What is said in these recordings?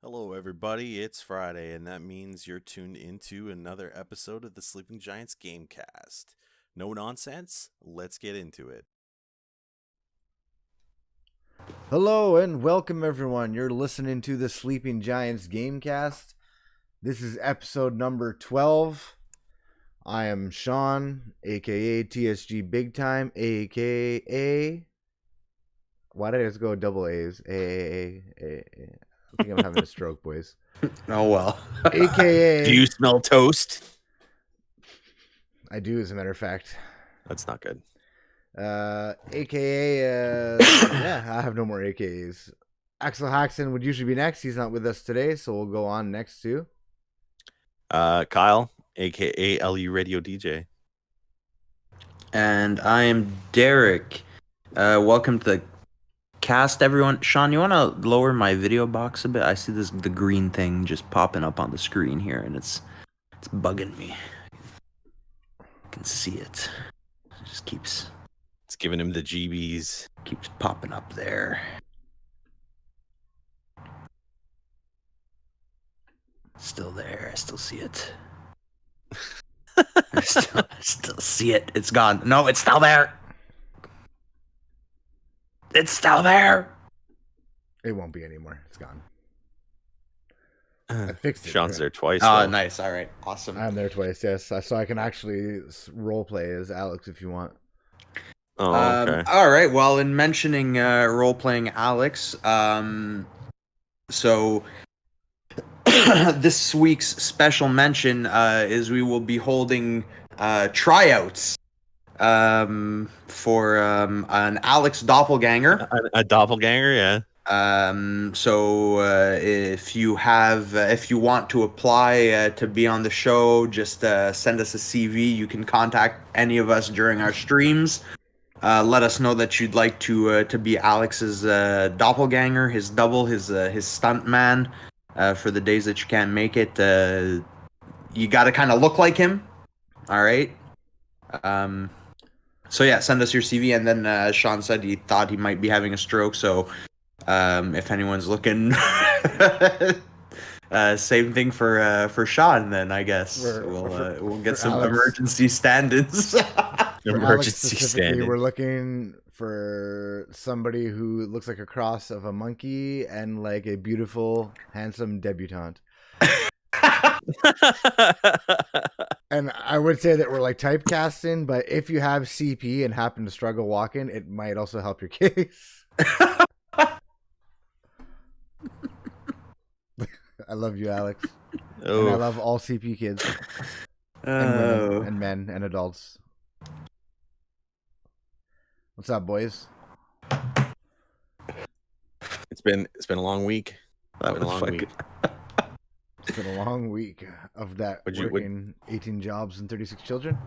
Hello, everybody. It's Friday, and that means you're tuned into another episode of the Sleeping Giants Gamecast. No nonsense. Let's get into it. Hello and welcome everyone. You're listening to the Sleeping Giants Gamecast. This is episode number 12. I am Sean, aka TSG Big Time, aka why did I just go double A's? I think I'm having a stroke, boys. Oh well. AKA Do you smell toast? I do, as a matter of fact. That's not good. AKA yeah, I have no more AKAs. Axel Haxton would usually be next. He's not with us today, so we'll go on next to Kyle, aka LU Radio DJ. And I am Derek. Welcome to the cast, everyone. Sean, you want to lower my video box a bit? I see the green thing just popping up on the screen here, and it's bugging me. I can see it. It just keeps It's giving him the GBs. popping up there. Still there. I still see it. I still see it. It's gone. No, it's still there. It's still there. it won't be anymore. It's gone. I fixed it. Sean's there twice. Oh, though. nice. All right. Awesome. I'm there twice, yes. So I can actually role play as Alex if you want. Oh, okay. All right. Well, in mentioning role-playing Alex, so this week's special mention is we will be holding tryouts for an Alex doppelganger. A doppelganger, yeah. So if you want to apply to be on the show, just send us a CV. You can contact any of us during our streams. Let us know that you'd like to be Alex's doppelganger, his double, his stunt man for the days that you can't make it. You got to kind of look like him. All right. So yeah, send us your CV, and then Sean said he thought he might be having a stroke, so if anyone's looking, same thing for Sean. Then I guess we'll get some Alex. Emergency stand-ins. For Alex Emergency specifically, stand-in. we're looking for somebody who looks like a cross of a monkey and like a beautiful, handsome debutante. And I would say that we're like typecasting, but if you have CP and happen to struggle walking, it might also help your case. I love you, Alex. And I Oh, love all CP kids and Oh. women and men and adults. What's up, boys? it's been a long week. That Been a was long fucking. week. It's been a long week of that working 18 jobs and 36 children.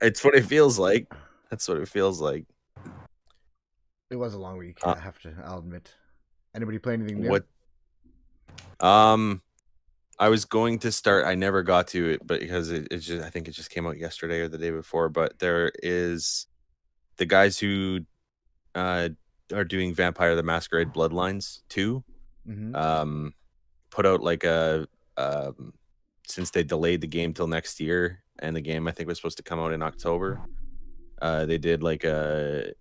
It's what it feels like. That's what it feels like. It was a long week. Uh, I'll admit. Anybody play anything new? What? I was going to start. I never got to it, but because it's just, I think it just came out yesterday or the day before. But there is the guys who are doing Vampire the Masquerade Bloodlines 2. Mm-hmm. Put out like since they delayed the game till next year, and the game I think was supposed to come out in October. They did like a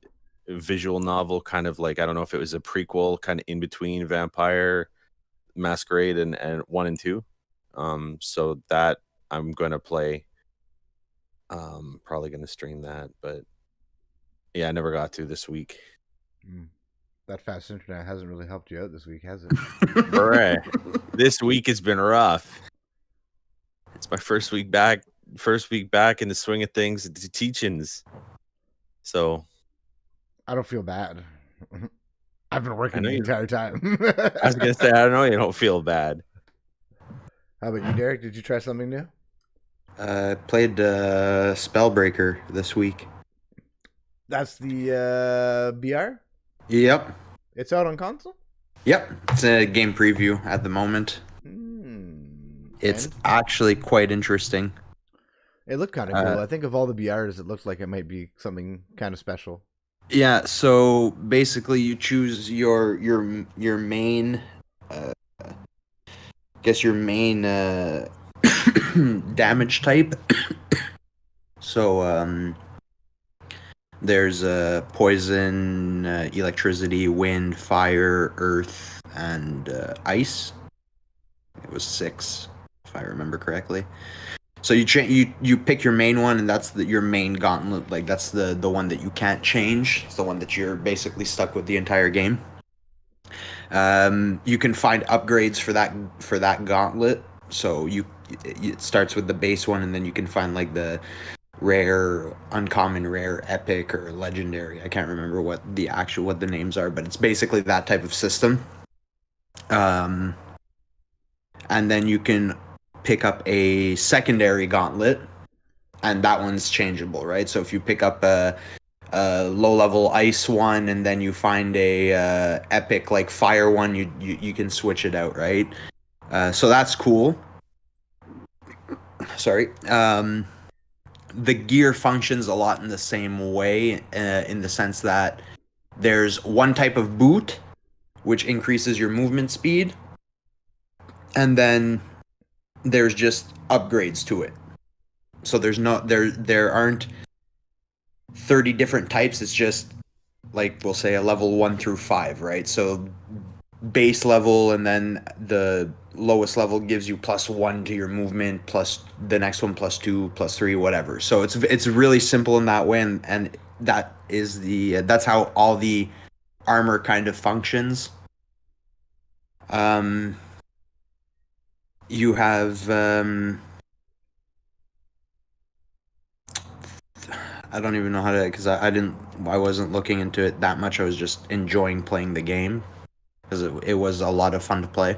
visual novel, kind of like, I don't know if it was a prequel, kind of in between Vampire Masquerade and 1 and 2. So that I'm gonna play. Probably gonna stream that, but yeah, I never got to this week. That fast internet hasn't really helped you out this week, has it? Hooray. This week has been rough. It's my first week back in the swing of things, the teachings. So I don't feel bad. I've been working know the you- entire time. I was gonna say, I don't know, you don't feel bad. How about you, Derek? Did you try something new? Played Spellbreaker this week. That's the BR? Yep. It's out on console? Yep. It's a game preview at the moment. It's And actually quite interesting. it looked kind of cool. I think of all the BRs, it looks like it might be something kind of special. Yeah, so basically you choose your main guess your main damage type. So there's poison, electricity, wind, fire, earth, and ice. It was 6, if I remember correctly. So you pick your main one, and that's your main gauntlet. Like that's the one that you can't change. It's the one that you're basically stuck with the entire game. You can find upgrades for that gauntlet. So it starts with the base one, and then you can find like the rare, uncommon, rare, epic, or legendary. I can't remember what the names are, but it's basically that type of system. And then you can pick up a secondary gauntlet, and that one's changeable, right? So if you pick up a low-level ice one, and then you find a epic like fire one, you can switch it out, right? So that's cool. Sorry. The gear functions a lot in the same way, in the sense that there's one type of boot, which increases your movement speed, and then there's just upgrades to it. So there aren't 30 different types. It's just like, we'll say a level 1 through 5, right? So base level, and then the lowest level gives you +1 to your movement, plus the next one +2, +3, whatever. So it's really simple in that way, and that is that's how all the armor kind of functions. You have I don't even know how to, because I wasn't looking into it that much. I was just enjoying playing the game because it was a lot of fun to play,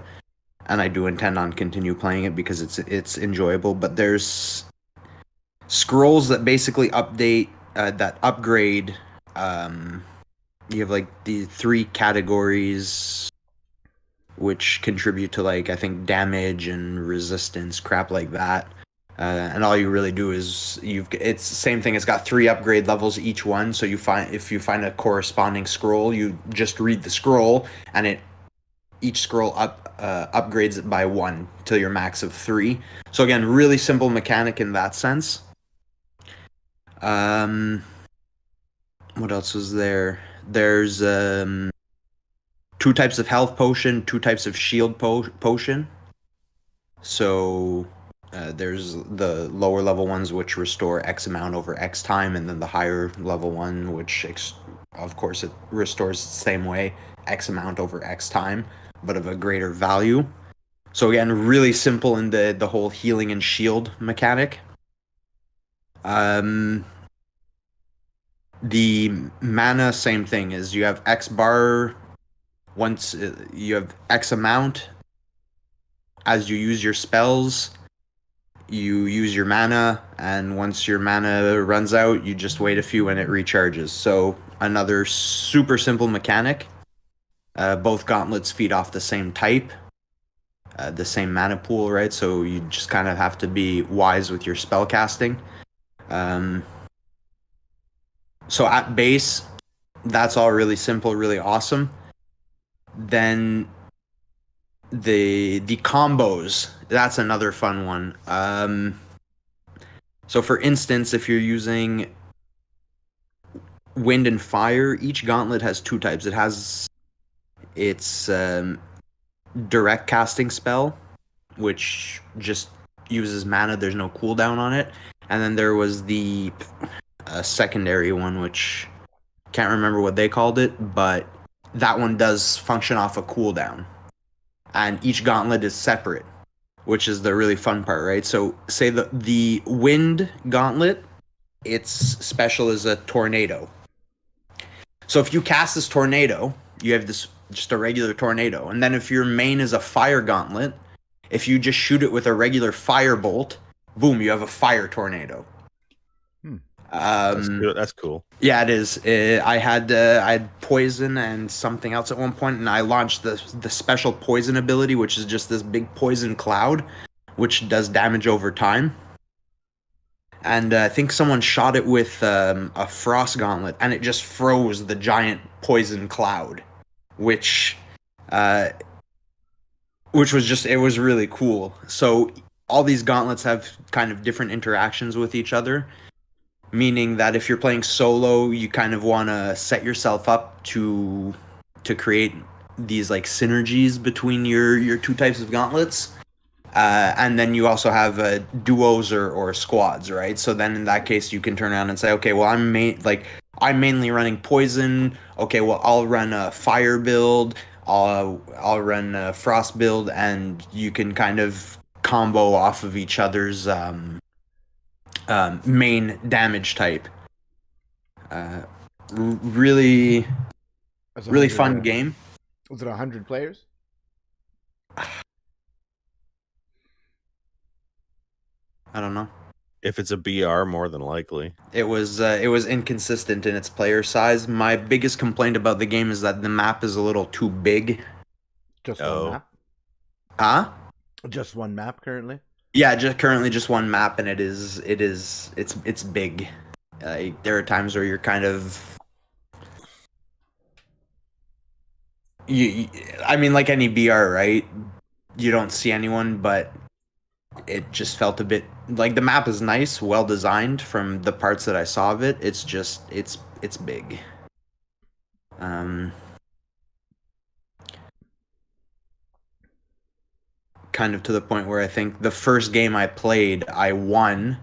and I do intend on continue playing it because it's enjoyable. But there's scrolls that basically upgrade. You have like the 3 categories which contribute to, like, I think damage and resistance, crap like that. And all you really do is it's the same thing. It's got 3 upgrade levels each one. So if you find a corresponding scroll, you just read the scroll, and each scroll upgrades it by 1 till your max of 3. So again, really simple mechanic in that sense. What else was there? There's 2 types of health potion, 2 types of shield potion. So there's the lower level ones, which restore X amount over X time, and then the higher level one, which of course it restores the same way, X amount over X time, but of a greater value. So again, really simple in the whole healing and shield mechanic. The mana, same thing, is you have X bar. Once you have X amount, as you use your spells, you use your mana, and once your mana runs out, you just wait a few and it recharges. So another super simple mechanic. Both gauntlets feed off the same type, the same mana pool, right? So you just kind of have to be wise with your spell casting. So at base, that's all really simple, really awesome. Then the combos, that's another fun one. So for instance, if you're using wind and fire, each gauntlet has 2 types. It has its direct casting spell, which just uses mana. There's no cooldown on it. And then there was the secondary one, which can't remember what they called it, but that one does function off a cooldown. And each gauntlet is separate, which is the really fun part, right? So say the wind gauntlet, its special is a tornado. So if you cast this tornado, you have this just a regular tornado. And then if your main is a fire gauntlet, if you just shoot it with a regular fire bolt, boom, you have a fire tornado. That's cool. Yeah, it is. I had poison and something else at one point, and I launched the special poison ability, which is just this big poison cloud, which does damage over time. And I think someone shot it with a frost gauntlet, and it just froze the giant poison cloud, which which was just, it was really cool. So all these gauntlets have kind of different interactions with each other, meaning that if you're playing solo, you kind of want to set yourself up to create these like synergies between your two types of gauntlets. And then you also have duos or squads, right? So then in that case, you can turn around and say, okay, well, I'm mainly running poison. Okay, well, I'll run a fire build. I'll run a frost build, and you can kind of combo off of each other's main damage type. Really, That's really 100. fun game. Was it 100 players? I don't know. If it's a BR, more than likely. It was inconsistent in its player size. My biggest complaint about the game is that the map is a little too big. Just one Oh. map. Huh? Just one map currently. Yeah, just currently just one map, and it's big. There are times where you're kind of I mean, like any BR, right? You don't see anyone, but it just felt a bit like the map is nice, well designed from the parts that I saw of it. It's just it's big. Kind of to the point where I think the first game I played, I won,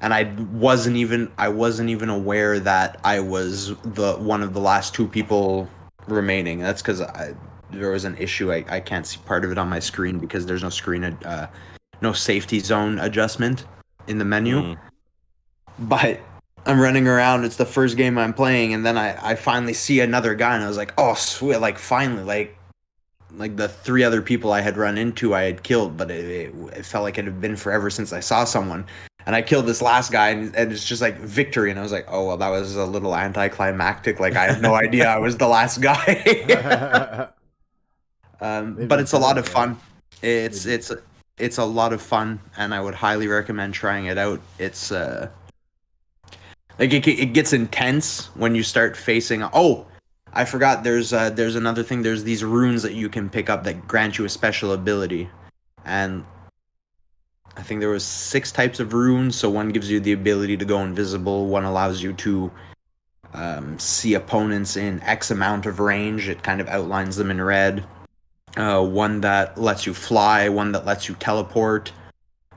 and I wasn't even aware that I was the one of the last two people remaining. That's because there was an issue. I can't see part of it on my screen because there's no no safety zone adjustment in the menu. Mm. But I'm running around. It's the first game I'm playing, and then I finally see another guy, and I was like, oh sweet, like finally, like the three other people I had run into I had killed, but it felt like it had been forever since I saw someone. And I killed this last guy, and it's just like victory. And I was like, oh, well, that was a little anticlimactic. Like, I had no idea I was the last guy. But it's a lot of fun. It's a lot of fun, and I would highly recommend trying it out. It's like it gets intense when you start facing. Oh, I forgot. There's another thing. There's these runes that you can pick up that grant you a special ability, and I think there was 6 types of runes. So one gives you the ability to go invisible. One allows you to see opponents in X amount of range. It kind of outlines them in red. One that lets you fly. One that lets you teleport.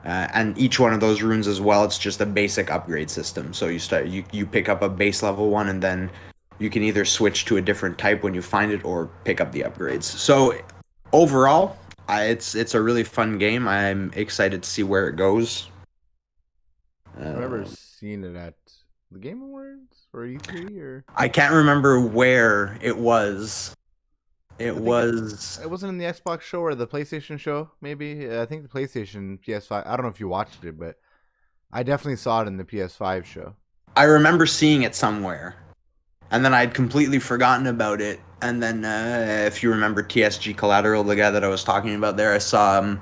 And each one of those runes as well, it's just a basic upgrade system. So you pick up a base level one, and then you can either switch to a different type when you find it, or pick up the upgrades. So overall, it's a really fun game. I'm excited to see where it goes. I remember seeing it at the Game Awards or E3 or. I can't remember where it was. It wasn't in the Xbox show or the PlayStation show, maybe. I think the PlayStation PS5. I don't know if you watched it, but I definitely saw it in the PS5 show. I remember seeing it somewhere, and then I'd completely forgotten about it. And then, if you remember TSG Collateral, the guy that I was talking about there, I saw him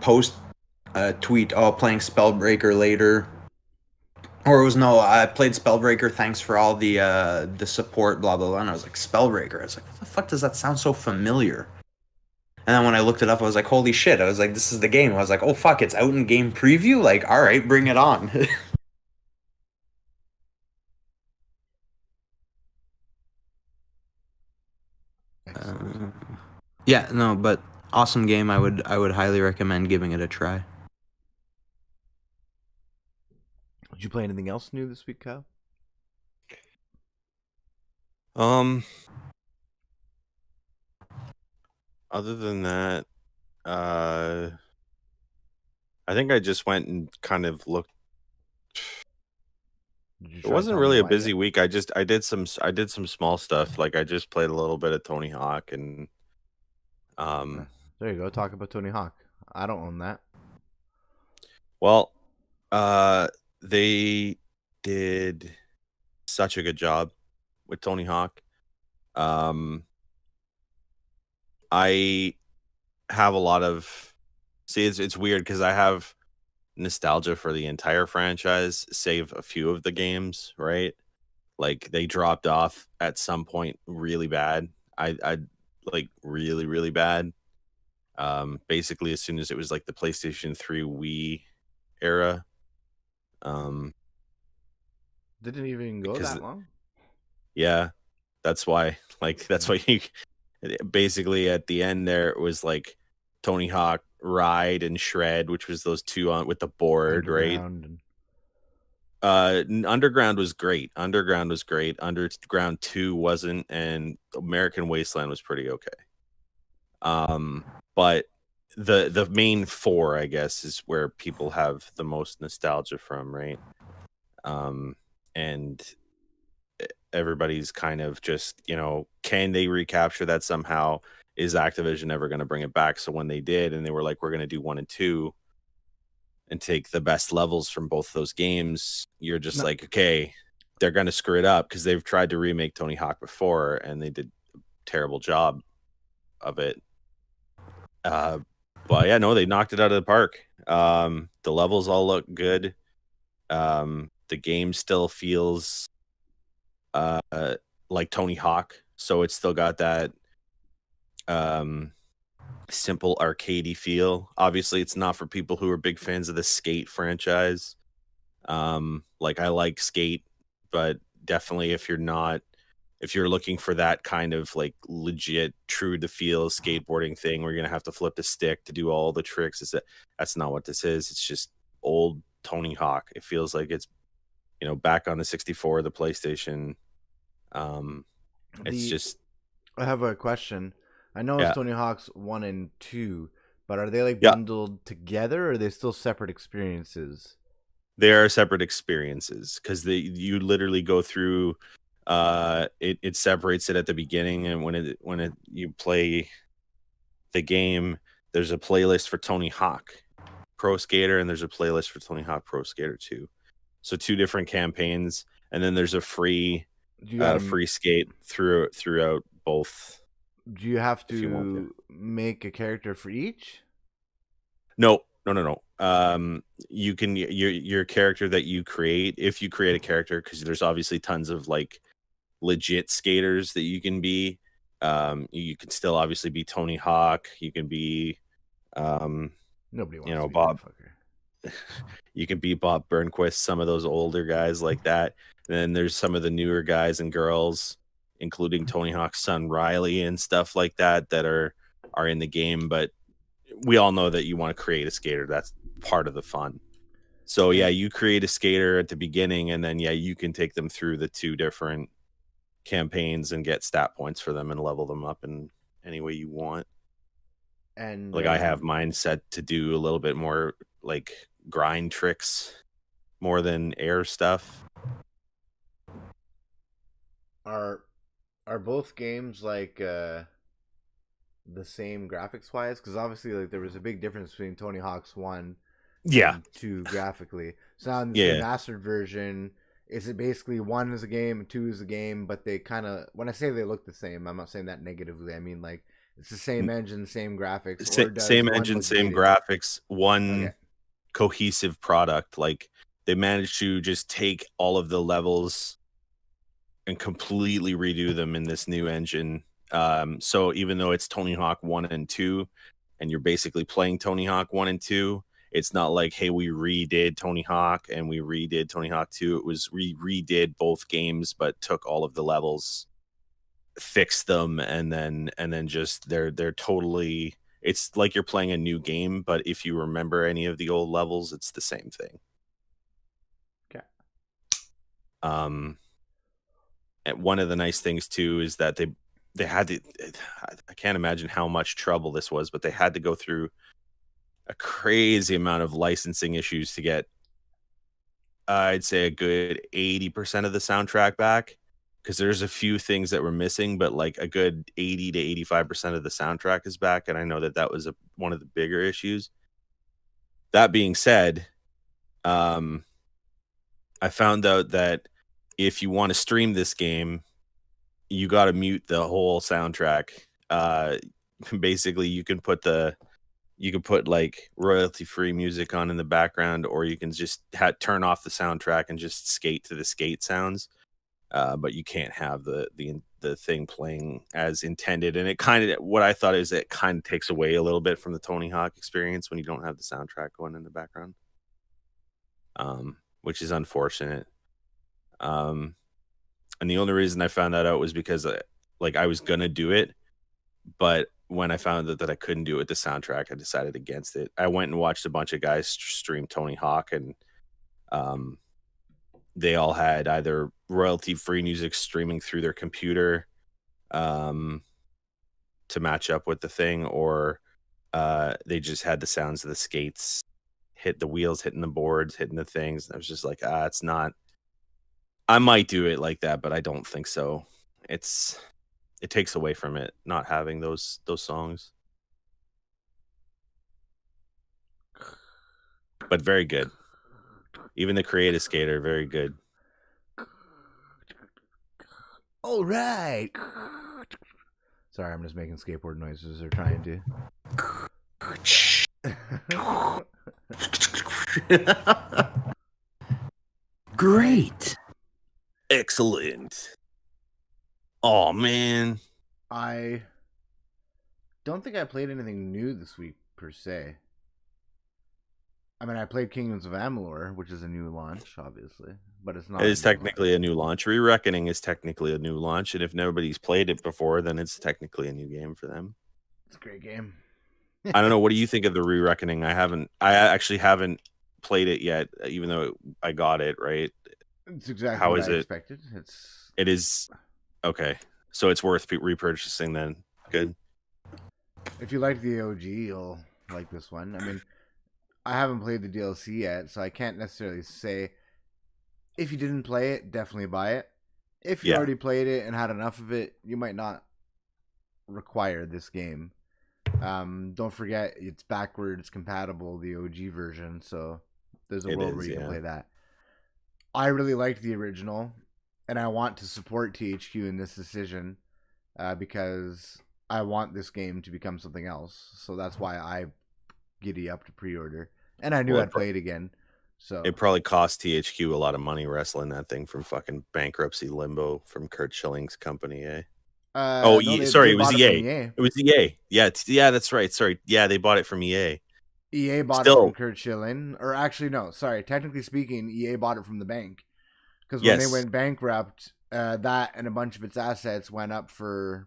post a tweet, "Oh, playing Spellbreaker later." Or it was, no, I played Spellbreaker, thanks for all the support, blah, blah, blah. And I was like, Spellbreaker? I was like, what the fuck does that sound so familiar? And then when I looked it up, I was like, holy shit. I was like, this is the game. I was like, oh, fuck, it's out in game preview? Like, all right, bring it on. Yeah, no, but awesome game. I would highly recommend giving it a try. Did you play anything else new this week, Kyle? Other than that, I think I just went and kind of looked. It wasn't really a busy week. I did some small stuff. Like I just played a little bit of Tony Hawk, and there you go. Talk about Tony Hawk. I don't own that. Well, they did such a good job with Tony Hawk. I have a lot of it's weird because I have nostalgia for the entire franchise, save a few of the games, right? Like they dropped off at some point really bad. I like really, really bad. Basically as soon as it was like the PlayStation 3 Wii era. Didn't even go Because that long. yeah, that's why. Like that's why you basically at the end there it was like Tony Hawk Ride and Shred, which was those two on with the board, right? Underground and Underground was great. Underground 2 wasn't, and American Wasteland was pretty okay. But the main four, I guess, is where people have the most nostalgia from, right? And everybody's kind of just, can they recapture that somehow? Is Activision ever going to bring it back? So when they did, and they were like, we're going to do 1 and 2 and take the best levels from both those games, you're just like, okay, they're going to screw it up because they've tried to remake Tony Hawk before and they did a terrible job of it. But yeah, no, they knocked it out of the park. The levels all look good. The game still feels like Tony Hawk, so it's still got that simple arcadey feel. Obviously, it's not for people who are big fans of the Skate franchise. Like I like Skate, but definitely if you're looking for that kind of like legit true to feel skateboarding thing where you're gonna have to flip the stick to do all the tricks, that's not what this is. It's just old Tony Hawk. It feels like it's back on the 64, the PlayStation. It's just I have a question. I know it's yeah. Tony Hawk's 1 and 2, but are they like Yeah. bundled together, or are they still separate experiences? They are separate experiences because you literally go through. It separates it at the beginning, and when you play the game, there's a playlist for Tony Hawk Pro Skater, and there's a playlist for Tony Hawk Pro Skater 2. So 2 different campaigns, and then there's a free free skate throughout both. Do you have if you want to make a character for each? No. You can your character that you create, if you create a character, because there's obviously tons of like legit skaters that you can be. You can still obviously be Tony Hawk. You can be Nobody wants to be Bob. that fucker. You can be Bob Burnquist, some of those older guys like that. And then there's some of the newer guys and girls, including Tony Hawk's son Riley and stuff like that are in the game. But we all know that you want to create a skater. That's part of the fun. So yeah, you create a skater at the beginning, and then you can take them through the 2 different campaigns and get stat points for them and level them up in any way you want. And like I have mine set to do a little bit more like grind tricks more than air stuff. Are both games like the same graphics wise? Because obviously, like there was a big difference between Tony Hawk's 1 and 2 graphically. So now in the remastered version, is it basically 1 is a game and 2 is a game? But they kind of, when I say they look the same, I'm not saying that negatively. I mean like it's the same engine, same graphics. Same engine, same graphics. One cohesive product. Like they managed to just take all of the levels and completely redo them in this new engine. So even though it's Tony Hawk 1 and 2, and you're basically playing Tony Hawk 1 and 2, it's not like, hey, we redid Tony Hawk and we redid Tony Hawk 2. It was redid both games, but took all of the levels, fixed them, and then just they're totally. It's like you're playing a new game, but if you remember any of the old levels, it's the same thing. Okay. And one of the nice things too is that they had to. I can't imagine how much trouble this was, but they had to go through a crazy amount of licensing issues to get, I'd say, a good 80% of the soundtrack back, because there's a few things that were missing, but like a good 80 to 85% of the soundtrack is back, and I know that was one of the bigger issues. That being said, I found out that if you want to stream this game, you got to mute the whole soundtrack. Basically, you can put like royalty-free music on in the background, or you can just turn off the soundtrack and just skate to the skate sounds. But you can't have the the thing playing as intended, and it kind of what I thought is it kind of takes away a little bit from the Tony Hawk experience when you don't have the soundtrack going in the background, which is unfortunate. And the only reason I found that out was because like I was gonna do it, but when I found out that I couldn't do it with the soundtrack, I decided against it. I went and watched a bunch of guys stream Tony Hawk, and they all had either royalty-free music streaming through their computer to match up with the thing, or they just had the sounds of the skates hit the wheels, hitting the boards, hitting the things. And I was just like, it's not. I might do it like that, but I don't think so. It takes away from it not having those songs. But very good. Even the Creative Skater, very good. All right. Sorry, I'm just making skateboard noises. They're trying to. Great. Excellent. Oh, man. I don't think I played anything new this week, per se. I mean, I played Kingdoms of Amalur, which is a new launch, obviously, but it's not. It is technically a new launch. Re-Reckoning is technically a new launch, and if nobody's played it before, then it's technically a new game for them. It's a great game. I don't know. What do you think of the Re-Reckoning? I actually haven't played it yet, even though I got it, right? It's exactly How what is I it? expected. It is okay. So it's worth repurchasing then. Good. If you like the OG, you'll like this one. I mean, I haven't played the DLC yet, so I can't necessarily say. If you didn't play it, definitely buy it. If you already played it and had enough of it, you might not require this game. Don't forget, it's backwards compatible, the OG version, so there's a world where you can play that. I really liked the original, and I want to support THQ in this decision because I want this game to become something else. So that's why I giddy up to pre-order, and I knew I'd play it again. So it probably cost THQ a lot of money wrestling that thing from fucking bankruptcy limbo from Kurt Schilling's company, eh? Sorry, it was EA. It was EA. Yeah, that's right. Sorry, yeah, they bought it from EA. EA bought it from Kurt Schilling, or actually, no, sorry. Technically speaking, EA bought it from the bank because when they went bankrupt, that and a bunch of its assets went up for.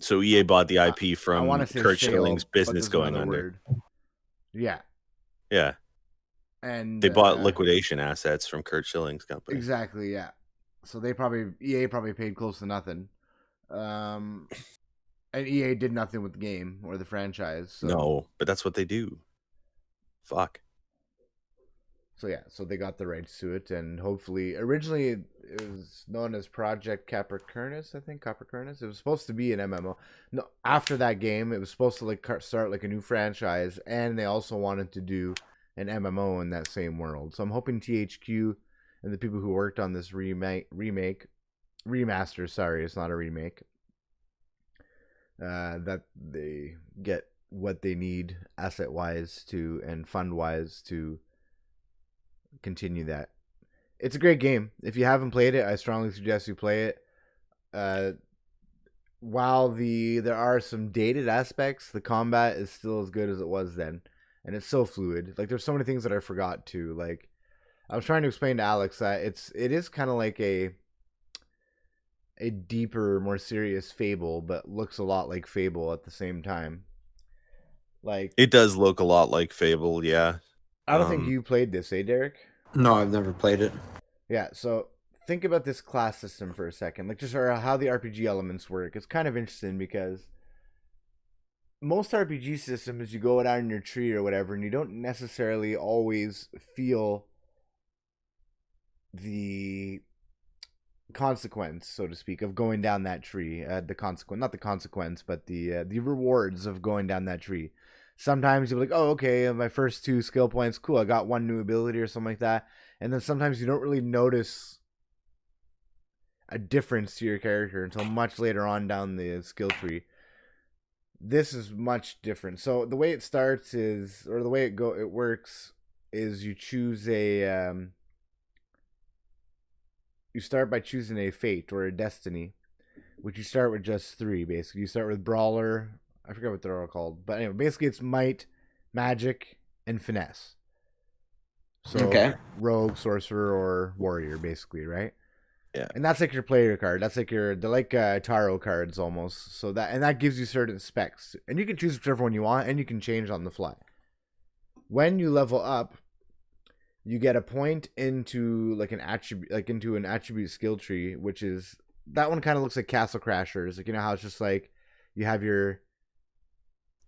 So EA bought the IP from Kurt Schilling's business going under. Yeah. Yeah. And they bought liquidation assets from Kurt Schilling's company. Exactly, yeah. So EA probably paid close to nothing. And EA did nothing with the game or the franchise. So. No, but that's what they do. Fuck. So yeah, so they got the rights to it, and hopefully, originally it was known as Project Capricornus, I think. Capricornus. It was supposed to be an MMO. No, after that game, it was supposed to start like a new franchise, and they also wanted to do an MMO in that same world. So I'm hoping THQ and the people who worked on this remaster, sorry, it's not a remake, that they get what they need asset wise and fund wise to continue that. It's a great game. If you haven't played it, I strongly suggest you play it. While there are some dated aspects, the combat is still as good as it was then, and it's so fluid. Like, there's so many things that I forgot too. Like, I was trying to explain to Alex that it is kind of like a deeper, more serious Fable, but looks a lot like Fable at the same time. Like, it does look a lot like Fable, yeah. I don't think you played this, Derek? No, I've never played it. Yeah, so think about this class system for a second. Like, just how the RPG elements work. It's kind of interesting because most RPG systems, you go down your tree or whatever, and you don't necessarily always feel the consequence, so to speak, of going down that tree. The consequence, not the consequence, but the rewards of going down that tree. Sometimes you're like, oh, okay, my first 2 skill points, cool, I got 1 new ability or something like that. And then sometimes you don't really notice a difference to your character until much later on down the skill tree. This is much different. So the way it starts is, or the way it works is, you choose a you start by choosing a fate or a destiny, which you start with just 3. Basically, you start with brawler. I forget what they're all called, but anyway, basically it's might, magic, and finesse. So Okay. rogue, sorcerer, or warrior, basically, right? Yeah. And that's like your player card. That's like they're like tarot cards almost. So that gives you certain specs, and you can choose whichever one you want, and you can change on the fly. When you level up, you get a point into like an attribute skill tree, which is that one kind of looks like Castle Crashers. Like, you know how it's just like you have your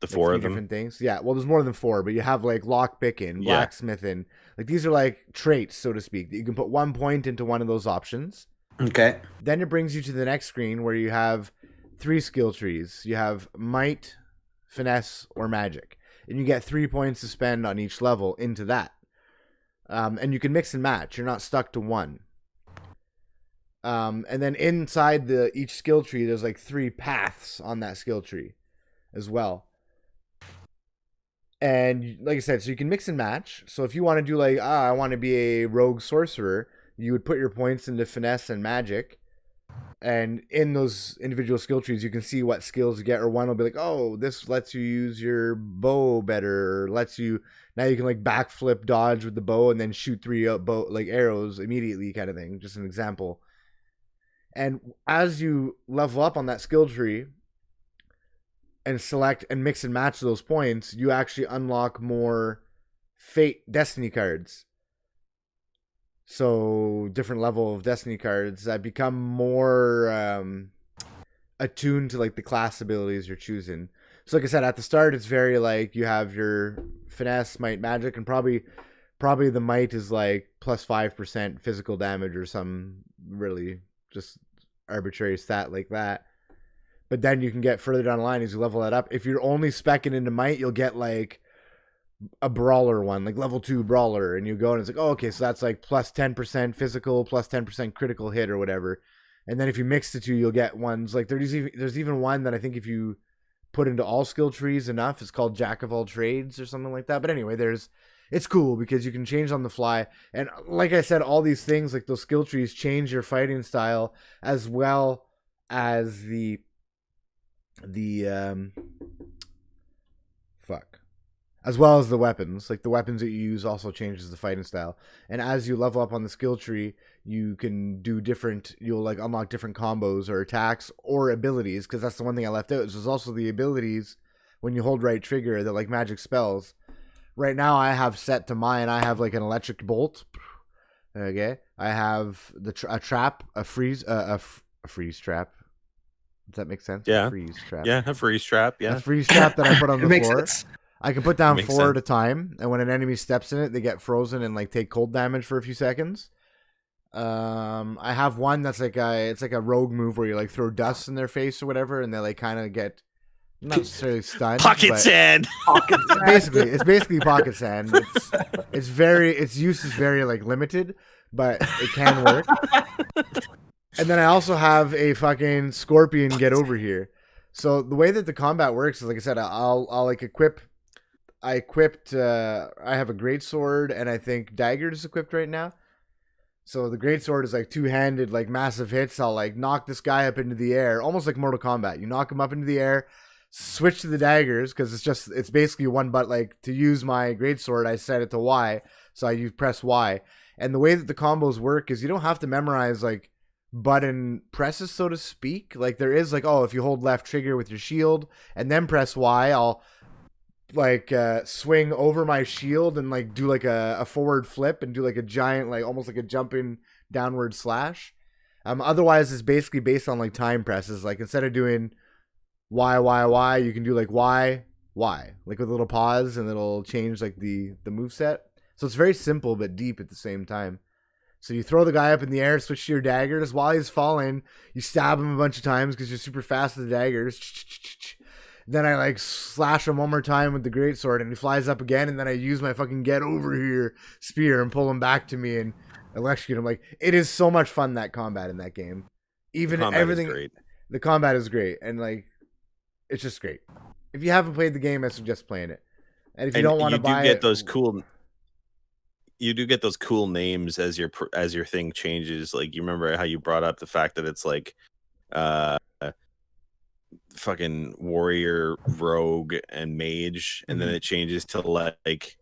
The 4 of them. different things. Yeah, well, there's more than 4, but you have like lock picking, blacksmithing. Like these are like traits, so to speak. That you can put 1 point into one of those options. Okay. Then it brings you to the next screen where you have 3 skill trees. You have might, finesse, or magic, and you get 3 points to spend on each level into that. And you can mix and match. You're not stuck to one. And then inside each skill tree, there's like 3 paths on that skill tree as well. And like I said, so you can mix and match. So if you want to do like, I want to be a rogue sorcerer, you would put your points into finesse and magic. And in those individual skill trees, you can see what skills you get. Or one will be like, oh, this lets you use your bow better. Or now you can like backflip dodge with the bow and then shoot 3 arrows immediately, kind of thing. Just an example. And as you level up on that skill tree and select and mix and match those points, you actually unlock more fate destiny cards. So different level of destiny cards that become more attuned to like the class abilities you're choosing. So like I said, at the start, it's very like you have your finesse, might, magic, and probably the might is like plus 5% physical damage or some really just arbitrary stat like that. But then you can get further down the line as you level that up. If you're only speccing into might, you'll get like a brawler one, like level 2 brawler, and you go and it's like, oh, okay, so that's like plus 10% physical, plus 10% critical hit or whatever. And then if you mix the two, you'll get ones like there's even one that I think if you put into all skill trees enough, it's called Jack of all trades or something like that. But anyway, it's cool because you can change on the fly. And like I said, all these things like those skill trees change your fighting style as well as as well as the weapons. Like the weapons that you use also changes the fighting style. And as you level up on the skill tree, you can do you'll like unlock different combos or attacks or abilities, because that's the one thing I left out. Is there's also the abilities when you hold right trigger that like magic spells. Right now I have set to mine, I have like an electric bolt. Okay. I have a trap, a freeze trap. Does that make sense? Yeah. A freeze trap. Yeah, a freeze trap. Yeah. A freeze trap that I put on the floor. Sense. I can put down 4 sense. at a time, and when an enemy steps in it, they get frozen and like take cold damage for a few seconds. I have one that's like it's like a rogue move where you like throw dust in their face or whatever, and they like kind of get not necessarily stunned. Pocket sand. It's basically pocket sand. Its use is very like limited, but it can work. And then I also have a fucking scorpion get over here. So the way that the combat works is, like I said, I'll like equip. I have a greatsword and I think daggers equipped right now. So the greatsword is like 2-handed, like massive hits. I'll like knock this guy up into the air, almost like Mortal Kombat. You knock him up into the air, switch to the daggers because it's basically one. But like to use my greatsword, I set it to Y, so you press Y. And the way that the combos work is you don't have to memorize like button presses, so to speak. Like there is like, oh, if you hold left trigger with your shield and then press Y, I'll like swing over my shield and like do like a forward flip and do like a giant, like almost like a jumping downward slash. Otherwise it's basically based on like time presses. Like instead of doing Y, you can do like Y, like with a little pause, and it'll change like the move set. So it's very simple but deep at the same time. So you throw the guy up in the air, switch to your daggers. While he's falling, you stab him a bunch of times because you're super fast with the daggers. Then I like slash him one more time with the greatsword, and he flies up again. And then I use my fucking get over here spear and pull him back to me and electrocute him. Like, it is so much fun, that combat in that game. Even everything, the combat is great, and like it's just great. If you haven't played the game, I suggest playing it. And if you don't want to buy get it, those cool. you do get those cool names as your thing changes. Like you remember how you brought up the fact that it's like uh fucking warrior, rogue, and mage, and then Mhm. it changes to like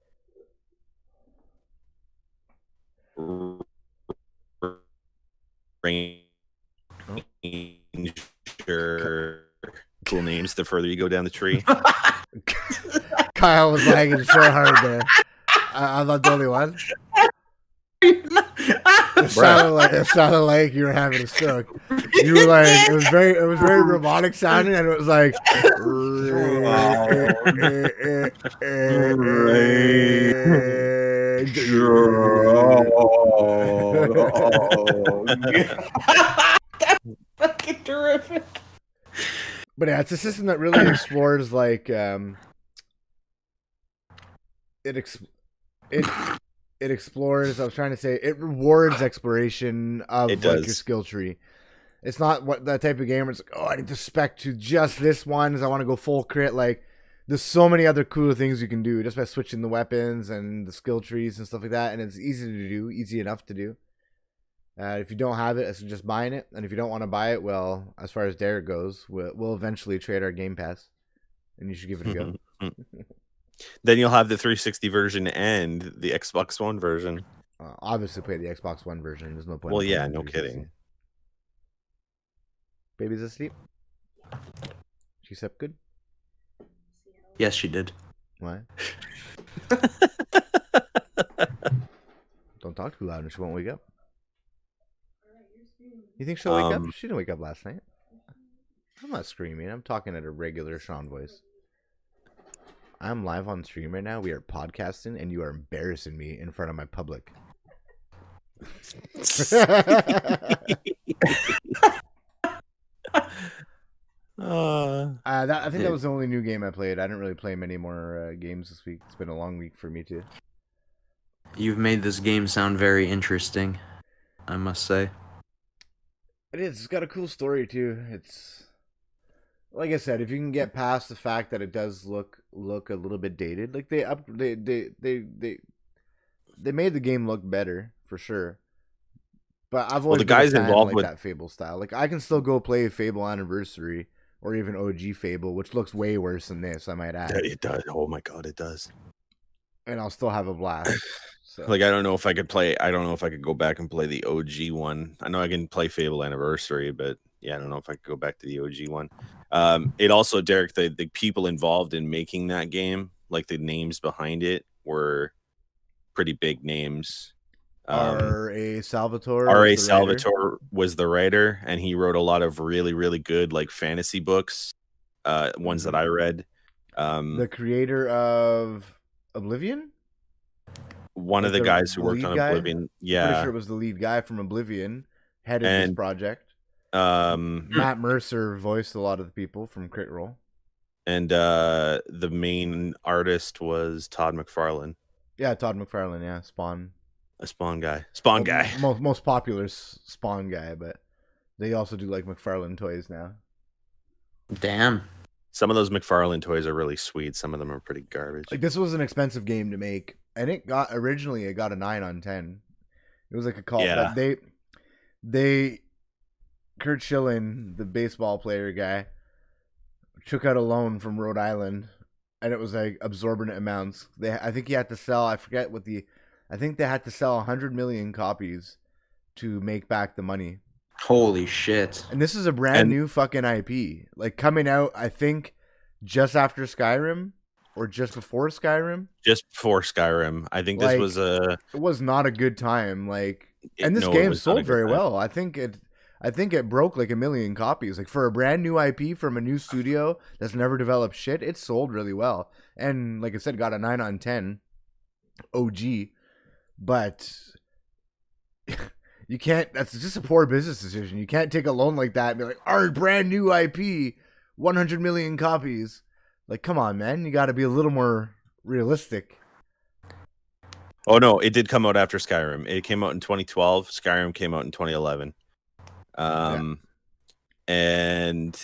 ranger. Cool names the further you go down the tree. Kyle was lagging so hard there. I'm not the only one. It sounded like you were having a stroke. You were like, it was very robotic sounding, and it was like, Fucking terrific. but yeah, it's a system that really explores like it explores. I was trying to say it rewards exploration of It like your does. skill tree. It's not what that type of game where it's like, oh, I need to spec to just this one because I want to go full crit. Like, there's so many other cool things you can do just by switching the weapons and the skill trees and stuff like that. And it's easy to do, easy enough to do. If you don't have it, it's just buying it. And if you don't want to buy it, well, as far as Derek goes, we'll eventually trade our Game Pass, and you should give it a go. Then you'll have the 360 version and the Xbox One version. Obviously, play the Xbox One version. There's no point. Well, in yeah, playing no 360. kidding. Baby's asleep. She slept good. Yes, she did. Why? Don't talk too loud, and she won't wake up. You think she'll wake up? She didn't wake up last night. I'm not screaming. I'm talking at a regular Sean voice. I'm live on stream right now. We are podcasting, and you are embarrassing me in front of my public. I think that was the only new game I played. I didn't really play many more games this week. It's been a long week for me too. You've made this game sound very interesting, I must say. It is. It's got a cool story too. It's like I said, if you can get past the fact that it does look a little bit dated, like they made the game look better for sure. But I've always the been guys a fan involved like with that Fable style. Like I can still go play Fable Anniversary or even OG Fable, which looks way worse than this, I might add. it does. Oh my god, it does. And I'll still have a blast. So. Like I don't know if I could play. I don't know if I could go back and play the OG one. I know I can play Fable Anniversary, but yeah, I don't know if I could go back to the OG one. It also, Derek, the people involved in making that game, like the names behind it, were pretty big names. R.A. Salvatore. R.A. Salvatore was the writer, and he wrote a lot of really, really good like fantasy books. Ones that I read. The creator of Oblivion. One of the guys who worked on Oblivion. Yeah, pretty sure it was the lead guy from Oblivion headed this project. Matt Mercer voiced a lot of the people from Crit Roll. And the main artist was Todd McFarlane. Yeah, Todd McFarlane. Yeah, Spawn. A Spawn guy. Spawn guy. Most popular Spawn guy, but they also do like McFarlane toys now. Damn. Some of those McFarlane toys are really sweet. Some of them are pretty garbage. Like this was an expensive game to make, and it got a 9 on 10. It was like a call. Yeah. But they Kurt Schilling, the baseball player guy, took out a loan from Rhode Island, and it was like absorbent amounts. I think he had to sell. I forget what I think they had to sell 100 million copies to make back the money. Holy shit. And this is a brand new fucking IP. Like coming out, I think, just after Skyrim or just before Skyrim. Just before Skyrim. I think this was It was not a good time. Like, and this game sold very well. I think it broke like 1 million copies. Like for a brand new IP from a new studio that's never developed shit, it sold really well. And like I said, got a 9 on 10 OG. But you can't, that's just a poor business decision. You can't take a loan like that and be like, our brand new IP, 100 million copies. Like, come on, man. You got to be a little more realistic. Oh, no. It did come out after Skyrim. It came out in 2012. Skyrim came out in 2011. And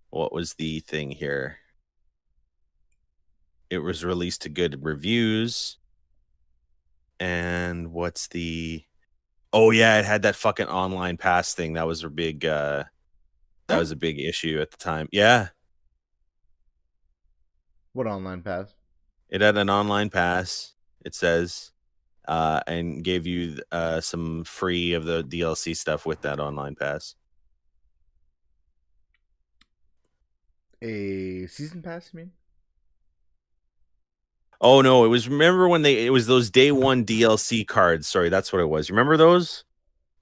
what was the thing here? it was released to good reviews. And what's the... Oh yeah, it had that fucking online pass thing. That was a big issue at the time. Yeah, What online pass? it had an online pass, it says, and gave you some free of the DLC stuff with that online pass. A season pass, you mean? Oh no, it was, remember when it was those day one DLC cards. Sorry, that's what it was. You remember those?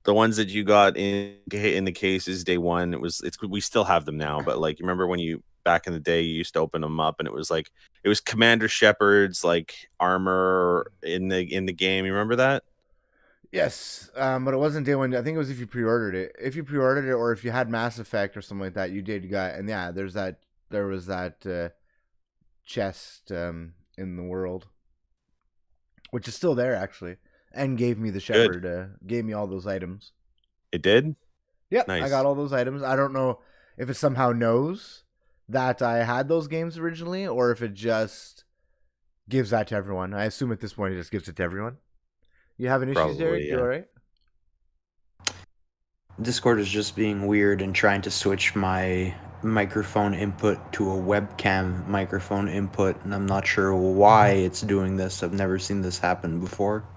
The ones that you got in the cases day one. We still have them now, but like, you remember when you back in the day you used to open them up and it was Commander Shepard's like armor in the game. You remember that? Yes, but it wasn't day one. I think it was if you pre-ordered it. If you pre-ordered it, or if you had Mass Effect or something like that, you did. You got, and yeah, there was that chest in the world, which is still there actually, and gave me the Shepard. Gave me all those items. It did? Yep, Nice. I got all those items. I don't know if it somehow knows that I had those games originally, or if it just gives that to everyone. I assume at this point it just gives it to everyone. You having issues, Probably, Derek? yeah. You all right? Discord is just being weird and trying to switch my microphone input to a webcam microphone input, and I'm not sure why it's doing this. I've never seen this happen before.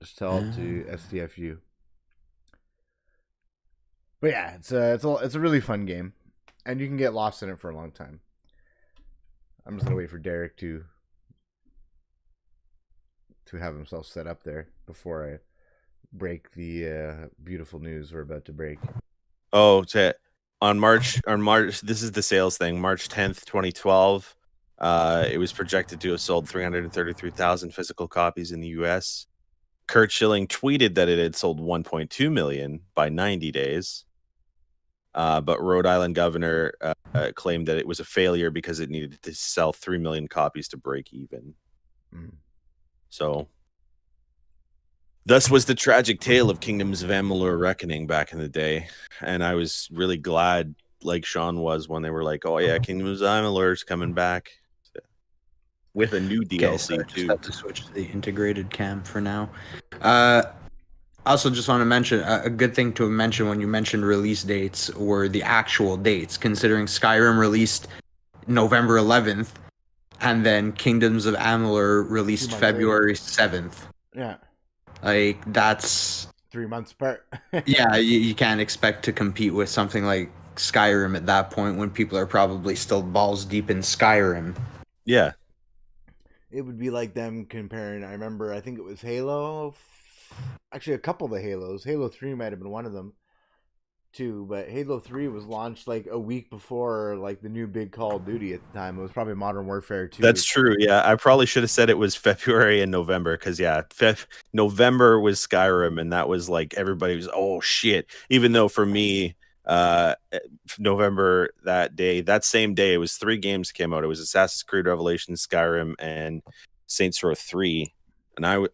Just tell it to SDFU. But yeah, it's a really fun game, and you can get lost in it for a long time. I'm just gonna wait for Derek to have himself set up there before I break the beautiful news we're about to break. Oh, on March, this is the sales thing. March 10th, 2012. It was projected to have sold 333,000 physical copies in the US. Kurt Schilling tweeted that it had sold 1.2 million by 90 days. But Rhode Island governor claimed that it was a failure because it needed to sell 3 million copies to break even. So, thus was the tragic tale of Kingdoms of Amalur Reckoning back in the day. And I was really glad, like Sean was, when they were like, oh yeah, Kingdoms of Amalur's coming back with a new DLC so I just too. have to switch to the integrated cam for now. Also, just want to mention a good thing to mention when you mentioned release dates were the actual dates, considering Skyrim released November 11th, and then Kingdoms of Amalur released February 7th. Yeah. Like, that's 3 months apart. Yeah, you can't expect to compete with something like Skyrim at that point when people are probably still balls deep in Skyrim. Yeah. It would be like them comparing, I think it was Halo. Actually, a couple of the Halos. Halo 3 might have been one of them, too. But Halo 3 was launched like a week before like the new big Call of Duty at the time. It was probably Modern Warfare 2. That's true. Yeah, I probably should have said it was February and November because November was Skyrim, and that was like everybody was, oh shit. Even though for me, November that same day, it was 3 games came out. It was Assassin's Creed Revelations, Skyrim, and Saints Row 3, and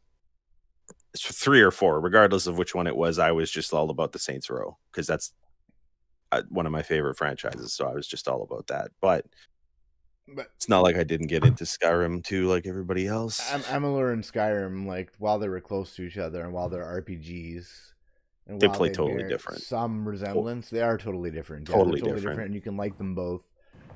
it's 3 or 4, regardless of which one it was. I was just all about the Saints Row because that's one of my favorite franchises. So I was just all about that. But it's not like I didn't get into Skyrim too, like everybody else. Amalur and Skyrim, like while they were close to each other and while they're RPGs, and they while play they totally bear different. Some resemblance, they are totally different. Totally different, and you can like them both.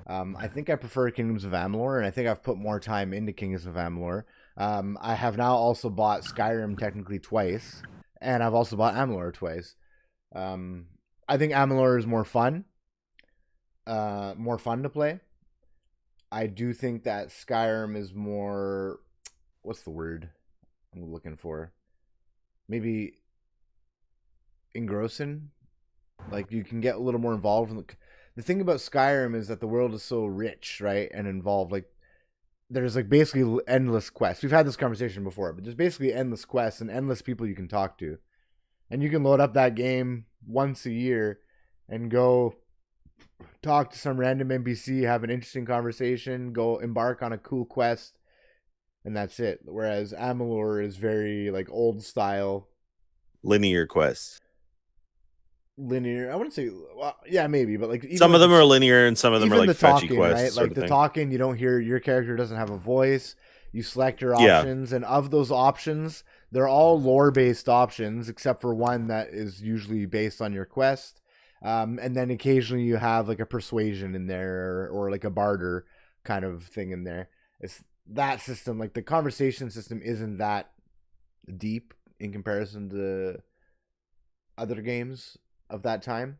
I think I prefer Kingdoms of Amalur, and I think I've put more time into Kingdoms of Amalur. I have now also bought Skyrim technically twice, and I've also bought Amalur twice. I think Amalur is more fun to play. I do think that Skyrim is more, what's the word I'm looking for? Maybe engrossing. Like you can get a little more involved. The thing about Skyrim is that the world is so rich, right, and involved. Like there's like basically endless quests. We've had this conversation before, but there's basically endless quests and endless people you can talk to. And you can load up that game once a year and go talk to some random NPC, have an interesting conversation, go embark on a cool quest, and that's it. Whereas Amalur is very like old style. Linear quests. linear. I wouldn't say, well, yeah, maybe, but like even Some of like them are linear, and some of them are even like the fetchy talking, quests right? sort Like of the thing. talking, you don't hear your character doesn't have a voice. You select your Yeah. options, and of those options, they're all lore based options, except for one that is usually based on your quest. And then occasionally you have like a persuasion in there or like a barter kind of thing in there. It's that system, like the conversation system, isn't that deep in comparison to other games of that time.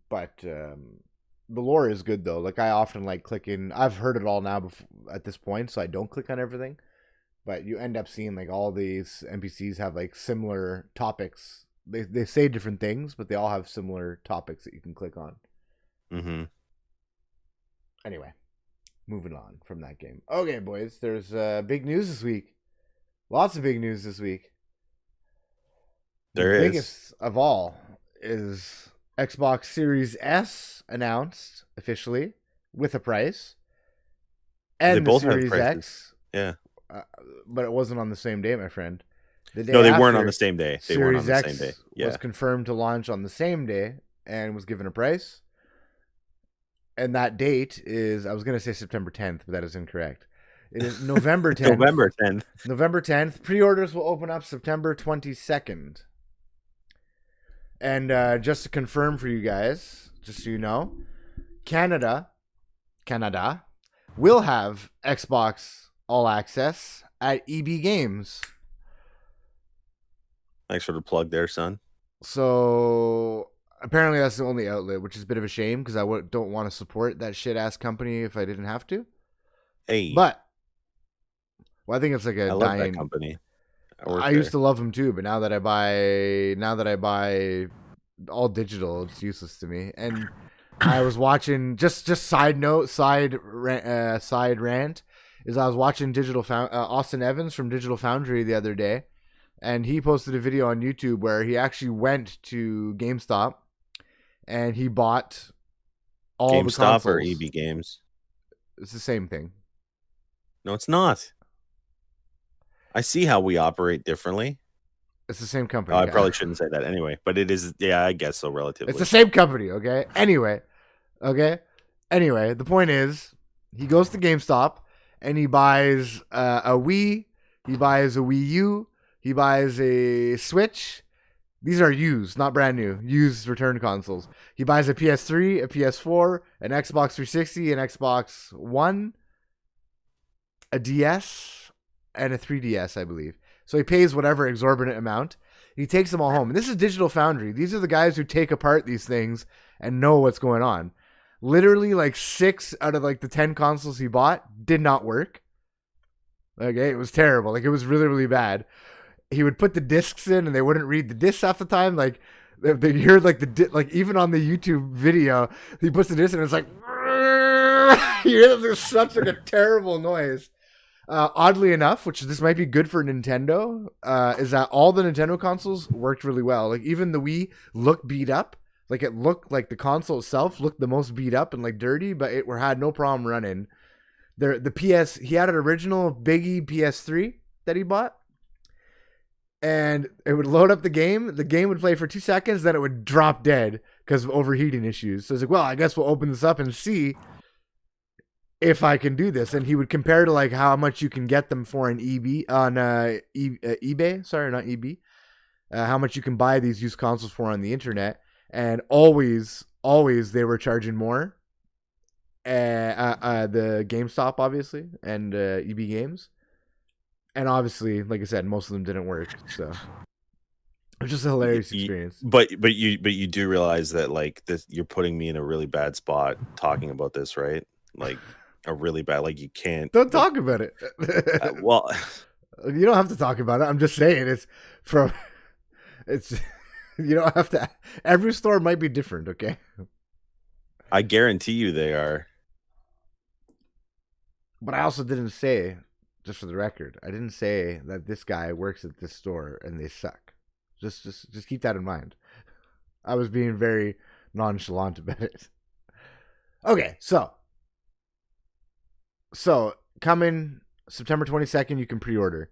But the lore is good though. Like I often like clicking. I've heard it all now at this point, so I don't click on everything. But you end up seeing like all these NPCs have like similar topics. They say different things, but they all have similar topics that you can click on. Mm-hmm. Anyway, moving on from that game. Okay, boys, there's big news this week. Lots of big news this week. There The is. biggest of all is Xbox Series S announced officially with a price, and They the both have Series prices. X. Yeah. But it wasn't on the same day, my friend. The day No, they weren't after, on the same day. They weren't on Series the X same day. was Yeah. confirmed to launch on the same day and was given a price. And that date is, I was going to say September 10th, but that is incorrect. It is November 10th. November 10th. November 10th. Pre-orders will open up September 22nd. And just to confirm for you guys, just so you know, Canada will have Xbox All Access at EB Games. Thanks for the plug there, son. So apparently that's the only outlet, which is a bit of a shame because I don't want to support that shit ass company if I didn't have to. Hey. But well, I think it's like a I love that company. I used to love them too, but now that I buy all digital, it's useless to me. And I was watching just side rant is I was watching Austin Evans from Digital Foundry the other day, and he posted a video on YouTube where he actually went to GameStop and he bought all the consoles. GameStop or EB Games? It's the same thing. No, it's not. I see how we operate differently. It's the same company. Oh, I probably shouldn't say that anyway, but it is. Yeah, I guess so. Relatively, it's the same company. Okay. Anyway, the point is, he goes to GameStop and he buys a Wii. He buys a Wii U. He buys a Switch. These are used, not brand new. Used return consoles. He buys a PS3, a PS4, an Xbox 360, an Xbox One, a DS, and a 3DS, I believe. So he pays whatever exorbitant amount. He takes them all home. And this is Digital Foundry. These are the guys who take apart these things and know what's going on. Literally, like 6 out of like the 10 consoles he bought did not work. Okay, it was terrible. Like it was really, really bad. He would put the discs in and they wouldn't read the discs half the time. Like they heard like like even on the YouTube video, he puts the disc in and it's like you hear there's such like a terrible noise. Oddly enough, which this might be good for Nintendo, is that all the Nintendo consoles worked really well. Like even the Wii looked beat up. Like it looked like the console itself looked the most beat up and like dirty, but it had no problem running. The PS, he had an original Biggie PS3 that he bought. And it would load up the game. The game would play for 2 seconds, then it would drop dead because of overheating issues. So it's like, well, I guess we'll open this up and see if I can do this. And he would compare to like how much you can get them for on eBay. Sorry, not EB. How much you can buy these used consoles for on the internet. And always they were charging more. The GameStop, obviously, and EB Games. And obviously, like I said, most of them didn't work. So it's just a hilarious experience. But you do realize that like this, you're putting me in a really bad spot talking about this, right? Like a really bad. Like you can't. Don't talk about it. Well, you don't have to talk about it. I'm just saying it's you don't have to. Every store might be different. Okay. I guarantee you they are. But I also didn't say. Just for the record, I didn't say that this guy works at this store and they suck. Just keep that in mind. I was being very nonchalant about it. Okay, so coming September 22nd, you can pre-order.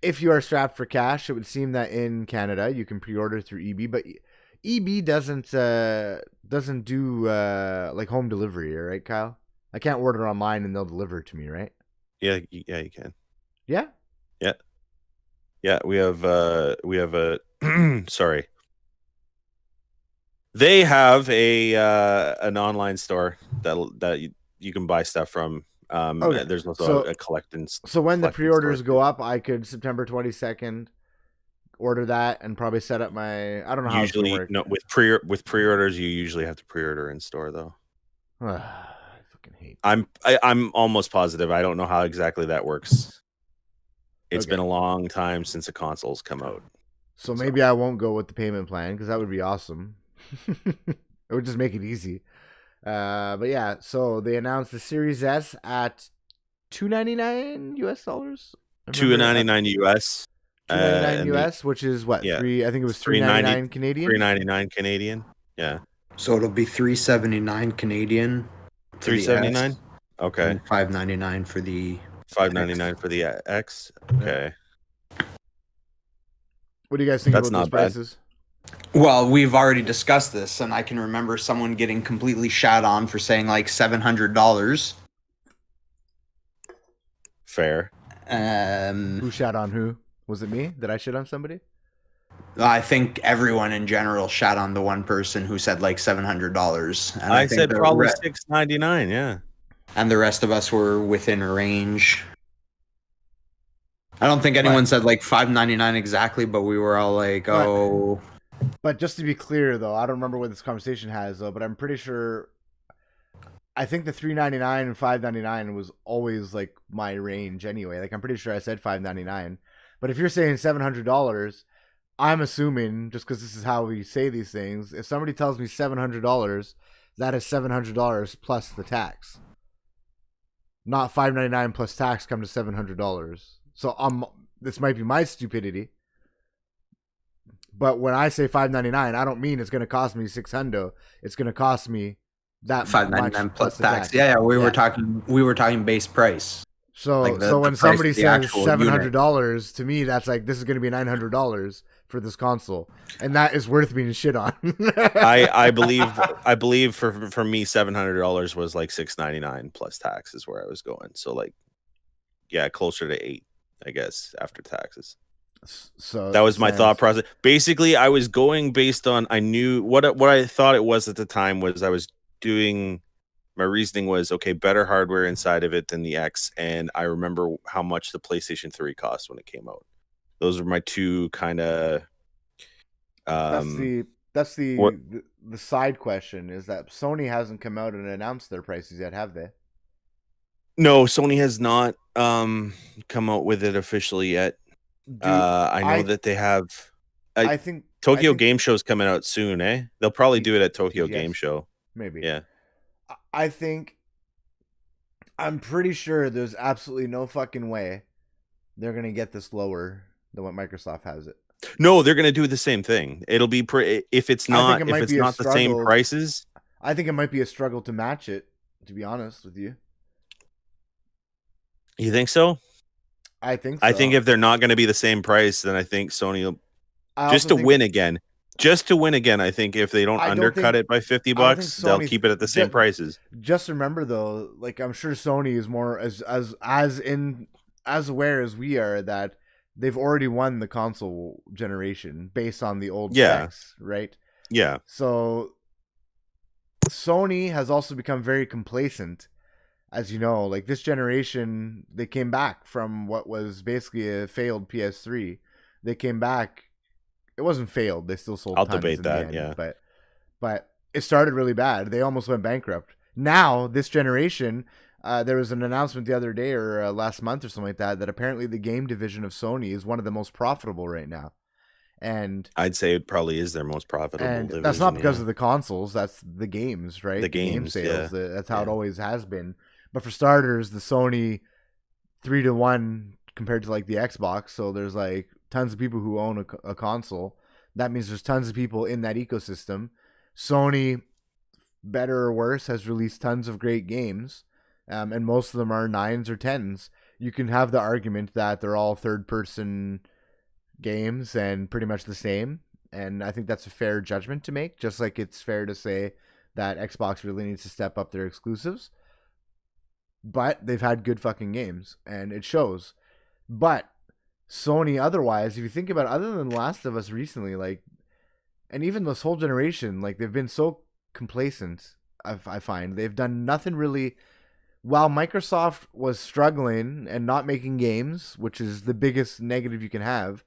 If you are strapped for cash, it would seem that in Canada you can pre-order through EB, but EB doesn't do like home delivery, right, Kyle? I can't order online and they'll deliver it to me, right? Yeah, you can. Yeah. Yeah, we have a sorry. They have a an online store that you can buy stuff from. Okay. There's also So a collecting so when the collecting store pre-orders go too. up, I could September 22nd order that and probably set up my. I don't know how it's gonna Usually, work. no, with pre-orders, you usually have to pre-order in store though. I fucking hate. I'm almost positive. I don't know how exactly that works. It's Okay. been a long time since a console's come out. So maybe I won't go with the payment plan because that would be awesome. It would just make it easy. But yeah, so they announced the Series S at $299 US dollars. $299 US, $299 and the US, which is what yeah, three? I think it was 390 $399 Canadian. 399 Canadian. Yeah, So it'll be $379 Canadian for the $379. S, Okay, and $599 for the $599 for the X. Okay, What do you guys think that's about those not bad. prices? Well, we've already discussed this, and I can remember someone getting completely shat on for saying like $700. Fair. Who shat on who? Was it me? Did I shit on somebody? I think everyone in general shat on the one person who said like $700, and I think said the probably re- $699. Yeah. and the rest of us were within range. I don't think anyone said like $599 exactly, but we were all like, "Oh." But just to be clear, though, I don't remember what this conversation has, though. But I'm pretty sure. I think the $399 and $599 was always like my range anyway. Like I'm pretty sure I said $599. But if you're saying $700, I'm assuming just because this is how we say these things. If somebody tells me $700, that is $700 plus the tax. Not $599 plus tax come to $700. So this might be my stupidity. But when I say $599, I don't mean it's going to cost me $600. It's going to cost me that $599 much plus the tax. Yeah, we were talking base price. So Like so when price somebody of the says actual $700, to me that's like this is going to be $900 for this console, and that is worth being shit on. I believe for me $700 was like $699 plus tax is where I was going. So like, yeah, closer to $8, I guess, after taxes. So that was my thought process. Basically, I was going based on I knew what I thought it was at the time was I was doing. My reasoning was okay, better hardware inside of it than the X, and I remember how much the PlayStation 3 cost when it came out. Those were my two kind of. That's the side question is that Sony hasn't come out and announced their prices yet, have they? No, Sony has not come out with it officially yet. I know that they have. I think Tokyo Game Show's coming out soon, eh? They'll probably do it at Tokyo Game Show. Maybe. Yeah. I'm pretty sure there's absolutely no fucking way they're going to get this lower than what Microsoft has it. No, they're going to do the same thing. It'll be if it's not the same prices. I think it might be a struggle to match it, to be honest with you. You think so? I think so. I think if they're not going to be the same price, then I think Sony will just to win again. Just to win again, I think if they don't undercut it by $50, they'll keep it at the same prices. Just remember though, like I'm sure Sony is more as aware as we are that they've already won the console generation based on the old specs, right? Yeah. So Sony has also become very complacent, as you know. Like this generation, they came back from what was basically a failed PS3. They came back. It wasn't failed. They still sold. I'll debate that. Yeah, but it started really bad. They almost went bankrupt. Now this generation, there was an announcement the other day or last month or something like that apparently the game division of Sony is one of the most profitable right now. And I'd say it probably is their most profitable. And division, that's not because of the consoles. That's the games, right? The game sales. Yeah. That's how it always has been. But for starters, the Sony 3-1 compared to like the Xbox. So there's like tons of people who own a console. That means there's tons of people in that ecosystem. Sony, better or worse, has released tons of great games. And most of them are 9s or 10s. You can have the argument that they're all third-person games and pretty much the same. And I think that's a fair judgment to make, just like it's fair to say that Xbox really needs to step up their exclusives. But they've had good fucking games, and it shows. But Sony, otherwise, if you think about it, other than Last of Us recently, like, and even this whole generation, like, they've been so complacent. I find they've done nothing really. While Microsoft was struggling and not making games, which is the biggest negative you can have,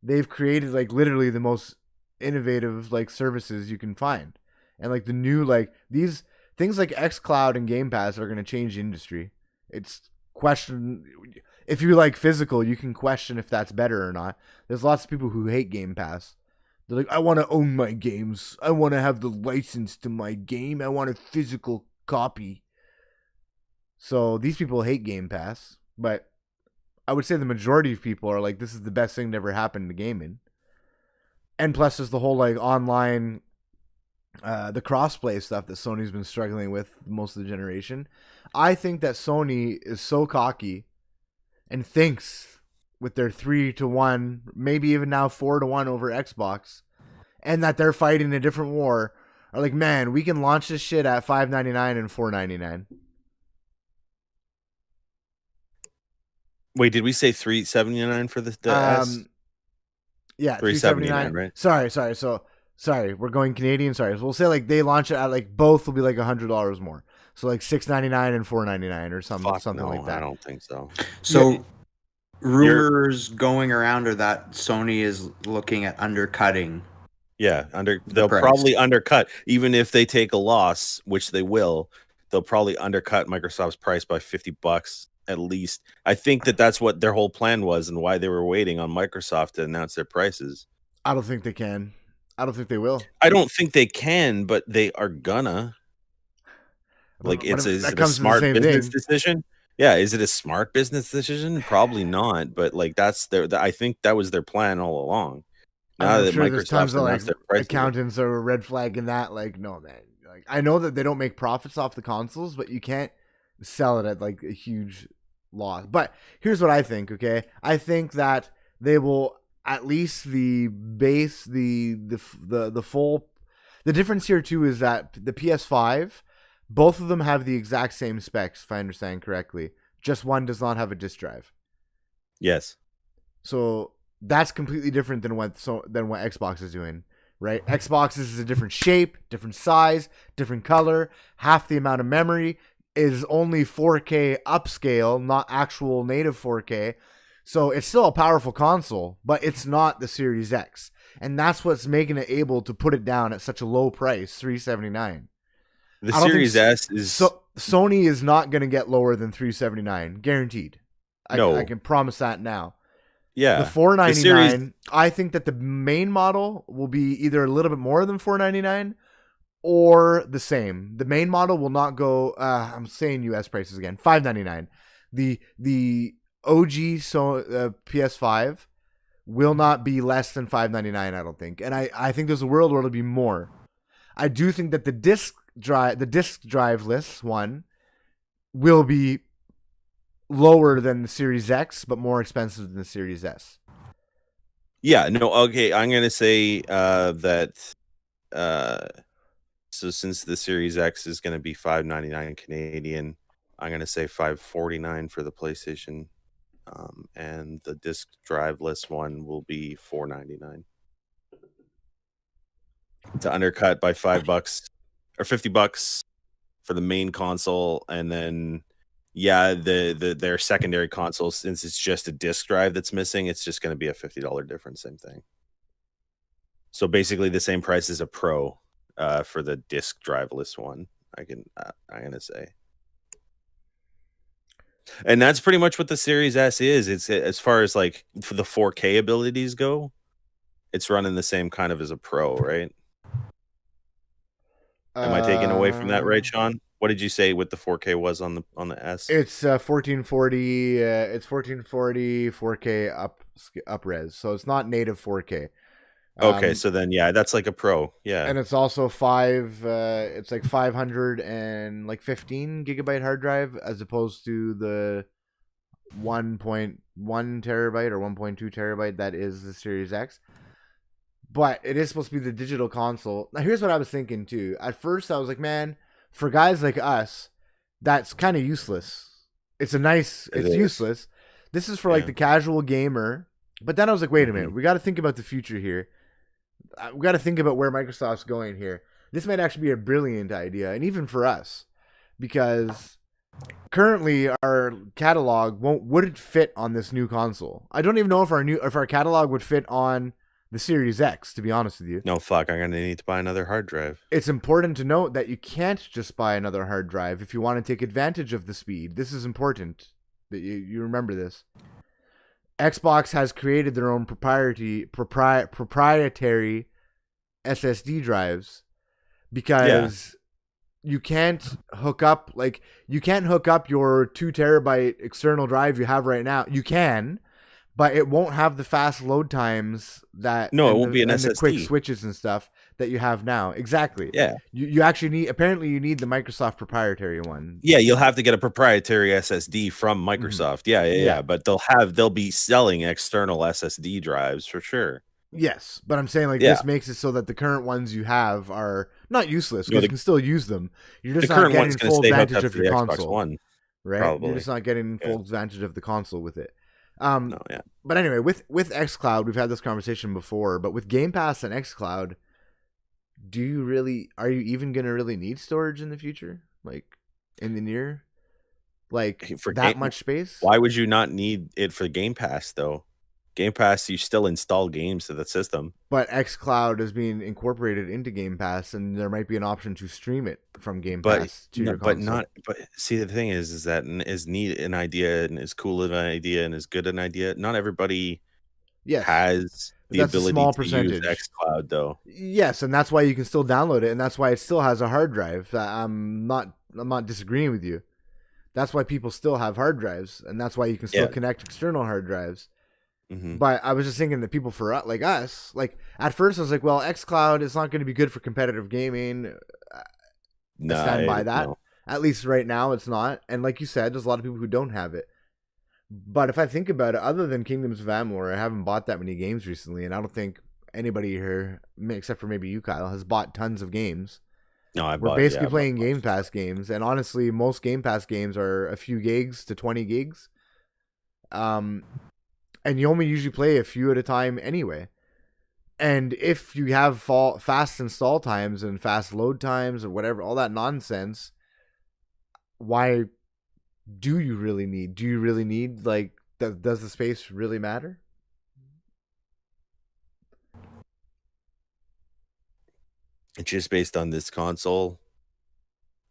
they've created like literally the most innovative like services you can find, and like the new like these things like xCloud and Game Pass are going to change the industry. It's question if you like physical, you can question if that's better or not. There's lots of people who hate Game Pass. They're like, I want to own my games. I want to have the license to my game. I want a physical copy. So these people hate Game Pass, but I would say the majority of people are like, this is the best thing that ever happened to gaming. And plus, there's the whole like online, the crossplay stuff that Sony's been struggling with most of the generation. I think that Sony is so cocky and thinks with their 3-1, maybe even now 4-1 over Xbox, and that they're fighting a different war, are like, man, we can launch this shit at $5.99 and $4.99. Wait, did we say $3.79 for the S? Yeah, $3.79, right? Sorry, we're going Canadian. Sorry, so we'll say like they launch it at like both will be like $100 more, so like $6.99 and $4.99 or something no, like that. I don't think so. So, yeah. Rumors going around are that Sony is looking at undercutting. Yeah, they'll probably undercut, even if they take a loss, which they will. They'll probably undercut Microsoft's price by $50 at least. I think that's what their whole plan was and why they were waiting on Microsoft to announce their prices. I don't think they can. I don't think they will. I don't think they can, but they are gonna. Like, is it a smart business decision? Yeah, is it a smart business decision? Probably not. But like, I think that was their plan all along. Now that Microsoft's tons of like accountants are red flagging that, like, no man. Like, I know that they don't make profits off the consoles, but you can't sell it at like a huge loss. But here's what I think. Okay, I think that they will at least the base the full. The difference here too is that the PS5, both of them have the exact same specs, if I understand correctly. Just one does not have a disk drive. Yes. So that's completely different than what Xbox is doing, right? Xbox is a different shape, different size, different color, half the amount of memory, is only 4K upscale, not actual native 4K. So it's still a powerful console, but it's not the Series X. And that's what's making it able to put it down at such a low price, $379. The Series S is... Sony is not going to get lower than $379, guaranteed. I can promise that now. Yeah. The $499, I think that the main model will be either a little bit more than $499 or the same. The main model will not go, I'm saying US prices again, $599. The OG PS5 will not be less than $599, I don't think. And I think there's a world where it'll be more. I do think that the disk driveless one will be lower than the Series X, but more expensive than the Series S. Yeah, no, okay, I'm going to say that so since the Series X is going to be $599 Canadian, I'm going to say $549 for the PlayStation, and the disc driveless one will be $499. To undercut by $5 or $50 for the main console, and then their secondary console, since it's just a disc drive that's missing, it's just going to be a $50 difference, same thing. So basically the same price as a Pro for the disc driveless one. I'm gonna say, and that's pretty much what the Series S is. It's, as far as like for the 4K abilities go, it's running the same kind of as a Pro, right? Am I taking away from that, right, Sean? What did you say what the 4K was on the S? It's 1440. It's 1440 4K up res, so it's not native 4K. Okay, so then that's like a Pro, and it's also it's like 515 gigabyte hard drive as opposed to the 1.1 terabyte or 1.2 terabyte that is the Series X. but it is supposed to be the digital console. Now, here's what I was thinking too. At first, I was like, man, for guys like us, that's kind of useless. It's useless. This is for like the casual gamer. But then I was like, wait a minute, we got to think about the future here. We got to think about where Microsoft's going here. This might actually be a brilliant idea, and even for us, because currently our catalog wouldn't fit on this new console. I don't even know if our catalog would fit on the Series X, to be honest with you. No, fuck, I'm going to need to buy another hard drive. It's important to note that you can't just buy another hard drive if you want to take advantage of the speed. This is important that you remember this. Xbox has created their own proprietary SSD drives because you can't hook up your 2 terabyte external drive you have right now. You can, but it won't have the fast load times that it won't be an SSD. The quick switches and stuff that you have now. Exactly. Yeah. You actually need the Microsoft proprietary one. Yeah, you'll have to get a proprietary SSD from Microsoft. Yeah. But they'll be selling external SSD drives for sure. Yes, but I'm saying this makes it so that the current ones you have are not useless because you can still use them. You're just not getting full advantage of your console. One, right? Probably. You're just not getting full advantage of the console with it. No, yeah. But anyway, with xCloud, we've had this conversation before, but with Game Pass and xCloud, are you even going to really need storage in the future? Like in the near for that much space? Why would you not need it for Game Pass though? Game Pass, you still install games to the system. But xCloud is being incorporated into Game Pass, and there might be an option to stream it from Game Pass to your console. But see, the thing is that as neat an idea and as cool an idea and as good an idea, not everybody has the ability to use xCloud, though. Yes, and that's why you can still download it, and that's why it still has a hard drive. I'm not disagreeing with you. That's why people still have hard drives, and that's why you can still connect external hard drives. Mm-hmm. But I was just thinking that people like us, at first I was like, well, xCloud is not going to be good for competitive gaming. I stand by that. No. At least right now it's not. And like you said, there's a lot of people who don't have it. But if I think about it, other than Kingdoms of Amalur, I haven't bought that many games recently. And I don't think anybody here, except for maybe you, Kyle, has bought tons of games. No, We're basically playing Game Pass games. And honestly, most Game Pass games are a few gigs to 20 gigs. And you only usually play a few at a time anyway. And if you have fast install times and fast load times or whatever, all that nonsense, why do you really need? Do you really need, does the space really matter? Just based on this console,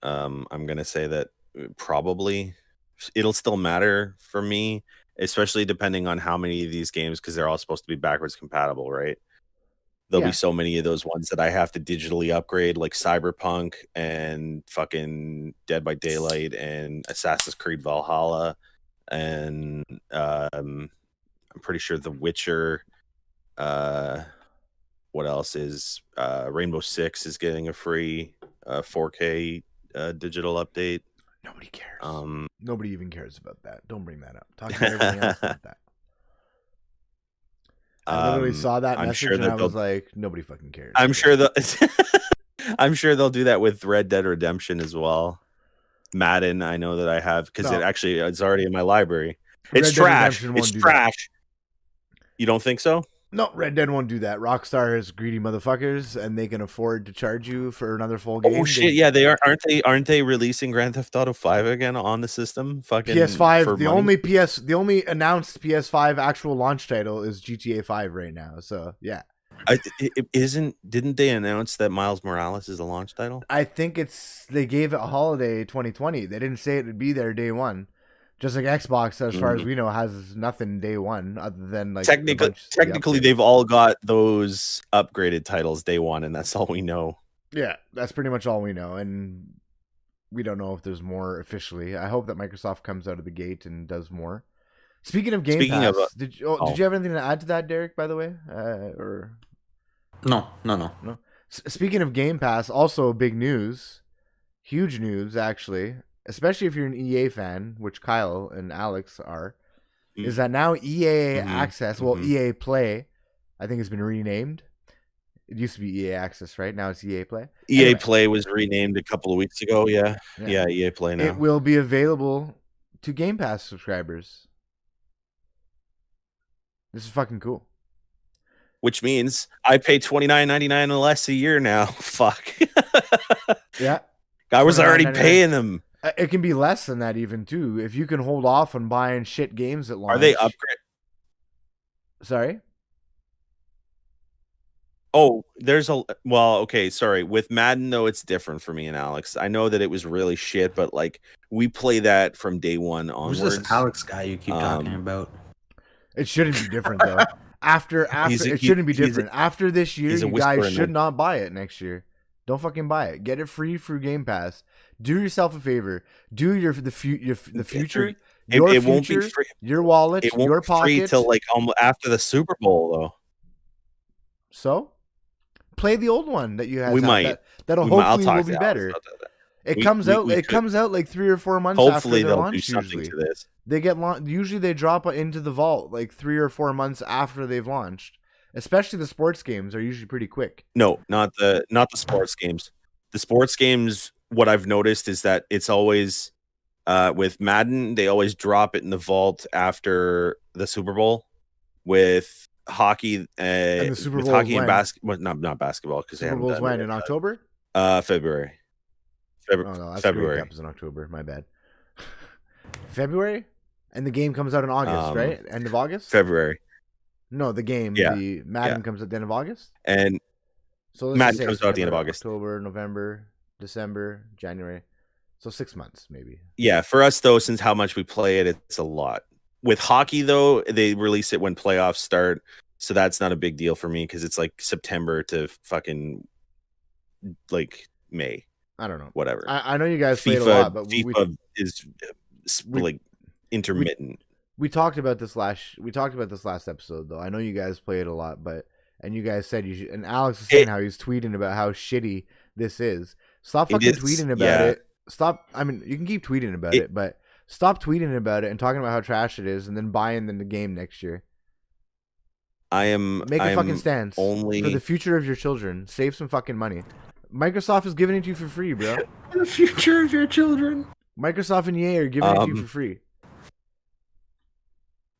I'm going to say that probably it'll still matter for me. Especially depending on how many of these games, because they're all supposed to be backwards compatible, right? There'll be so many of those ones that I have to digitally upgrade, like Cyberpunk and fucking Dead by Daylight and Assassin's Creed Valhalla. And I'm pretty sure The Witcher. What else is Rainbow Six is getting a free 4K digital update. Nobody cares. Nobody even cares about that. Don't bring that up. Talk about everything else about that. I literally saw that message and I was like, nobody fucking cares. I'm sure they'll do that with Red Dead Redemption as well. Madden, I know that I have because it's already in my library. It's trash. It's trash. You don't think so? No, Red Dead won't do that. Rockstar is greedy motherfuckers, and they can afford to charge you for another full game. Oh shit! They are. Aren't they releasing Grand Theft Auto 5 again on the system? Fucking PS5. The only announced PS5 actual launch title is GTA 5 right now. So yeah. Didn't they announce that Miles Morales is the launch title? I think they gave it a holiday 2020. They didn't say it would be there day one. Just like Xbox, as far as we know, has nothing day one other than technically they've all got those upgraded titles day one, and that's all we know. Yeah, that's pretty much all we know, and we don't know if there's more officially. I hope that Microsoft comes out of the gate and does more. Speaking of Game Pass, did you have anything to add to that, Derek? By the way, or no. Speaking of Game Pass, also big news, huge news actually. Especially if you're an EA fan, which Kyle and Alex are, is that now EA Access, EA Play, I think has been renamed, It used to be EA Access, right? Now it's EA Play. EA Anyway. Play was renamed a couple of weeks ago. Yeah. EA Play now. It will be available to Game Pass subscribers. This is fucking cool. Which means I pay $29.99 less a year now. Fuck. Yeah. I was already paying them. It can be less than that even too. If you can hold off on buying shit games at launch. Are they upgrade? Sorry? Oh, okay, sorry. With Madden though, it's different for me and Alex. I know that it was really shit, but like we play that from day one onwards. Who's this Alex guy you keep talking about? It shouldn't be different though. After it shouldn't be different. After this year, you guys should not buy it next year. Don't fucking buy it. Get it free through Game Pass. Do yourself a favor. Do the future. It won't be free. Your wallet. It won't your be pocket. free till like after the Super Bowl though. So, play the old one that you had. We might. That'll hopefully will be better. It comes out like 3 or 4 months hopefully after they'll launch. Do something usually. to this. They get usually they drop into the vault like 3 or 4 months after they've launched. Especially the sports games are usually pretty quick. No, not the sports games. The sports games, what I've noticed is that it's always with Madden, they always drop it in the vault after the Super Bowl. With hockey, and the Super with Bowl hockey and basketball, not basketball because Super Bowl's when in October. February. Oh no, that's February. Cup is in October. My bad. February, and the game comes out in August, right? End of August. February. No, the game. Yeah. The Madden comes at the end of August. And so Madden comes out at the end of August. October, November, December, January. So 6 months, maybe. Yeah, for us though, since how much we play it, it's a lot. With hockey though, they release it when playoffs start, so that's not a big deal for me because it's like September to fucking like May. I don't know. Whatever. I know you guys played a lot, but FIFA is like intermittent. We talked about this last episode though. I know you guys played a lot, and you guys said you should. And Alex was saying how he's tweeting about how shitty this is. Stop fucking tweeting about it. Stop. I mean, you can keep tweeting about it, but stop tweeting about it and talking about how trash it is, and then buying the game next year. Make a fucking stance for the future of your children. Save some fucking money. Microsoft is giving it to you for free, bro. The future of your children. Microsoft and EA are giving it to you for free.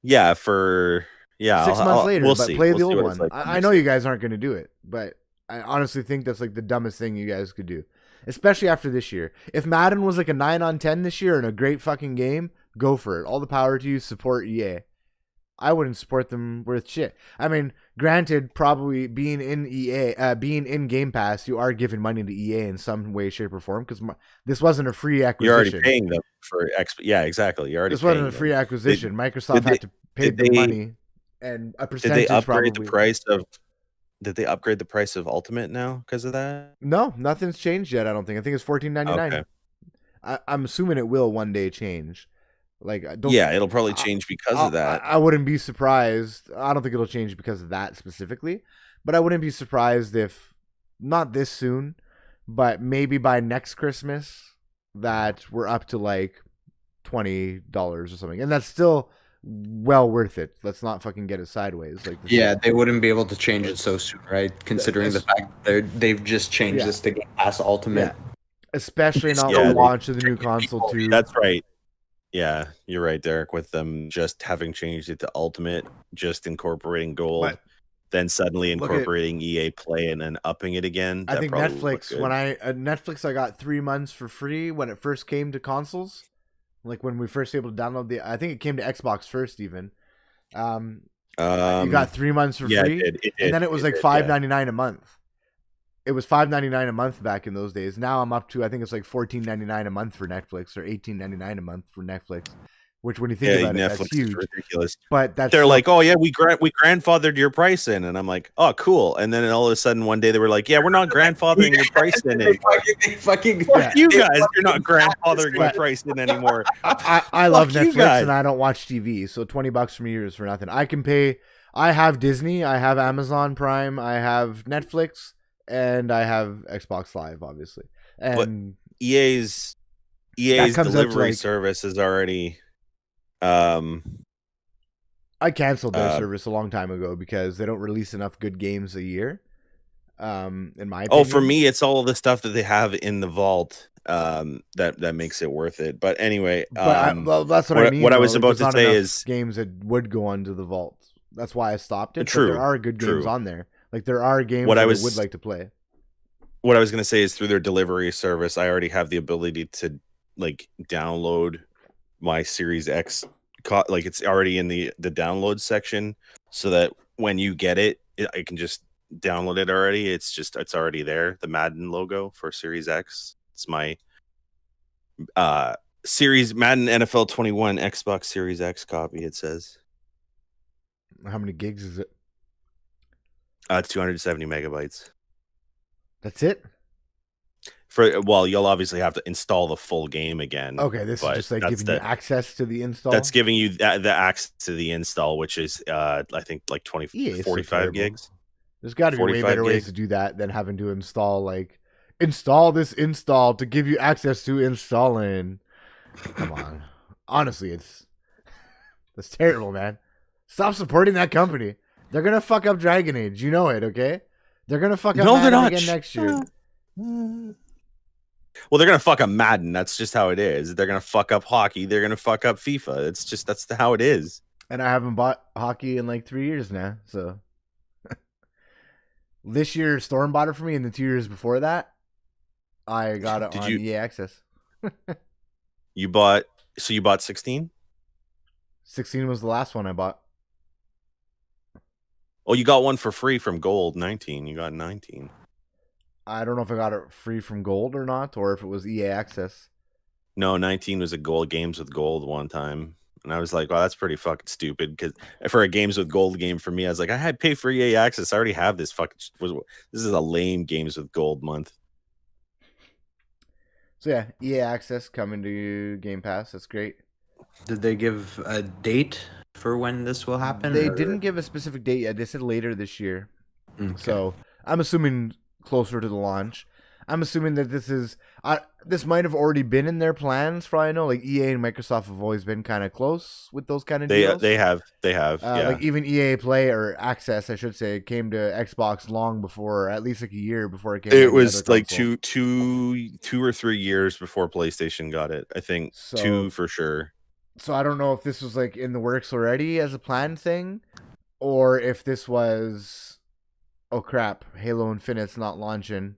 Yeah, 6 months later, we'll but see. Play the old one. Like I know you guys aren't going to do it, but I honestly think that's like the dumbest thing you guys could do, especially after this year. If Madden was like a 9 on 10 this year and a great fucking game, go for it. All the power to you. Support EA. I wouldn't support them worth shit. I mean, granted, probably being in being in Game Pass, you are giving money to EA in some way, shape, or form because this wasn't a free acquisition. You're already paying them for Yeah, exactly. This wasn't a free acquisition. Microsoft had to pay the money and a percentage. Did they upgrade the price of? Did they upgrade the price of Ultimate now because of that? No, nothing's changed yet. I don't think. I think it's $14.99. Okay. I'm assuming it will one day change. It'll probably change because of that. I wouldn't be surprised. I don't think it'll change because of that specifically, but I wouldn't be surprised if not this soon, but maybe by next Christmas that we're up to like $20 or something, and that's still well worth it. Let's not fucking get it sideways. They wouldn't be able to change it so soon, right? Considering the fact that they've just changed this to Game Pass Ultimate, especially not the launch of the new console too. That's right. Yeah, you're right, Derek. With them just having changed it to Ultimate, just incorporating gold, then suddenly incorporating EA Play and then upping it again. I think Netflix. When Netflix, I got 3 months for free when it first came to consoles. Like when we first able to download I think it came to Xbox first even. You got 3 months for free, it did, and then it was like $5.99 a month. It was $5.99 a month back in those days. Now I'm up to I think it's like $14.99 a month for Netflix or $18.99 a month for Netflix. Which, when you think about Netflix it, that's huge. is ridiculous. But they're like, oh yeah, we grandfathered your price in, and I'm like, oh cool. And then all of a sudden one day they were like, yeah, we're not grandfathering your price in anymore. Fuck you guys, you're not grandfathering your price in anymore. I love Netflix and I don't watch TV, so $20 from you is for nothing. I can pay. I have Disney, I have Amazon Prime, I have Netflix, and I have Xbox Live, obviously. And but EA's delivery service is already. I canceled their service a long time ago because they don't release enough good games a year. In my Oh, opinion. for me, it's all of the stuff that they have in the vault that makes it worth it. But anyway, Well, that's what I mean. what I Though. was Like, about there's to not say enough is games that would go onto the vault. That's why I stopped it. But there true, are good games true. on there. Like there are games What that I I would was like to play. what I was going to say is through their delivery service, I already have the ability to like download my Series X. Like it's already in the download section, so that when you get it, I can just download it already. It's already there. The Madden logo for Series X. It's my Series Madden NFL 21 Xbox Series X copy. It says How many gigs is it? 270 megabytes. That's it. Well, you'll obviously have to install the full game again. Okay, this is just like giving you access to the install. That's giving you the access to the install, which is I think like 45 gigs. There's got to be way better ways to do that than having to install this install to give you access to installing. Come on. Honestly, that's terrible, man. Stop supporting that company. They're gonna fuck up Dragon Age. You know it, okay? They're gonna fuck up Madden again next year. Well, they're gonna fuck up Madden. That's just how it is. They're gonna fuck up hockey. They're gonna fuck up FIFA. That's how it is. And I haven't bought hockey in like 3 years now. So this year, Storm bought it for me, and the 2 years before that, I got it on EA Access. You bought 16? 16 was the last one I bought. Oh, you got one for free from Gold. 19. You got 19. I don't know if I got it free from Gold or not, or if it was EA Access. No, 19 was a Gold Games with Gold one time. And I was like, wow, that's pretty fucking stupid. Because for a Games with Gold game for me, I was like, I had pay for EA Access. I already have this this is a lame Games with Gold month. So yeah, EA Access coming to Game Pass. That's great. Did they give a date for when this will happen? They didn't give a specific date yet. They said later this year. Okay. So I'm assuming closer to the launch. I'm assuming that this might have already been in their plans. For all I know, like EA and Microsoft have always been kind of close with those kind of deals. They have. Yeah. Like even EA Play or Access, I should say, came to Xbox long before, or at least like a year before it came. It was like two or 3 years before PlayStation got it. I think 2 for sure. So I don't know if this was like in the works already as a planned thing, or if this was, oh crap, Halo Infinite's not launching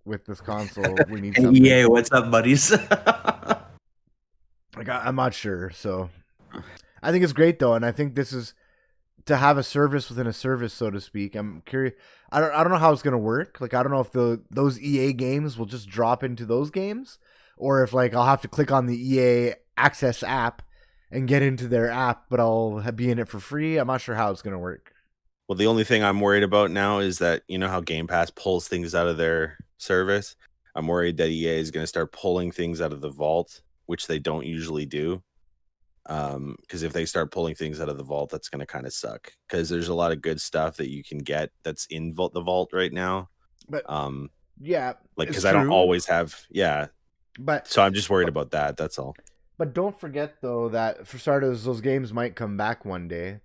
with this console. We need something. EA, what's up, buddies? Like I'm not sure. So I think it's great though, and I think this is to have a service within a service, so to speak. I'm curious. I don't know how it's gonna work. Like I don't know if those EA games will just drop into those games, or if like I'll have to click on the EA Access app and get into their app, but I'll be in it for free. I'm not sure how it's gonna work. Well, the only thing I'm worried about now is that, you know how Game Pass pulls things out of their service? I'm worried that EA is going to start pulling things out of the vault, which they don't usually do. Because if they start pulling things out of the vault, that's going to kind of suck. Because there's a lot of good stuff that you can get that's in the vault right now. But yeah, like because I don't always have But so I'm just worried about that. That's all. But don't forget though that for starters, those games might come back one day.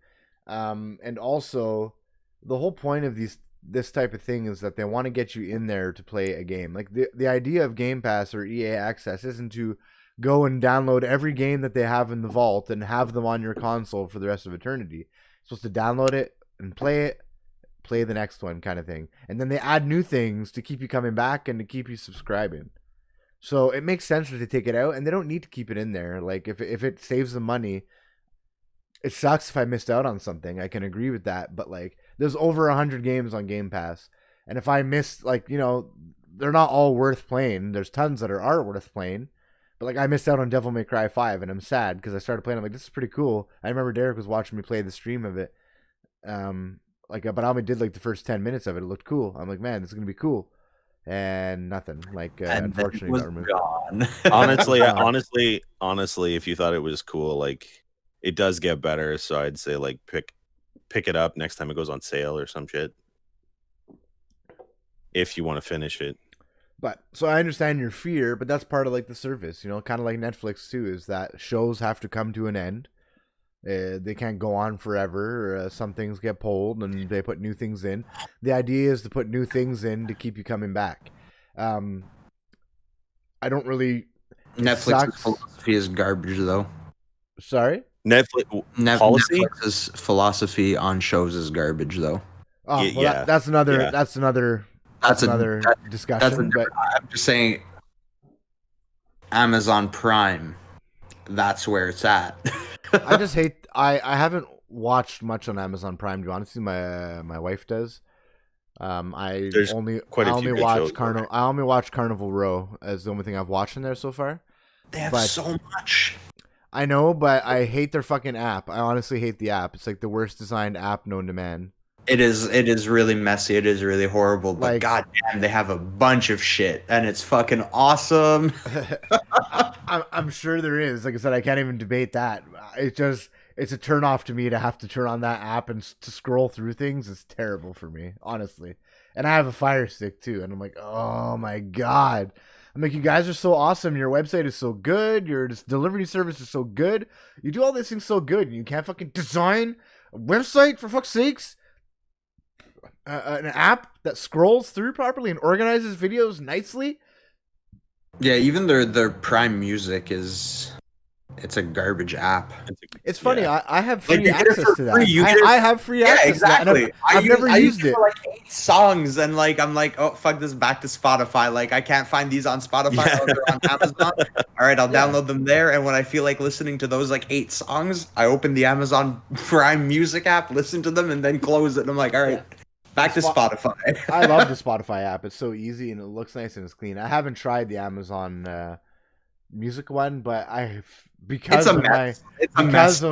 And also, the whole point of this type of thing is that they want to get you in there to play a game. Like the idea of Game Pass or EA Access isn't to go and download every game that they have in the vault and have them on your console for the rest of eternity. You're supposed to download it and play the next one kind of thing. And then they add new things to keep you coming back and to keep you subscribing. So it makes sense that they take it out, and they don't need to keep it in there. Like if it saves them money, it sucks if I missed out on something. I can agree with that, but like there's over 100 games on Game Pass, and if I missed, like, you know, they're not all worth playing. There's tons that are worth playing, but like I missed out on Devil May Cry 5, and I'm sad because I started playing. I'm like, this is pretty cool. I remember Derek was watching me play the stream of it, but I only did like the first 10 minutes of it. It looked cool. I'm like, man, this is gonna be cool. And nothing. Like unfortunately, was got removed. Gone. honestly, if you thought it was cool, like it does get better. So I'd say like pick it up next time it goes on sale or some shit. If you want to finish it. But so I understand your fear, but that's part of like the service, you know, kind of like Netflix too, is that shows have to come to an end. They can't go on forever. Some things get pulled and they put new things in. The idea is to put new things in to keep you coming back. Um, I don't really. It Netflix's sucks. philosophy is garbage, though. Sorry. Netflix policy. Netflix's philosophy on shows is garbage, though. Oh well, Yeah, that's another. yeah. That's another. That's That's a another that, that's a discussion. But different. I'm just saying, Amazon Prime. That's where it's at. I just hate. I haven't watched much on Amazon Prime. To be honest, my wife does. I There's only quite I a few only good watch shows. Carnival. I only watch Carnival Row as the only thing I've watched in there so far. They have But so much. I know, but I hate their fucking app. I honestly hate the app. It's like the worst designed app known to man. It is really messy. It is really horrible. But Like, goddamn, they have a bunch of shit, and it's fucking awesome. I'm sure there is. Like I said, I can't even debate that. It's a turn off to me to have to turn on that app and to scroll through things. It's terrible for me, honestly. And I have a Fire Stick too, and I'm like, oh my god. I'm like, you guys are so awesome. Your website is so good. Your delivery service is so good. You do all these things so good, and you can't fucking design a website for fuck's sakes. An app that scrolls through properly and organizes videos nicely. Yeah, even their Prime Music it's a garbage app. It's funny. Yeah. I have Like, free you get it access for to that. free, you get it I have free Yeah, access to that. exactly. And I've never I use used it it. for like 8 songs, and like I'm like, oh fuck this, back to Spotify. Like I can't find these on Spotify Yeah. or they're on Amazon. All right, I'll Yeah. download them there. And when I feel like listening to those like 8 songs, I open the Amazon Prime Music app, listen to them, and then close it. And I'm like, all right, back to Spotify. I love the Spotify app. It's so easy and it looks nice and it's clean. I haven't tried the Amazon music one, but It's a mess. It's a mess.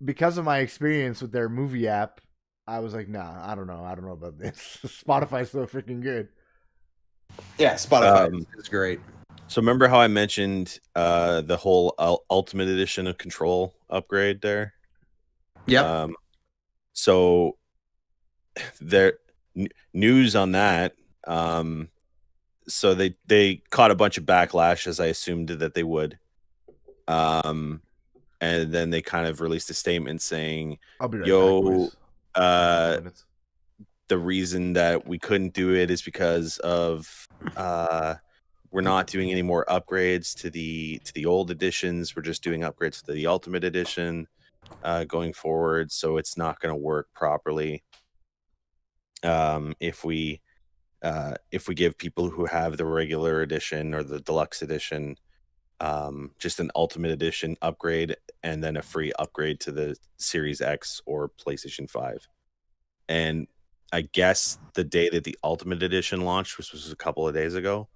Because of my experience with their movie app, I was like, nah, I don't know about this. Spotify's so freaking good. Yeah, Spotify is great. So remember how I mentioned the whole Ultimate Edition of Control upgrade there? Yep. So there news on that. So they caught a bunch of backlash, as I assumed that they would. And then they kind of released a statement saying, I'll be right "Yo, back, boys. the reason that we couldn't do it is because of we're not doing any more upgrades to the old editions. We're just doing upgrades to the Ultimate Edition going forward. So it's not going to work properly if we give people who have the regular edition or the deluxe edition just an Ultimate Edition upgrade and then a free upgrade to the Series X or PlayStation 5." And I guess the day that the Ultimate Edition launched, which was a couple of days ago,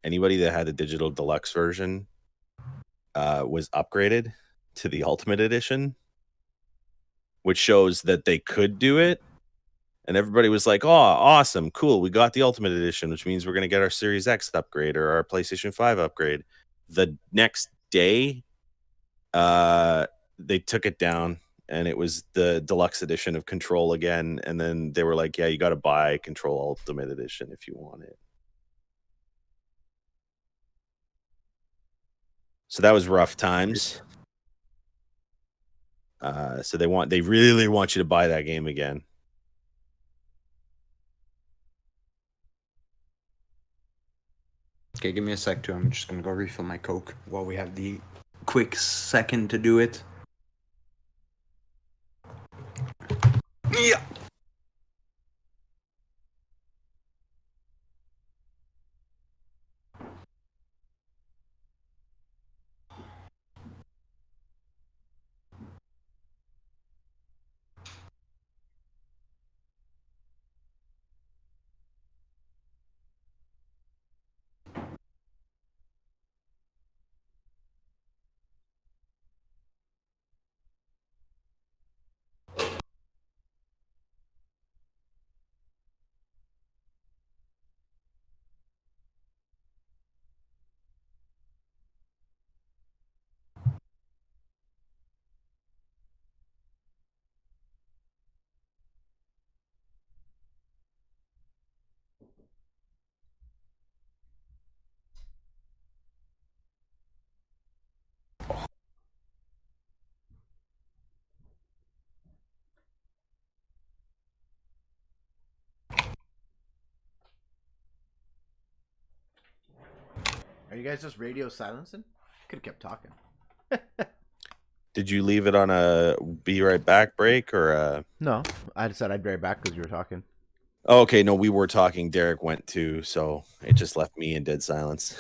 anybody that had the digital deluxe version was upgraded to the Ultimate Edition, which shows that they could do it. And everybody was like, "Oh, awesome, cool. We got the Ultimate Edition, which means we're going to get our Series X upgrade or our PlayStation 5 upgrade." The next day, they took it down, and it was the deluxe edition of Control again. And then they were like, "Yeah, you got to buy Control Ultimate Edition if you want it." So that was rough times. So they really want you to buy that game again. Okay, give me a sec too. I'm just gonna go refill my Coke while we have the quick second to do it. Yeah. Are you guys just radio silencing? Could have kept talking. Did you leave it on a be right back break or No, I just said I'd be right back because you were talking. Oh, okay, no, we were talking. Derek went too, so it just left me in dead silence.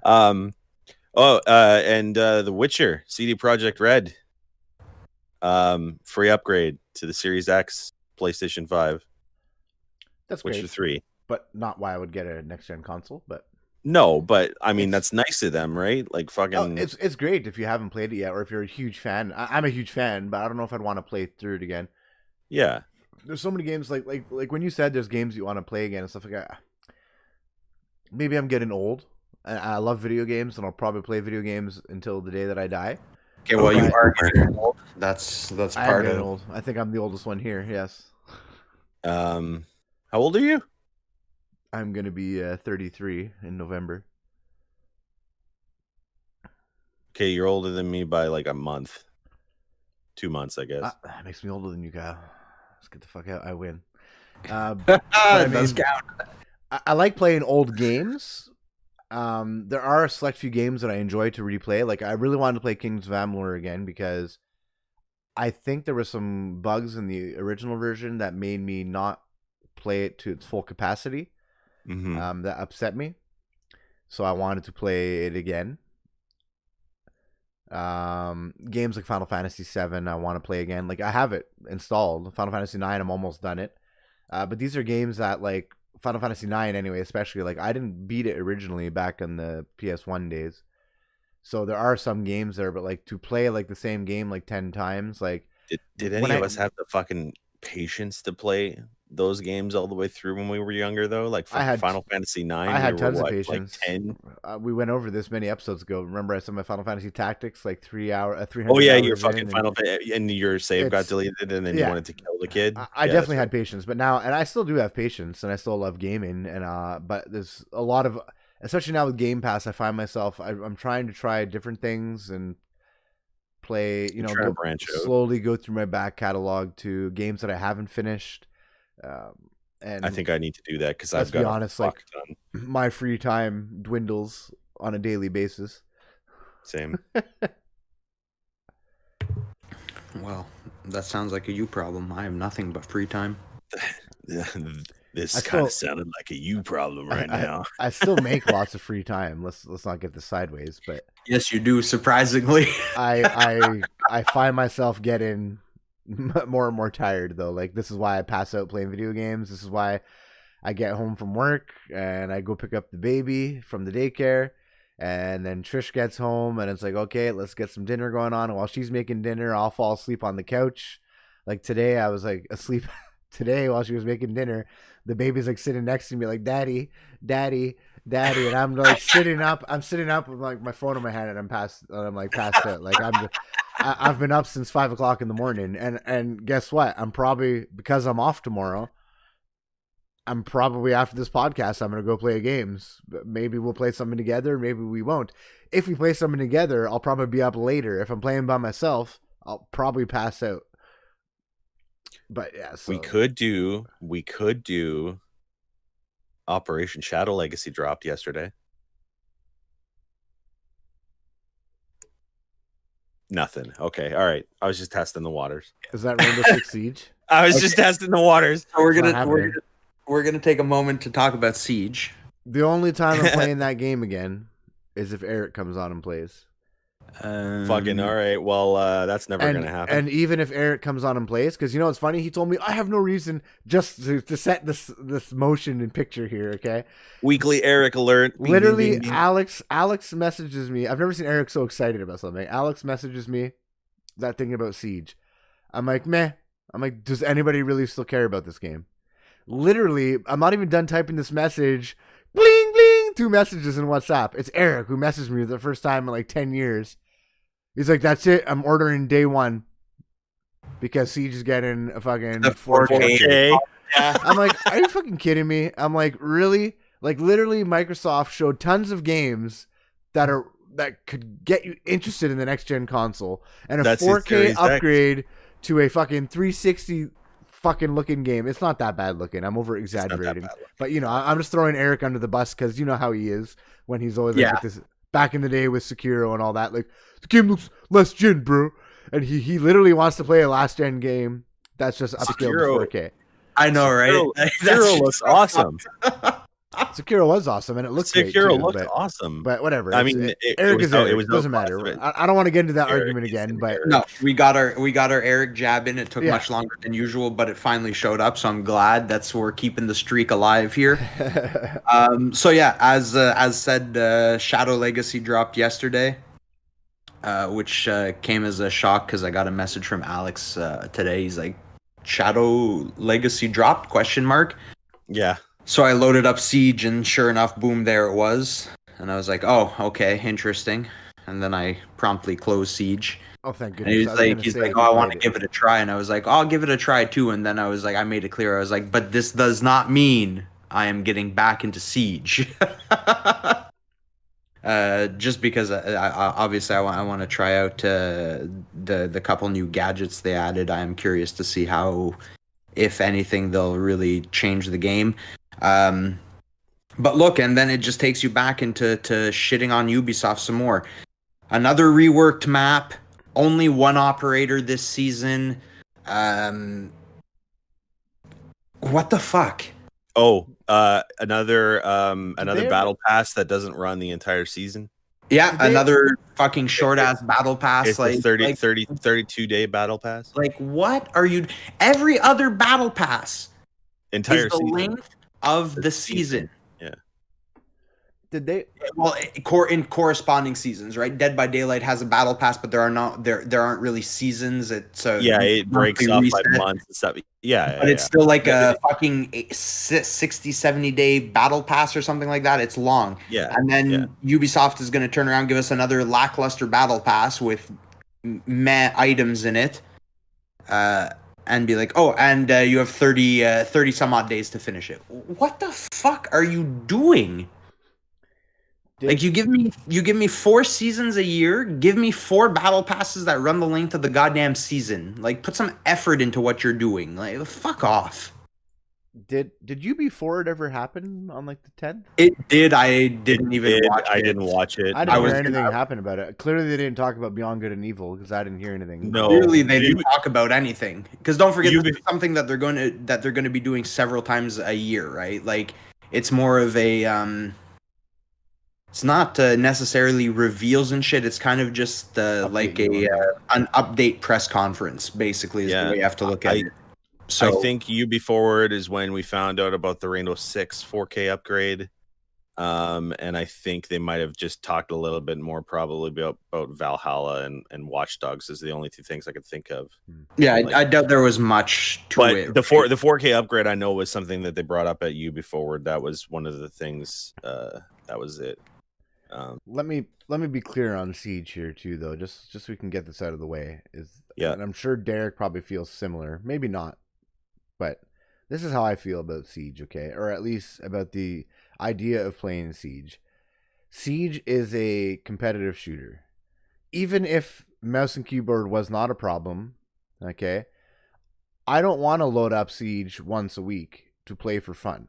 And The Witcher, CD Projekt Red, free upgrade to the Series X, PlayStation 5. That's Witcher great, 3. but not why I would get a next gen console. But no, but I mean that's nice of them, right? Like fucking. it's great if you haven't played it yet, or if you're a huge fan. I'm a huge fan, but I don't know if I'd want to play through it again. Yeah. There's so many games like when you said there's games you want to play again and stuff like that. Maybe I'm getting old. And I love video games, and I'll probably play video games until the day that I die. Okay, well, you are getting old. That's part of it. Old. I think I'm the oldest one here. Yes. How old are you? I'm gonna be 33 in November. Okay, you're older than me by like a month, 2 months, I guess. That makes me older than you, Kyle. Let's get the fuck out. I win. Does count. I like playing old games. There are a select few games that I enjoy to replay. Like I really wanted to play Kings of Amalur again because I think there were some bugs in the original version that made me not play it to its full capacity. Mm-hmm. That upset me. So I wanted to play it again. Games like Final Fantasy VII, I want to play again. Like I have it installed. Final Fantasy IX, I'm almost done it. But these are games that like Final Fantasy IX anyway, especially like I didn't beat it originally back in the PS1 days. So there are some games there, but like to play like the same game like 10 times, like did any of us have the fucking patience to play those games all the way through when we were younger though? Like Final Fantasy IX, I had tons of patience. Like 10. We went over this many episodes ago. Remember I said my Final Fantasy Tactics like 300. Oh yeah, your fucking Final Fantasy, and your save got deleted, and then you wanted to kill the kid. I definitely had patience, but now, and I still do have patience, and I still love gaming, and but there's a lot of, especially now with Game Pass, I find myself I'm trying to try different things and play, slowly go through my back catalog to games that I haven't finished. And I think I need to do that because I've got to be honest, like my free time dwindles on a daily basis. Same. Well, that sounds like a you problem. I have nothing but free time. This kind of sounded like a you problem right now. I still make lots of free time. Let's not get this sideways, but yes, you do. Surprisingly, I find myself getting more and more tired though. Like this is why I pass out playing video games. This is why I get home from work and I go pick up the baby from the daycare, and then Trish gets home and it's like, okay, let's get some dinner going on. And while she's making dinner, I'll fall asleep on the couch. Like today, I was like asleep. Today while she was making dinner, the baby's like sitting next to me like, daddy, and I'm like sitting up with like my phone in my hand, and I'm passed out. Like I've been up since 5 o'clock in the morning, and guess what? I'm probably, because I'm off tomorrow, I'm probably after this podcast, I'm gonna go play games. Maybe we'll play something together, maybe we won't. If we play something together, I'll probably be up later. If I'm playing by myself, I'll probably pass out. But yeah, so. we could do Operation Shadow Legacy dropped yesterday. Nothing. Okay. All right. I was just testing the waters. Is that Rainbow Six Siege? I was just testing the waters. So we're gonna take a moment to talk about Siege. The only time I'm playing that game again is if Eric comes on and plays. Fucking all right. Well, that's never gonna happen. And even if Eric comes on and plays, because you know what's funny, he told me I have no reason just to set this motion and picture here. Okay. Weekly Eric alert. Literally, bing, bing, bing. Alex messages me. I've never seen Eric so excited about something. Alex messages me that thing about Siege. I'm like, meh. I'm like, does anybody really still care about this game? Literally, I'm not even done typing this message. Bling, bling, 2 messages in WhatsApp. It's Eric who messaged me the first time in like 10 years. He's like, that's it. I'm ordering day 1 because Siege is getting a fucking 4K. Yeah. I'm like, are you fucking kidding me? I'm like, really? Like, literally, Microsoft showed tons of games that could get you interested in the next gen console, and a 4K upgrade to a fucking 360 fucking looking game. It's not that bad looking. I'm over It's not that exaggerating. bad looking. But I'm just throwing Eric under the bus because you know how he is when he's always like with this back in the day with Sekiro and all that. Like the game looks less gen, bro. And he literally wants to play a last gen game that's just upscaled to 4K. I know, right? Sekiro looks awesome. Sekiro was awesome, and it looked great Sekiro too, looked awesome. But whatever. I mean, Eric is Eric. It was doesn't matter. I don't want to get into that argument again. But no, we got our Eric jab in. It took much longer than usual, but it finally showed up. So I'm glad we're keeping the streak alive here. So yeah, as said, Shadow Legacy dropped yesterday, which came as a shock because I got a message from Alex today. He's like, "Shadow Legacy dropped?" ? Yeah. So I loaded up Siege, and sure enough, boom, there it was. And I was like, "Oh, okay, interesting." And then I promptly closed Siege. Oh, thank And goodness. he's like, "Oh, I want to give it a try." And I was like, "I'll give it a try too." And then I was like, I made it clear. I was like, "But this does not mean I am getting back into Siege." Just because obviously I want to try out the couple new gadgets they added. I am curious to see how, if anything, they'll really change the game. But look, and then it just takes you back into shitting on Ubisoft some more. Another reworked map, only one operator this season. What the fuck? Oh, another battle pass that doesn't run the entire season. Yeah, another fucking short ass battle pass. It's like 32-day battle pass. Like, what are you? Every other battle pass entire is the season. length of the season. Yeah. Did they? Well, in corresponding seasons, right? Dead by Daylight has a battle pass, but there aren't really seasons. It breaks up by months and stuff. Yeah, but it's still like a fucking 60-70 day battle pass or something like that. It's long. Yeah. And then Ubisoft is going to turn around and give us another lackluster battle pass with meh items in it. And be like, oh, and you have 30 some odd days to finish it. What the fuck are you doing? Like, you give me 4 seasons a year, give me 4 battle passes that run the length of the goddamn season. Like, put some effort into what you're doing. Like, fuck off. Did UB4 ever happen on like the 10th? It did. I didn't even watch it. I didn't watch it. I didn't hear anything happen about it. Clearly, they didn't talk about Beyond Good and Evil because I didn't hear anything. No, clearly they didn't talk about anything. Because don't forget, this is something that they're going to be doing several times a year, right? Like, it's more of a it's not necessarily reveals and shit. It's kind of just like an update press conference, basically, is the way you have to look at it. So I think UB Forward is when we found out about the Rainbow Six 4K upgrade. And I think they might have just talked a little bit more probably about Valhalla and Watch Dogs is the only 2 things I could think of. Yeah, I doubt there was much to it. The 4K upgrade I know was something that they brought up at UB Forward. That was one of the things. That was it. Let me be clear on Siege here too, though, just so we can get this out of the way. And I'm sure Derek probably feels similar, maybe not, but this is how I feel about Siege, okay, or at least about the idea of playing Siege. Siege is a competitive shooter, even if mouse and keyboard was not a problem. Okay, I don't want to load up Siege once a week to play for fun.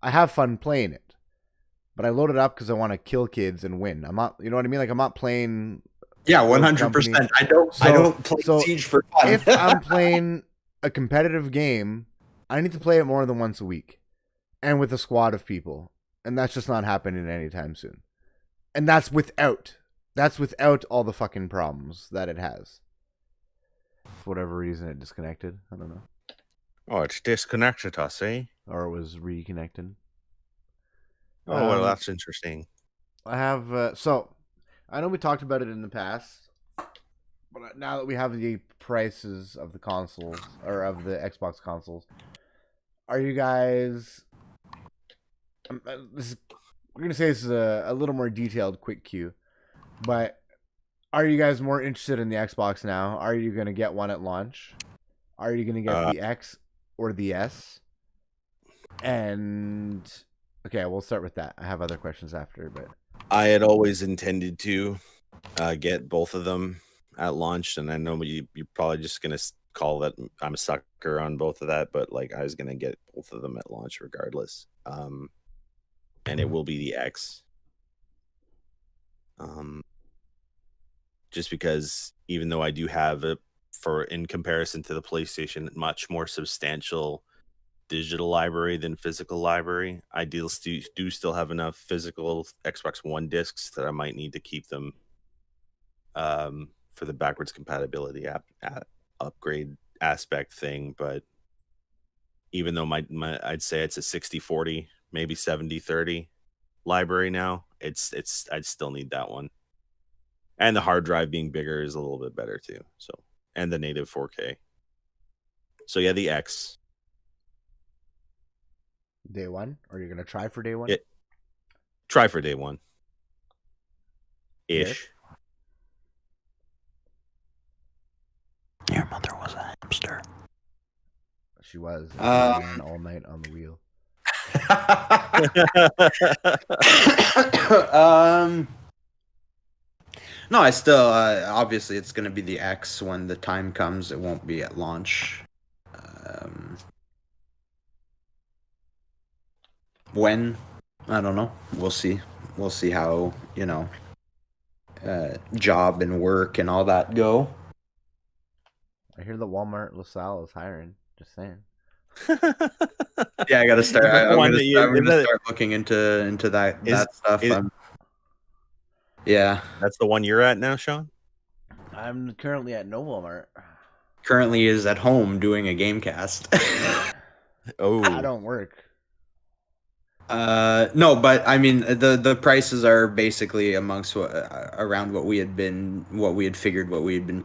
I have fun playing it. But I load it up because I want to kill kids and win. I'm not, you know what I mean? Like, I'm not playing. Yeah, 100%. I don't play Siege for fun. If I'm playing a competitive game, I need to play it more than once a week, and with a squad of people, and that's just not happening anytime soon. And that's without all the fucking problems that it has. For whatever reason, it disconnected. I don't know. Oh, it's disconnected us, eh? Or it was reconnected. Oh, well, that's interesting. I have, so, I know we talked about it in the past, but now that we have the prices of the consoles, or of the Xbox consoles, are you guys, we're going to say this is a little more detailed quick cue, but are you guys more interested in the Xbox now? Are you going to get one at launch? Are you going to get the X or the S? And... okay, we'll start with that. I have other questions after, but I had always intended to get both of them at launch, and I know you're probably just gonna call that I'm a sucker on both of that, but like I was gonna get both of them at launch regardless. And it will be the X. Just because even though I do have it in comparison to the PlayStation, much more substantial digital library than physical library, I do still have enough physical Xbox One discs that I might need to keep them for the backwards compatibility upgrade aspect thing. But even though my I'd say it's a 60-40, maybe 70-30 library now, I'd still need that one. And the hard drive being bigger is a little bit better too. So, and the native 4K. So yeah, the X. Day one? Or you're gonna try for day one? Try for day one. Ish. Your mother was a hamster. She was. She ran all night on the wheel. No, I still obviously it's going to be the X when the time comes. It won't be at launch. When? I don't know. We'll see. We'll see how, job and work and all that go. I hear the Walmart LaSalle is hiring. Just saying. Yeah, I gotta start. I'm gonna start looking into that stuff. Yeah, that's the one you're at now, Sean. I'm currently at no Walmart. Currently is at home doing a Gamecast. Oh, I don't work. No, but I mean the prices are basically amongst around what we had been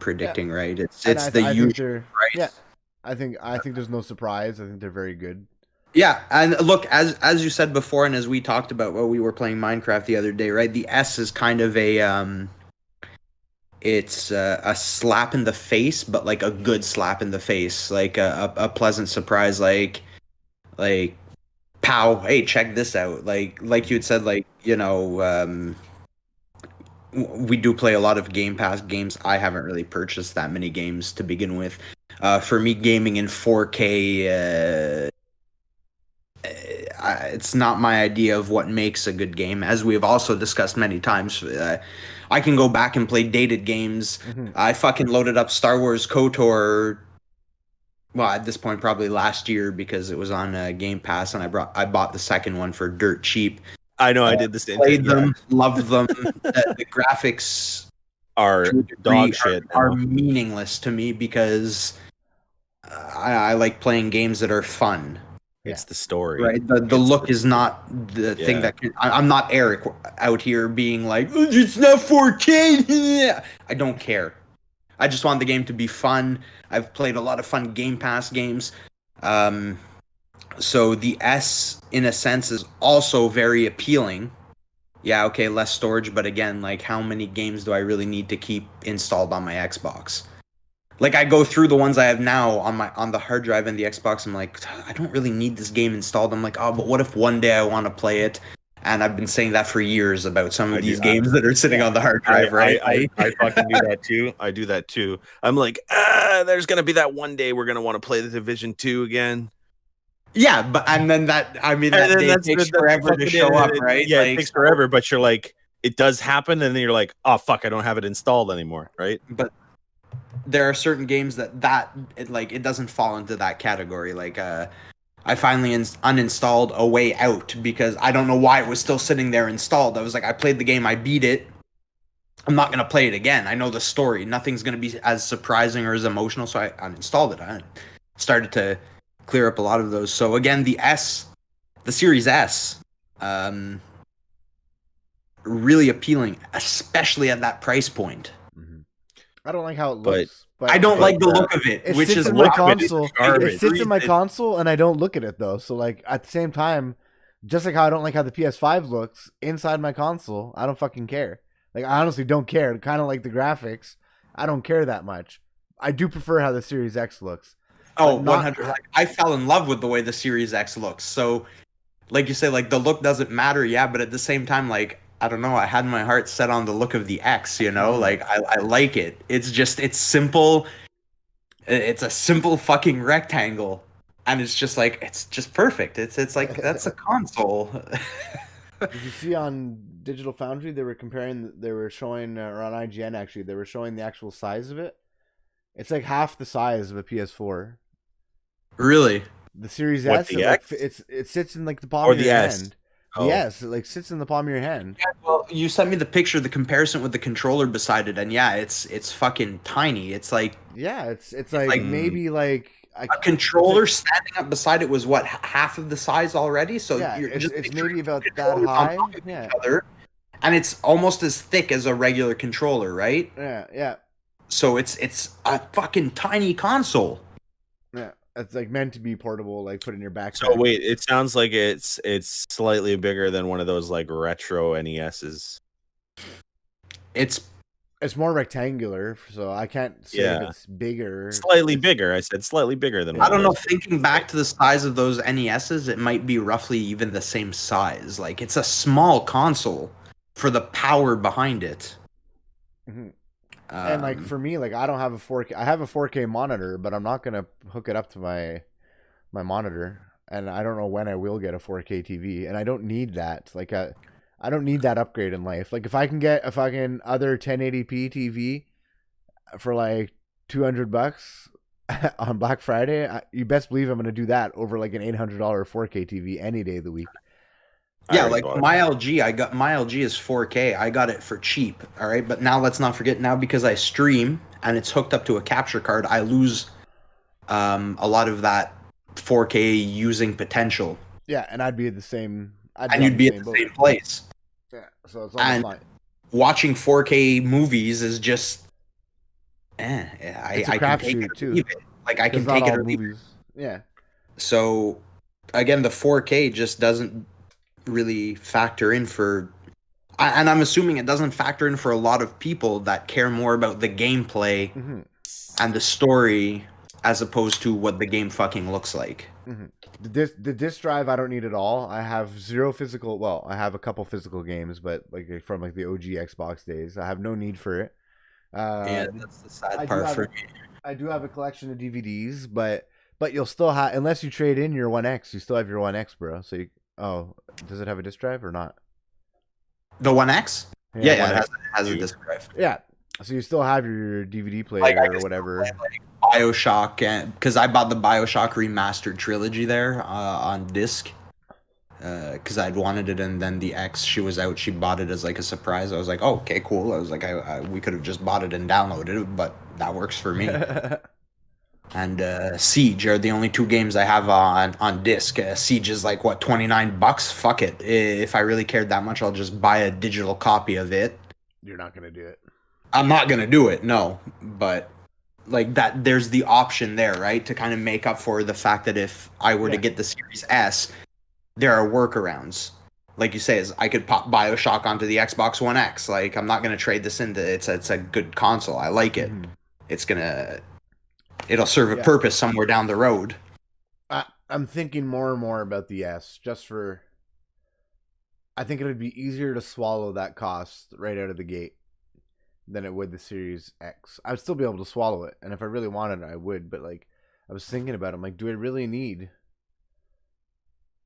predicting, right? It's the usual price. Yeah, I think there's no surprise. I think they're very good. Yeah, and look, as you said before, and as we talked about while we were playing Minecraft the other day, right? The S is kind of it's a slap in the face, but like a good slap in the face, like a pleasant surprise, like pow, hey, check this out. Like you had said, we do play a lot of Game Pass games. I haven't really purchased that many games to begin with. For me, gaming in 4K, it's not my idea of what makes a good game. As we have also discussed many times, I can go back and play dated games. Mm-hmm. I fucking loaded up Star Wars KOTOR. Well, at this point, probably last year because it was on Game Pass, and I bought the second one for dirt cheap. I know, I did the same. Played them, loved them. The graphics are dog shit. Are meaningless to me because I like playing games that are fun. It's the story, right? The look is not the thing that I'm not Eric out here being like, it's not 4K. I don't care. I just want the game to be fun. I've played a lot of fun Game Pass games. So the S, in a sense, is also very appealing. Yeah, okay, less storage, but again, like, how many games do I really need to keep installed on my Xbox? Like, I go through the ones I have now on the hard drive and the Xbox. I'm like, I don't really need this game installed. I'm like, oh, but what if one day I want to play it? And I've been saying that for years about some of these games that are sitting on the hard drive, right? I fucking do that too. I do that too. I'm like, there's gonna be that one day we're gonna want to play the Division 2 again. Yeah, but and then that day takes forever to show up, right? Yeah, it takes forever, but you're like, it does happen, and then you're like, oh fuck, I don't have it installed anymore, right? But there are certain games that it doesn't fall into that category. Like I finally uninstalled A Way Out because I don't know why it was still sitting there installed. I was like, I played the game, I beat it. I'm not gonna play it again. I know the story. Nothing's gonna be as surprising or as emotional, so I uninstalled it. I started to clear up a lot of those. So again, the Series S, really appealing, especially at that price point. I don't like how it looks. But I don't like the look of it, which is my console. It sits in my console, and I don't look at it though. So like at the same time, just like how I don't like how the PS5 looks inside my console, I don't fucking care. Like I honestly don't care. Kind of like the graphics, I don't care that much. I do prefer how the Series X looks. Oh, 100%. I fell in love with the way the Series X looks. So, like you say, like the look doesn't matter, yeah, but at the same time, like, I don't know, I had my heart set on the look of the X, like I like it. It's simple. It's a simple fucking rectangle, and it's just like it's just perfect. It's like that's a console. Did you see on Digital Foundry they were showing, or on IGN actually, they were showing the actual size of it. It's like half the size of a PS4. Really? The Series What, S, the it sits in like the palm Or of the your S? hand. Oh. The S, it like sits in the palm of your hand. Yeah, well, you sent me the picture, the comparison with the controller beside it, and yeah, it's fucking tiny. It's like Yeah, it's like, like- maybe like a controller it's standing up beside it was what, half of the size already. So yeah, you're it's, just it's picturing maybe about two that controllers on high. top of Yeah, each other, and it's almost as thick as a regular controller, right? yeah. So it's a fucking tiny console. Yeah, it's like meant to be portable, like put in your backpack. So wait, it sounds like it's slightly bigger than one of those like retro NESs. It's It's more rectangular, so I can't say if Yeah. it's bigger. Slightly It's- bigger. I said slightly bigger than I one don't of know. those. Thinking back to the size of those NESs, it might be roughly even the same size. Like it's a small console for the power behind it. Mhm. And like for me, like I don't have a 4K. I have a 4K monitor, but I'm not gonna hook it up to my monitor, and I don't know when I will get a 4K TV, and I don't need that. Like I don't need that upgrade in life. Like if I can get a fucking other 1080p TV for like $200 on Black Friday, you best believe I'm gonna do that over like an $800 4K TV any day of the week. Yeah, already like bought it. my LG is 4K. I got it for cheap. All right, but now let's not forget, now because I stream and it's hooked up to a capture card, I lose a lot of that 4K using potential, Yeah, and I'd be at the same. and you'd be at the boat. same place. Yeah, so it's almost And like watching 4K movies is just, it's a I can take it crapshoot or too. leave it. Like I can Because take not it all or leave it. movies. Yeah, So again, the 4K just doesn't really factor in for, and I'm assuming it doesn't factor in for a lot of people that care more about the gameplay hmm and the story as opposed to what the game fucking looks like. hmm the disc drive I don't need at all. I have zero physical. Well, I have a couple physical games, but like from like the OG Xbox days, I have no need for it. Yeah, that's the I sad do part have for a- me. I do have a collection of DVDs, but you'll still have, unless you trade in your One X, you still have your One X, bro. So does it have a disc drive or not? The One X? Yeah, One it X. has a disc drive. Yeah. So you still have your DVD player Like, I or just whatever. play, like, BioShock, and because I bought the BioShock remastered trilogy there on disc, because I'd wanted it, and then the ex, she was out, she bought it as like a surprise. I was like, oh, okay, cool. I was like, we could have just bought it and downloaded it, but that works for me. And Siege are the only two games I have on disc. Siege is like what, $29? Fuck it. If I really cared that much, I'll just buy a digital copy of it. You're not gonna do it. I'm not gonna do it, no. But like that, there's the option there, right, to kind of make up for the fact that if I were to Yeah. get the Series S, there are workarounds. Like you say, is I could pop BioShock onto the Xbox One X. Like I'm not gonna trade this into. It's a good console. I like it. Mhm. It'll serve a Yeah. purpose somewhere down the road. I'm thinking more and more about the S, just for. I think it would be easier to swallow that cost right out of the gate than it would the Series X. I'd still be able to swallow it, and if I really wanted it, I would. But like, I was thinking about it. I'm like, do I really need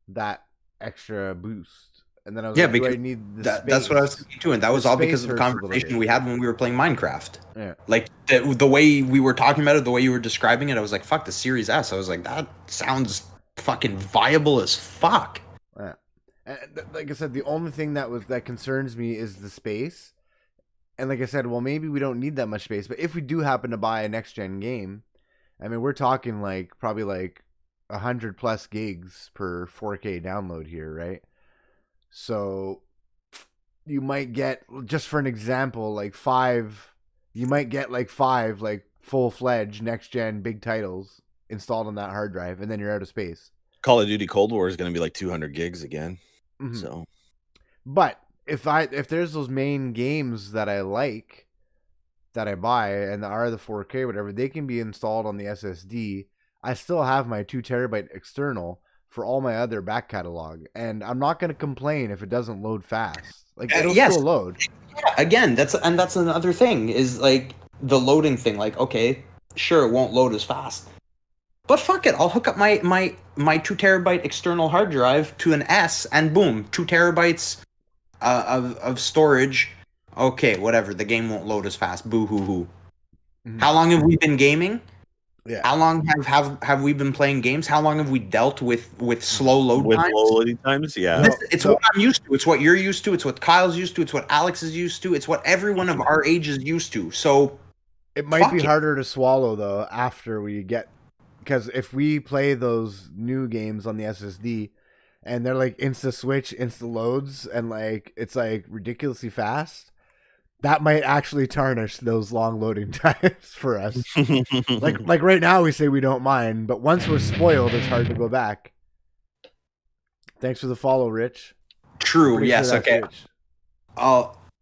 that extra boost? And then I was Yeah, like, do I because need the That's what I was space? thinking too, and that was The all because space of the hurts a little conversation bit. we had when we were playing Minecraft. Yeah. Like the way we were talking about it, the way you were describing it, I was like, "Fuck the Series S." I was like, "That sounds fucking viable as fuck." Yeah. And like I said, the only thing that concerns me is the space. And like I said, well, maybe we don't need that much space, but if we do happen to buy a next gen game, I mean, we're talking like probably like 100+ gigs per 4K download here, right? So you might get, just for an example, like five like full-fledged next gen big titles installed on that hard drive, and then you're out of space. Call of Duty Cold War is going to be like 200 gigs again. Mhm. So But if there's those main games that I like, that I buy and are the 4K whatever, they can be installed on the SSD. I still have my 2 TB external for all my other back catalog, and I'm not going to complain if it doesn't load fast. Like it'll Yes. still load. Yeah, again, that's another thing, is like the loading thing. Like, okay, Sure, it won't load as fast. But fuck it, I'll hook up my 2 terabyte external hard drive to an S, and boom, 2 terabytes of storage. Okay, whatever. The game won't load as fast. Boo hoo hoo. Mhm. How long have we been gaming? Yeah. How long have we been playing games? How long have we dealt with slow load With times? low loading times, yeah. No. It's what I'm used to. It's what you're used to. It's what Kyle's used to. It's what Alex is used to. It's what everyone of our age is used to. So It might be harder to swallow though after we get, because if we play those new games on the SSD and they're like insta switch, insta loads, and like it's like ridiculously fast, that might actually tarnish those long loading times for us. Like right now we say we don't mind, but once we're spoiled, it's hard to go back. Thanks for the follow, Rich. True. Pretty Yes. sure that's Okay. Rich.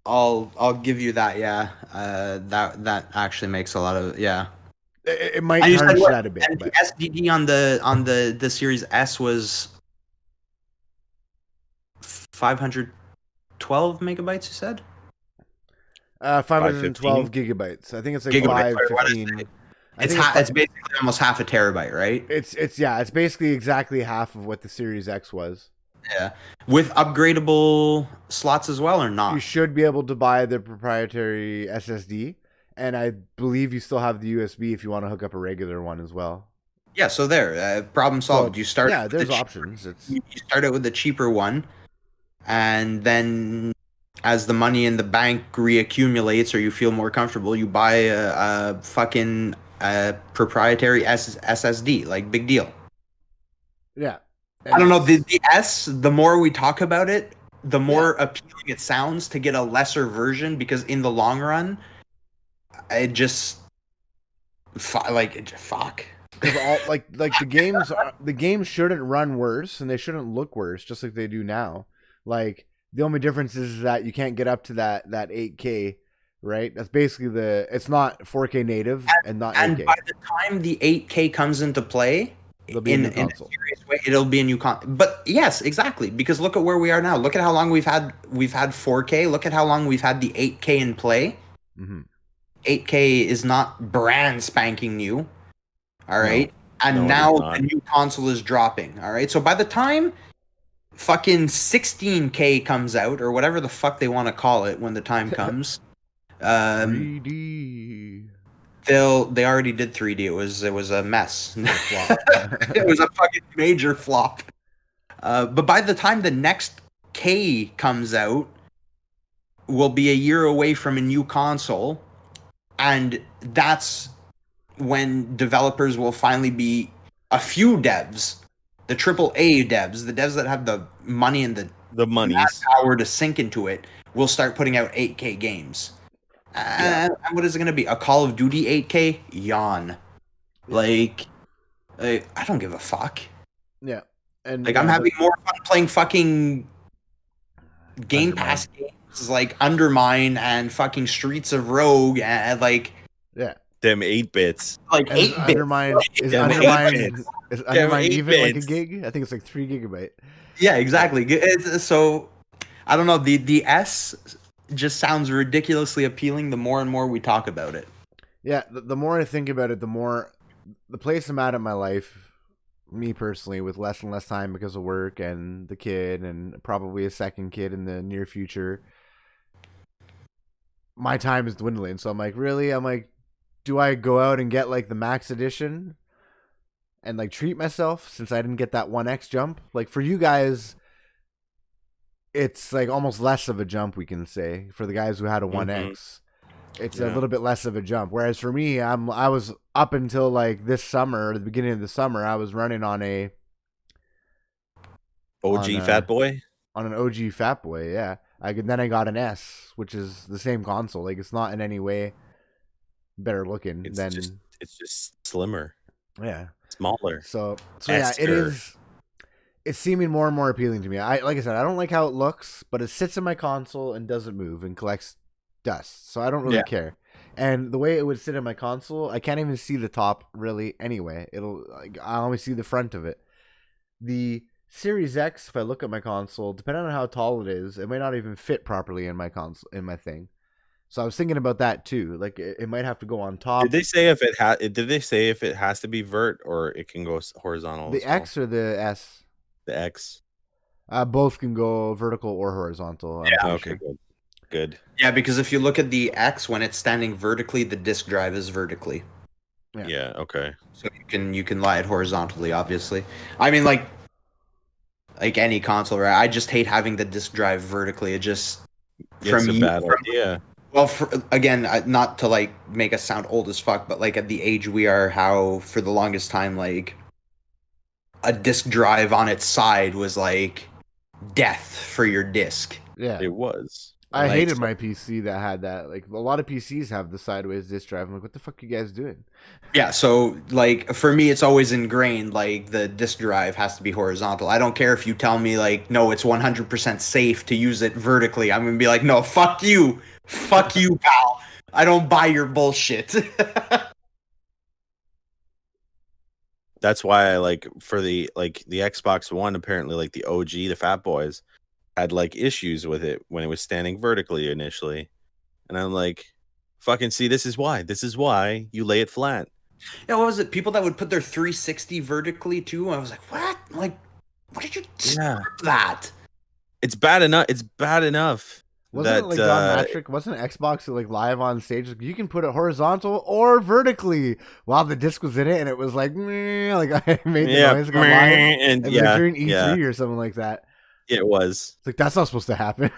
I'll give you that. Yeah. That actually makes a lot of It might And you said tarnish what? that a bit. And But the SDD on the Series S was 512 megabytes. You said 512 gigabytes. I think it's like Gigabytes, sorry, what did I 515. say? I It's think it's basically almost half a terabyte, right? it's basically exactly half of what the Series X was. Yeah. With upgradable slots as well, or You not? should be able to buy the proprietary SSD, and I believe you still have the USB if you want to hook up a regular one as well. Yeah. So there, problem solved. So, You start. yeah, with there's the options. It's You start out with the cheaper one, and then as the money in the bank reaccumulates or you feel more comfortable, you buy a fucking proprietary SSD. Like, big deal. yeah. I don't know. The S, the more we talk about it, the more appealing it sounds to get a lesser version, because in the long run, it just fuck. Because all like the games shouldn't run worse and they shouldn't look worse, just like they do now. Like the only difference is that you can't get up to that 8K, right? That's basically it's not 4K native and not 8K. And by the time the 8K comes into play, It'll be a new console. a serious way, it'll be a new But yes, exactly, because look at where we are now. Look at how long we've had 4K. Look at how long we've had the 8K in play. Mm-hmm. 8K is not brand spanking new. All right. And No, it now is not. the new console is dropping. All right. So by the time fucking 16K comes out, or whatever the fuck they want to call it when the time comes, 3D. they already did 3D. It was a mess. Flop. It was a fucking major flop. But by the time the next K comes out, we'll be a year away from a new console, and that's when developers will finally be a few devs, the AAA devs, the devs that have the money and the monies. power to sink into it, will start putting out 8K games. And what is it going to be? A Call of Duty 8K? Yawn. Like, I don't give a fuck. Yeah. And Like, I'm having more fun playing fucking Game Pass games like Undermine and fucking Streets of Rogue and like them 8-bits. Like 8 bits. Is Damn, Undermine 8 even like a bits. gig? I think it's like 3 gigabyte. Yeah, exactly. So I don't know. The S just sounds ridiculously appealing the more and more we talk about it. Yeah, the more I think about it, the more the place I'm at in my life, me personally, with less and less time because of work and the kid and probably a second kid in the near future, my time is dwindling. So I'm like, really? I'm like, do I go out and get like the max edition and like treat myself since I didn't get that 1X jump? Like for you guys, it's like almost less of a jump, we can say, for the guys who had a 1X. It's a little bit less of a jump. Whereas for me, I was up until like this summer, or the beginning of the summer, I was running on a Fat Boy? On an OG Fat Boy, yeah. Then I got an S, which is the same console. Like it's not in any way better looking It's than just slimmer. Yeah. Smaller. So yeah, it is. It's seeming more and more appealing to me. Like I said, I don't like how it looks, but it sits in my console and doesn't move and collects dust. So I don't really care. And the way it would sit in my console, I can't even see the top really anyway. I only see the front of it. The Series X, if I look at my console, depending on how tall it is, it may not even fit properly in my console, in my thing. So I was thinking about that too. Like it might have to go on top. Did they say if it Did they say if it has to be vert or it can go horizontal The as well? X or the S? The X. Both can go vertical or horizontal. I'm Yeah. pretty Okay, sure. good. Good. Yeah, because if you look at the X, when it's standing vertically, the disk drive is vertically. Yeah. Yeah. Okay. So you can lie it horizontally, obviously. I mean, like any console, right? I just hate having the disk drive vertically. It just It's a bad idea. well, again, not to like make us sound old as fuck, but like at the age we are, how for the longest time, like a disk drive on its side was like death for your disk. Yeah. It was. I like, hated my PC that had that. Like a lot of PCs have the sideways disk drive. I'm like, what the fuck are you guys doing? Yeah, so like for me, it's always ingrained. Like the disk drive has to be horizontal. I don't care if you tell me like, no, it's 100% safe to use it vertically. I'm gonna be like, no, fuck you, pal. I don't buy your bullshit. That's why I like for the Xbox One. Apparently, like the OG, the Fat Boys had like issues with it when it was standing vertically initially, and I'm like, fucking see, this is why. This is why you lay it flat. Yeah, what was it? People that would put their 360 vertically too. I was like, what? Like, what did you? Yeah, that. it's bad enough. It's bad enough. Wasn't it like Don Matrick? Wasn't Xbox like live on stage? Like, you can put it horizontal or vertically while the disc was in it, and it was like, meh, like I made the noise, got live, and like yeah, during E3 or something like that. it was. It's like that's not supposed to happen.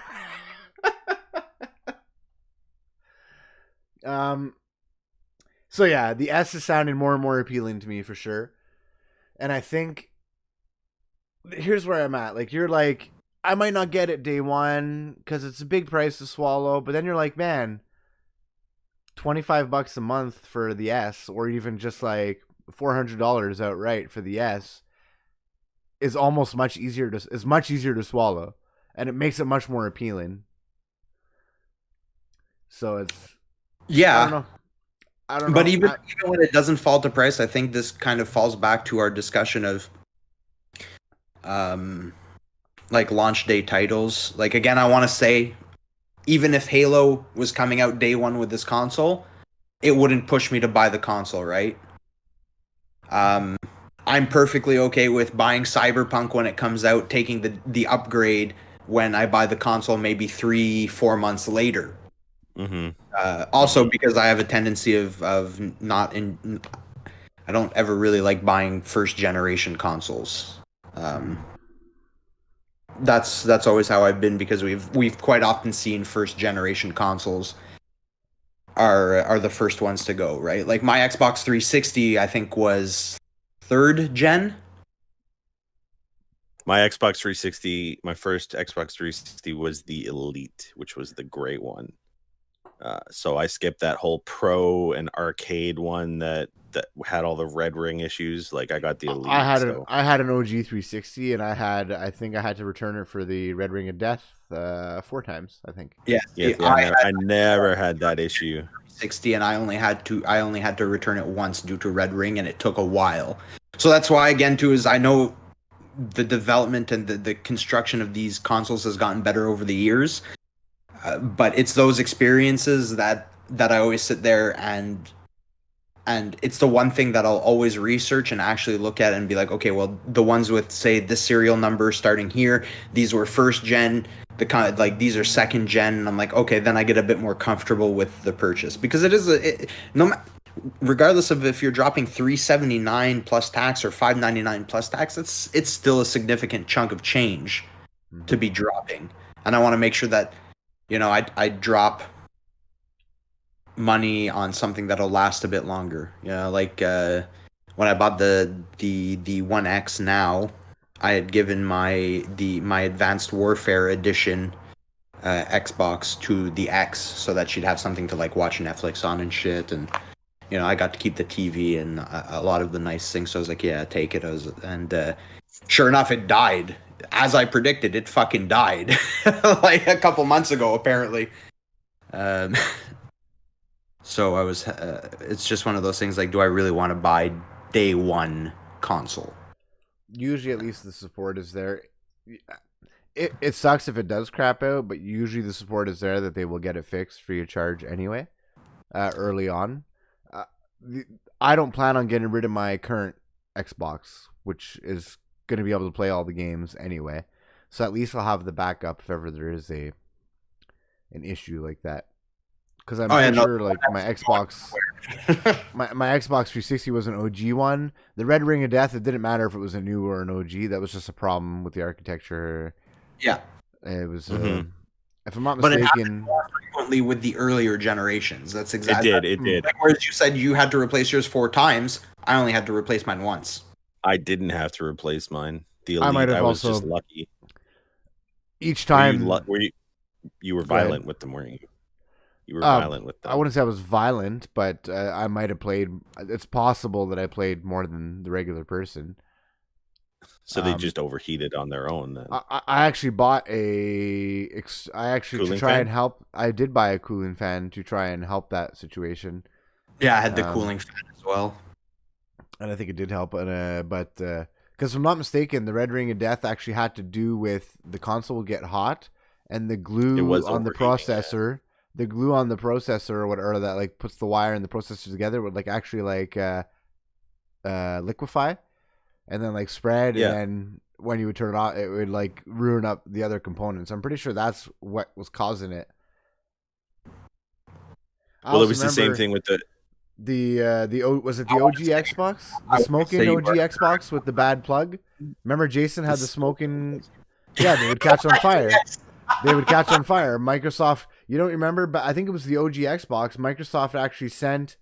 So yeah, the S is sounding more and more appealing to me for sure. And I think here's where I'm at. Like you're like, I might not get it day one because it's a big price to swallow, but then you're like, man, $25 a month for the S, or even just like $400 outright for the S, is almost much easier to swallow, and it makes it much more appealing. So it's Yeah. I don't know. But even when it doesn't fall to price, I think this kind of falls back to our discussion of like launch day titles. Like again, I want to say even if Halo was coming out day one with this console, it wouldn't push me to buy the console, right? I'm perfectly okay with buying Cyberpunk when it comes out, taking the upgrade when I buy the console maybe 3-4 months later. Mm-hmm. Also, because I have a tendency of not in, I don't ever really like buying first generation consoles. That's always how I've been, because we've quite often seen first generation consoles are the first ones to go, right? Like my Xbox 360, I think was third gen. My Xbox 360, my first Xbox 360 was the Elite, which was the gray one. So I skipped that whole Pro and arcade one that had all the red ring issues. Like I got the Elite. I had an OG 360, and I think I had to return it for the red ring of death 4 times. I think. Yeah, I never had that issue. 60, and I only had to return it once due to red ring, and it took a while. So that's why, again, too, is I know the development and the construction of these consoles has gotten better over the years. But it's those experiences that I always sit there and it's the one thing that I'll always research and actually look at and be like, okay, well, the ones with, say, this serial number starting here, these were first gen, the kind of like these are second gen, and I'm like, okay, then I get a bit more comfortable with the purchase, because it is regardless of if you're dropping $379 plus tax or $599 plus tax, it's still a significant chunk of change to be dropping, and I want to make sure that, you know, I drop money on something that'll last a bit longer. You know, like when I bought the One X now, I had given my Advanced Warfare Edition Xbox to the X so that she'd have something to like watch Netflix on and shit, and you know, I got to keep the TV and a lot of the nice things. So I was like, yeah, take it. And sure enough, it died. As I predicted, it fucking died like a couple months ago, apparently. So I was. It's just one of those things. Like, do I really want to buy day one console? Usually, at least the support is there. it sucks if it does crap out, but usually the support is there that they will get it fixed free of charge anyway, early on. Uh, I don't plan on getting rid of my current Xbox, which is going to be able to play all the games anyway. So at least I'll have the backup if ever there is an issue like that. Because I'm pretty sure like my Xbox, my Xbox 360 was an OG one. The Red Ring of Death, it didn't matter if it was a new or an OG. That was just a problem with the architecture. Yeah, it was. If I'm not mistaken, but it happened more frequently with the earlier generations. That's exactly it did. Like, whereas you said you had to replace yours 4 times, I only had to replace mine once. I didn't have to replace mine. The Elite, I might have was also just lucky. Each time, you were violent with them, weren't you? You were violent with them. I wouldn't say I was violent, but I might have played. It's possible that I played more than the regular person. So they just overheated on their own. Then I actually bought I actually cooling to try fan? and help. I did buy a cooling fan to try and help that situation. Yeah, I had the cooling fan as well, and I think it did help. But because if I'm not mistaken, the Red Ring of Death actually had to do with the console would get hot and the glue on the processor. The glue on the processor or whatever that like puts the wire and the processor together would like actually like liquefy and then like spread, and then when you would turn it on, it would like ruin up the other components. I'm pretty sure that's what was causing it. Well, it was the same thing with was it the OG Xbox? The smoking OG Xbox with the bad plug? Remember Jason had the smoking? Yeah, they would catch on fire. They would catch on fire. Microsoft, you don't remember, but I think it was the OG Xbox. Microsoft actually sent,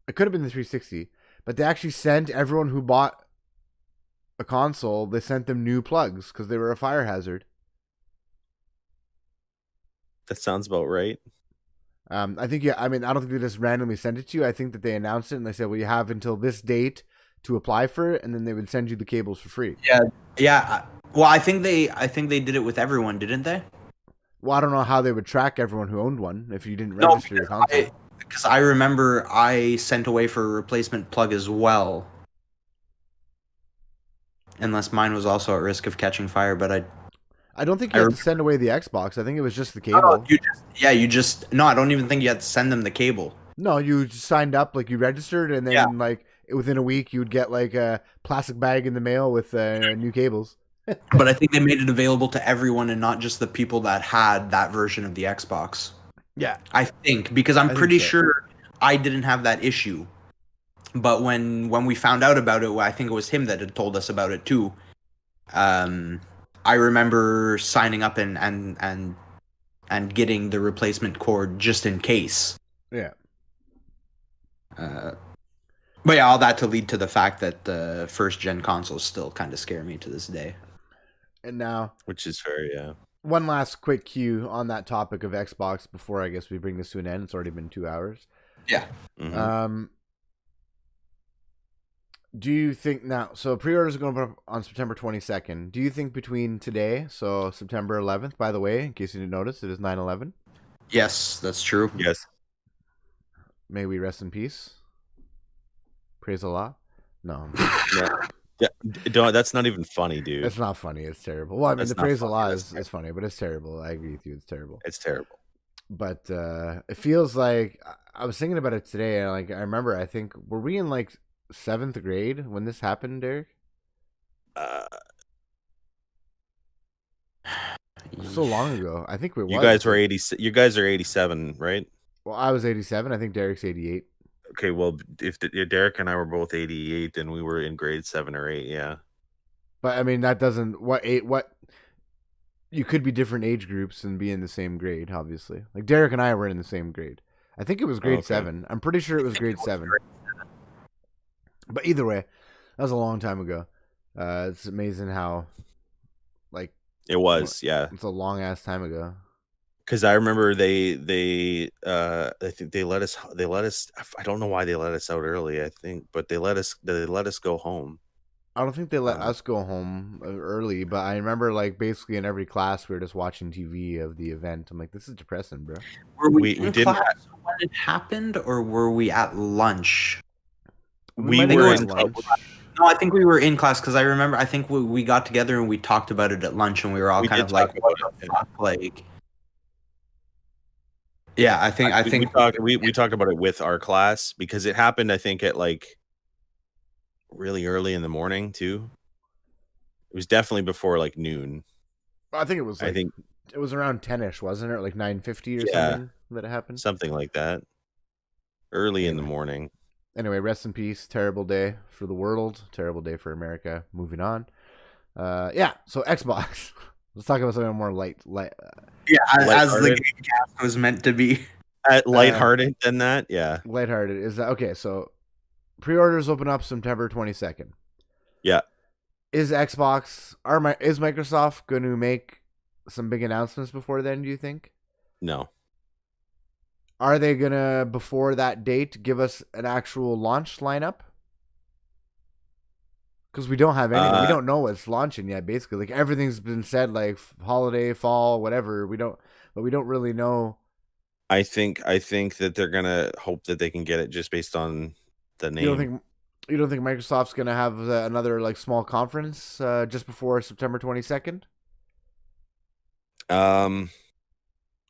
it could have been the 360, but they actually sent everyone who bought a console, they sent them new plugs because they were a fire hazard. That sounds about right. I think, I mean, I don't think they just randomly sent it to you. I think that they announced it and they said, well, you have until this date to apply for it, and then they would send you the cables for free. Yeah. Well, I think they did it with everyone, didn't they? Well, I don't know how they would track everyone who owned one if you didn't register your console. Because I remember I sent away for a replacement plug as well. Unless mine was also at risk of catching fire, but I don't think you had to send away the Xbox. I think it was just the cable. No, I don't even think you had to send them the cable. No, you just signed up, like you registered, and then like within a week you would get like a plastic bag in the mail with new cables. But I think they made it available to everyone and not just the people that had that version of the Xbox. Yeah. I think, because I'm pretty sure I didn't have that issue. But when we found out about it, I think it was him that had told us about it too. I remember signing up and getting the replacement cord just in case. Yeah. But yeah, all that to lead to the fact that the first gen consoles still kind of scare me to this day. And now, which is fair, yeah. One last quick cue on that topic of Xbox before I guess we bring this to an end. It's already been 2 hours. Yeah. Mm-hmm. Do you think now? So pre-orders are going to be up on September 22nd. Do you think between today, so September 11th? By the way, in case you didn't notice, it is 9/11. Yes, that's true. Yes. May we rest in peace. Praise Allah. No. That's not even funny, dude. It's not funny. It's terrible. Well, I mean, the praise Allah is funny, but it's terrible. I agree with you. It's terrible. It's terrible. But it feels like I was thinking about it today, and like I remember, I think were we in like 7th grade when this happened, Derek? So long ago. I think we. You guys were 80. You guys are 87, right? Well, I was 87. I think Derek's 88. Okay, well, if Derek and I were both 88, then we were in grade 7 or 8, yeah. But I mean, that doesn't what you could be different age groups and be in the same grade, obviously. Like Derek and I were in the same grade. I think it was grade 7. I'm pretty sure it was grade 7. But either way, that was a long time ago. It's amazing how, like, it was, yeah. It's a long ass time ago. Because I remember they I think they let us. I don't know why they let us out early. I think, but they let us go home. I don't think they let us go home early, but I remember like basically in every class we were just watching TV of the event. I'm like, this is depressing, bro. Were we in class when it happened, or were we at lunch? We were in lunch. No, I think we were in class because I remember. I think we got together and we talked about it at lunch, and we were all We kind did of talk like, "What about the it. fuck?" Like, yeah, I think I We think talked we talked about it with our class because it happened, I think, at like really early in the morning too. It was definitely before like noon. I think it was I like think, it was around 10ish, wasn't it? Like 9:50 or yeah, something that it happened. something like that. Early in the Anyway, morning. rest in peace. Terrible day for the world. Terrible day for America. Moving on. Yeah. So Xbox. Let's talk about something more light. yeah, as the Lighthearted. game cast was meant to be. Lighthearted than that, yeah. Lighthearted is that okay? So pre-orders open up September 22nd. Yeah. Is Microsoft going to make some big announcements before then? Do you think? No. Are they gonna before that date give us an actual launch lineup? Because we don't have anything. We don't know what's launching yet. Basically, like everything's been said, like holiday, fall, whatever. We don't really know. I think that they're gonna hope that they can get it just based on the name. You don't think Microsoft's gonna have another like small conference just before September 22nd?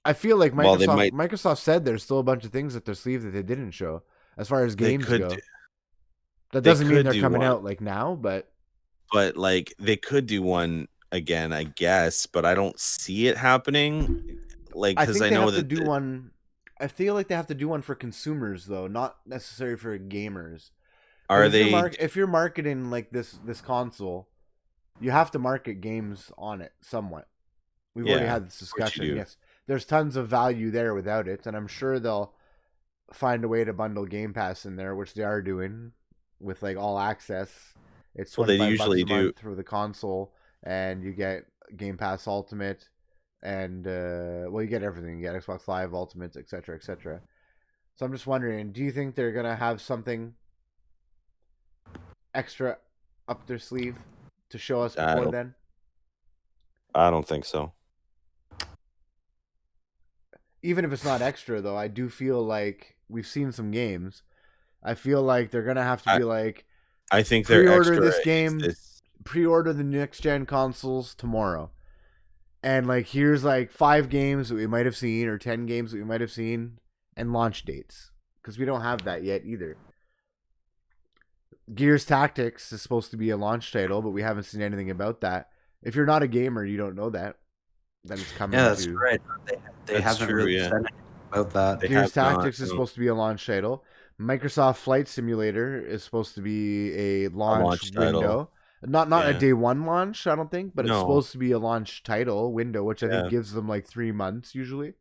I feel like Well, they might. Microsoft said there's still a bunch of things up their sleeve that they didn't show as far as They games could. go. That They doesn't mean could they're do coming one, out like now, but like they could do one again, I guess. But I don't see it happening. Like, I because think I they know have to that. do one. I feel like they have to do one for consumers though, not necessarily for gamers. Are Because they? if you're marketing like this console, you have to market games on it somewhat. We've already Yeah, had this of course you discussion. do. Yes, there's tons of value there without it, and I'm sure they'll find a way to bundle Game Pass in there, which they are doing with like all access. It's Well, they $25 usually a do. month for the console, and you get Game Pass Ultimate, and you get everything. You get Xbox Live Ultimate, etc., etc. So I'm just wondering, do you think they're gonna have something extra up their sleeve to show us I before don't. then? I don't think so. Even if it's not extra, though, I do feel like we've seen some games. I feel like they're gonna have to I be like, I think their pre-order extra this is game, this. pre-order the next gen consoles tomorrow, and like here's like 5 games that we might have seen or 10 games that we might have seen, and launch dates because we don't have that yet either. Gears Tactics is supposed to be a launch title, but we haven't seen anything about that. If you're not a gamer, you don't know that it's coming Yeah, that's to. right. They That's haven't true. really Yeah, said anything about that. they Gears have not. Tactics is No, supposed to be a launch title. Microsoft Flight Simulator is supposed to be a a launch launch title. window. Not a Yeah. day one launch, I don't think, but it's No. supposed to be a launch title window, which I think Yeah. gives them like 3 months usually.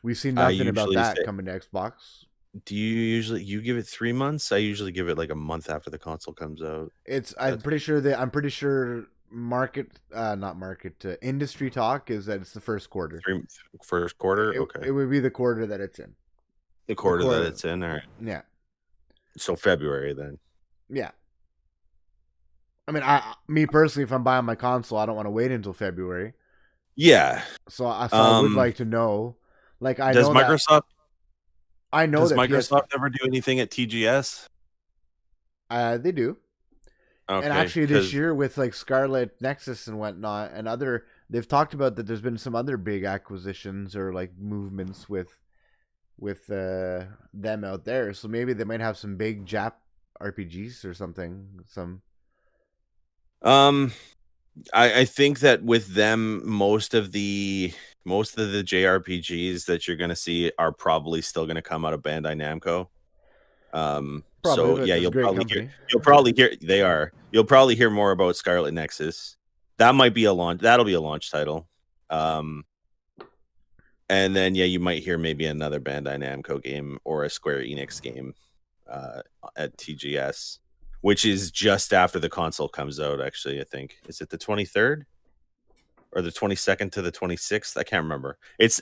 We've seen I nothing about usually that say. coming to Xbox. Do you give it 3 months? I usually give it like a month after the console comes out. I'm pretty sure not market industry talk is that it's the first quarter. First quarter. It, Okay. it would be the quarter that it's in. The quarter quarter. that it's in. All right. Yeah. So February then. Yeah. I mean, me personally, if I'm buying my console, I don't want to wait until February. Yeah. So I would like to know. Like, Does Microsoft ever do anything at TGS? They do. Okay, And actually, this year with like Scarlet Nexus and whatnot, and they've talked about that. There's been some other big acquisitions or like movements with them out there. So maybe they might have some big Jap RPGs or something. I think that with them, most of the JRPGs that you're gonna see are probably still gonna come out of Bandai Namco. So yeah, you'll probably hear more about Scarlet Nexus. That'll be a launch title. And then yeah, you might hear maybe another Bandai Namco game or a Square Enix game at TGS, which is just after the console comes out. Actually, I think is it the 23rd or the 22nd to the 26th? I can't remember. It's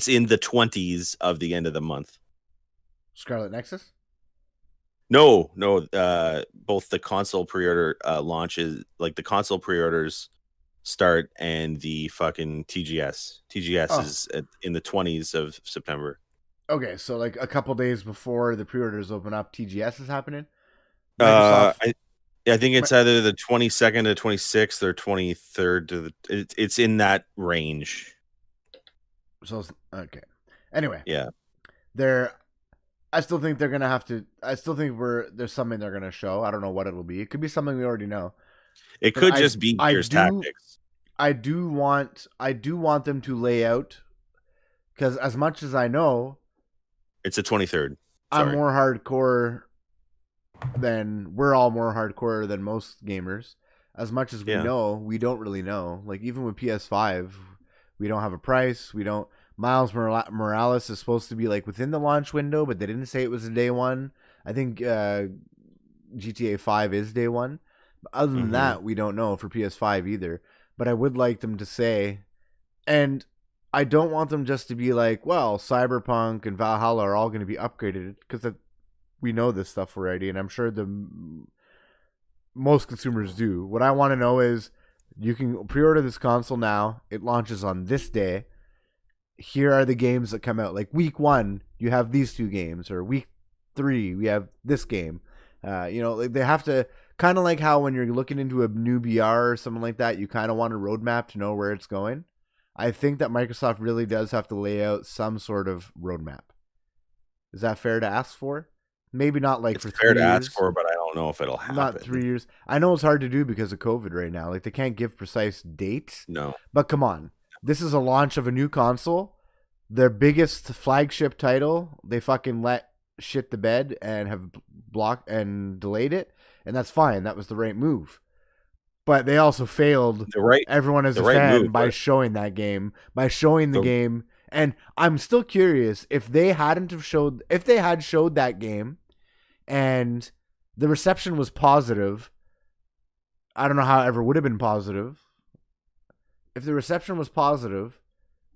in the 20s of the end of the month. Scarlet Nexus. No. Both the console pre-order launches, like the console pre-orders start, and the fucking TGS is in the 20s of September. Okay, so like a couple days before the pre-orders open up, TGS is happening. Microsoft Yeah, I think it's either the 22nd to 26th or 23rd to the. It's in that range. So okay. Anyway, Yeah, I still think they're gonna have to. I still think there's something they're gonna show. I don't know what it'll be. It could be something we already know. it But could just be Gears Tactics. I do want them to lay out, because as much as I know, It's the 23rd. I'm Sorry. more hardcore we're all more hardcore than most gamers. As much as we know, we don't really know. Like even with PS5, we don't have a price. We don't. Miles Morales is supposed to be like within the launch window, but they didn't say it was a day one. I think GTA 5 is day one. But other than that, we don't know for PS5 either. But I would like them to say, and I don't want them just to be like, well, Cyberpunk and Valhalla are all going to be upgraded, because we know this stuff already, and I'm sure most consumers do. What I want to know is, you can pre-order this console now. It launches on this day. Here are the games that come out. Like week 1, you have these 2 games, or week 3, we have this game. They have to, kind of like how when you're looking into a new BR or something like that, you kind of want a roadmap to know where it's going. I think that Microsoft really does have to lay out some sort of roadmap. Is that fair to ask for? Maybe not like it's for 3 fair to years. ask for, but I don't know if it'll happen. Not 3 years. I know it's hard to do because of COVID right now. Like they can't give precise dates. No. But come on. This is a launch of a new console. Their biggest flagship title. They fucking let shit the bed and have blocked and delayed it. And that's fine. That was the right move. But they also failed everyone as a fan by showing that game. By showing the game. And I'm still curious if they had showed that game and the reception was positive. I don't know how it ever would have been positive. If the reception was positive,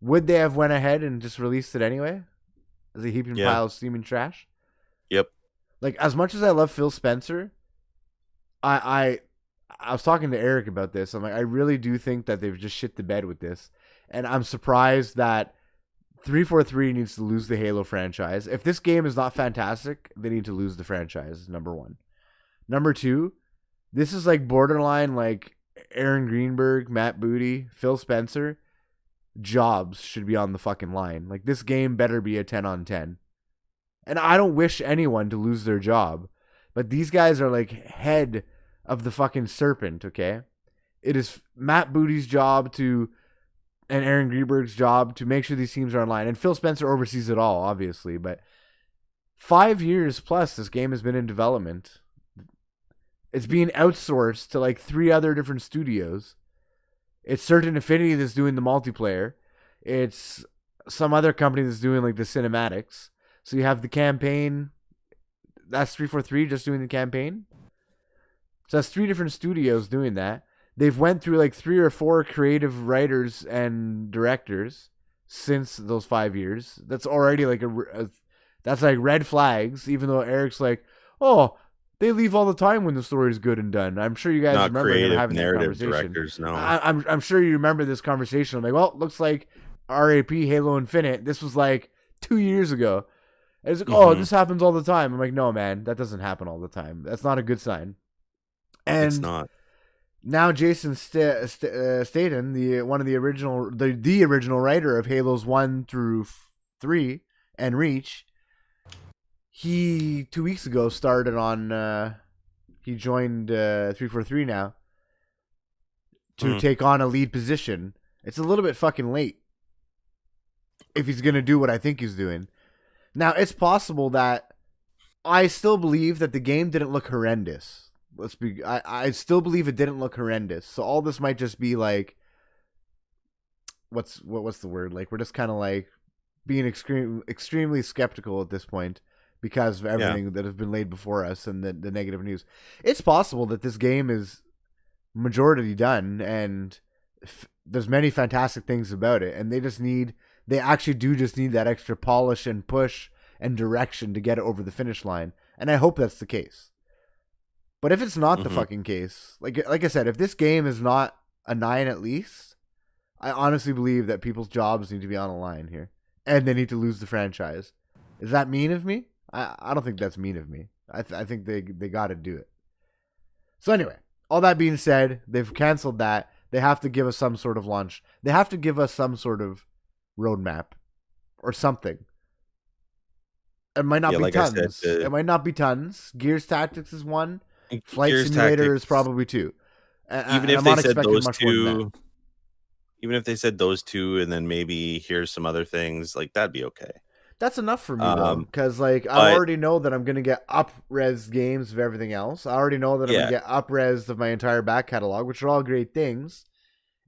would they have went ahead and just released it anyway? As a heaping pile of steaming trash? Yep. Like, as much as I love Phil Spencer, I was talking to Eric about this. I'm like, I really do think that they've just shit the bed with this. And I'm surprised that 343 needs to lose the Halo franchise. If this game is not fantastic, they need to lose the franchise, number 1. Number 2, this is like borderline like Aaron Greenberg, Matt Booty, Phil Spencer. Jobs should be on the fucking line. Like, this game better be a 10 on 10. And I don't wish anyone to lose their job, but these guys are like head of the fucking serpent, okay? It is Matt Booty's job and Aaron Greenberg's job to make sure these teams are online. And Phil Spencer oversees it all, obviously. But 5 years plus this game has been in development. It's being outsourced to like 3 other different studios. It's Certain Affinity that's doing the multiplayer. It's some other company that's doing like the cinematics. So you have the campaign. That's 343 just doing the campaign. So that's 3 different studios doing that. They've went through like 3 or 4 creative writers and directors since those 5 years. That's already like that's like red flags. Even though Eric's like, oh, they leave all the time when the story is good and done. I'm sure you guys Not remember creative having that narrative conversation. directors, no. I'm sure you remember this conversation. I'm like, well, it looks like RAP Halo Infinite. This was like 2 years ago. And it's like, oh, this happens all the time. I'm like, no, man, that doesn't happen all the time. That's not a good sign. And it's not. Now Jason Staten, the original writer of Halos 1 through 3 and Reach, he 2 weeks ago started on. He joined 343 now to take on a lead position. It's a little bit fucking late if he's gonna do what I think he's doing. Now it's possible that I still believe that the game didn't look horrendous. I still believe it didn't look horrendous. So all this might just be like, what's the word? Like, we're just kind of like being extremely skeptical at this point because of everything that has been laid before us and the negative news. It's possible that this game is majority done and there's many fantastic things about it, and they actually do just need that extra polish and push and direction to get it over the finish line. And I hope that's the case. But if it's not the fucking case, like I said, if this game is not a 9 at least, I honestly believe that people's jobs need to be on the line here, and they need to lose the franchise. Is that mean of me? I don't think that's mean of me. I think they got to do it. So anyway, all that being said, they've canceled that. They have to give us some sort of launch. They have to give us some sort of roadmap or something. It might not Yeah, be like I said, tons. It might not be tons. Gears Tactics is one. Flight Gears Simulator Tactics, is probably two. even And if I'm they not said expecting those much more than that. two, even if they said those two, and then maybe here's some other things, like that'd be okay. That's enough for me though, because like I But already know that I'm gonna get up res games of everything else. I already know that I'm gonna yeah, get up res of my entire back catalog, which are all great things.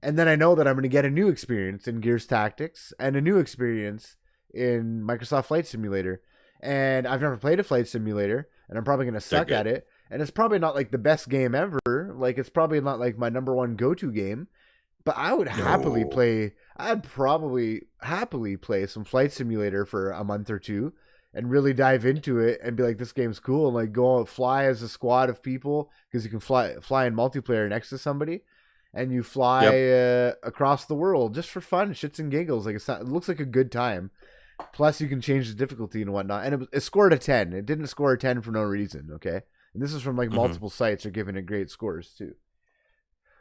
And then I know that I'm gonna get a new experience in Gears Tactics and a new experience in Microsoft Flight Simulator. And I've never played a flight simulator, and I'm probably gonna they're suck good. at it. And it's probably not like the best game ever. Like it's probably not like my number one go-to game. But I would happily No. play. I'd probably happily play some Flight Simulator for a month or two and really dive into it and be like, this game's cool, and like go out fly as a squad of people because you can fly in multiplayer next to somebody, and you fly Yep. across the world just for fun, shits and giggles. Like it looks like a good time. Plus, you can change the difficulty and whatnot. And it scored a 10. It didn't score a 10 for no reason. Okay, and this is from like Hmm. multiple sites are giving it great scores too.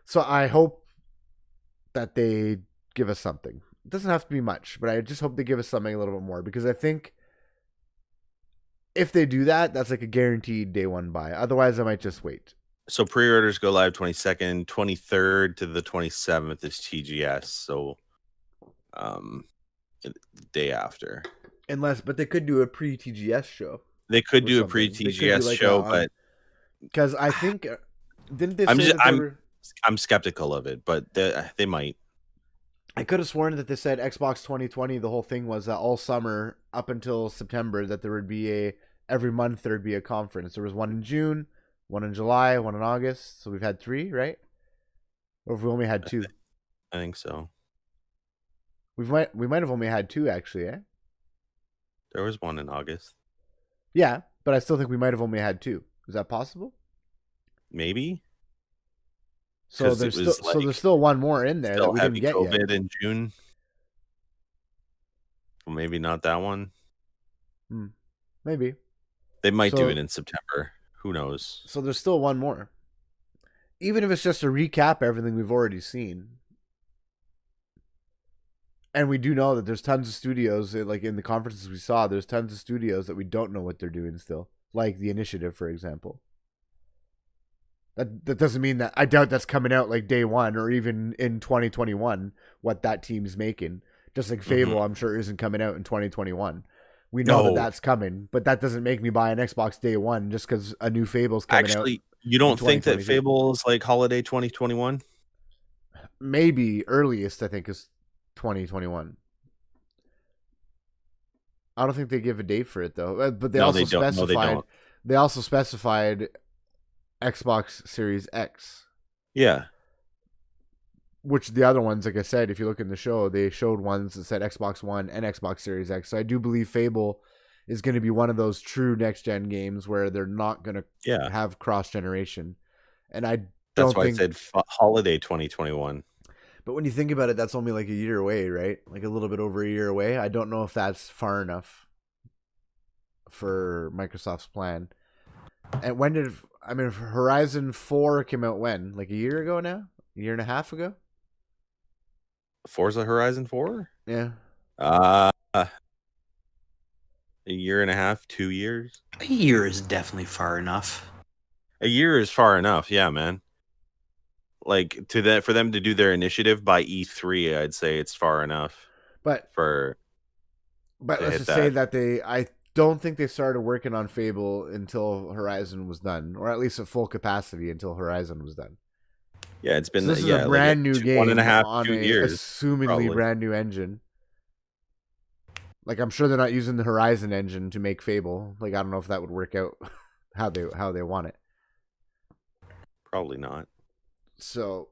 So I hope that they give us something. It doesn't have to be much, but I just hope they give us something a little bit more because I think if they do that, that's like a guaranteed day one buy. Otherwise, I might just wait. So pre-orders go live 22nd, 23rd to the 27th is TGS. So the day after. But they could do a pre TGS show. They could or do a something. They could do pre-TGS like show, but because I think didn't they say that they were? I'm skeptical of it, but they might. I could have sworn that they said Xbox 2020. The whole thing was that all summer up until September that there would be every month there would be a conference. There was one in June, one in July, one in August. So we've had 3, right? Or if we only had 2. I think so. We might have only had 2 actually, eh? There was one in August. Yeah, but I still think we might have only had 2. Is that possible? Maybe. So there's still one more in there that we didn't get COVID yet. in June. Well, maybe not that one. Maybe. They might do it in September. Who knows? So there's still one more. Even if it's just to recap everything we've already seen. And we do know that there's tons of studios, like in the conferences we saw, there's tons of studios that we don't know what they're doing still. Like The Initiative, for example. That doesn't mean that I doubt that's coming out like day one or even in 2021 what that team's making. Just like Fable, I'm sure isn't coming out in 2021. We know that that's coming, but that doesn't make me buy an Xbox day one just because a new Fable's coming out. Actually, you don't think that Fable is like holiday 2021? Maybe earliest I think is 2021. I don't think they give a date for it though, but they also specified. They also specified Xbox Series X. Yeah. Which the other ones, like I said, if you look in the show, they showed ones that said Xbox One and Xbox Series X. So I do believe Fable is going to be one of those true next-gen games where they're not going to have cross-generation. And I don't think... That's why I said holiday 2021. But when you think about it, that's only like a year away, right? Like a little bit over a year away. I don't know if that's far enough for Microsoft's plan. And when did... I mean, Horizon 4 came out when? Like a year ago now? A year and a half ago? Forza Horizon 4? Yeah. A year and a half, 2 years? A year is definitely far enough. A year is far enough, yeah, man. Like for them to do their initiative by E3, I'd say it's far enough. But let's just say that I don't think they started working on Fable until Horizon was done, or at least at full capacity until Horizon was done. Yeah, it's been this is a brand new game 1.5 2 years, assumingly probably. Brand new engine. Like I'm sure they're not using the Horizon engine to make Fable. Like I don't know if that would work out how they want it. Probably not. So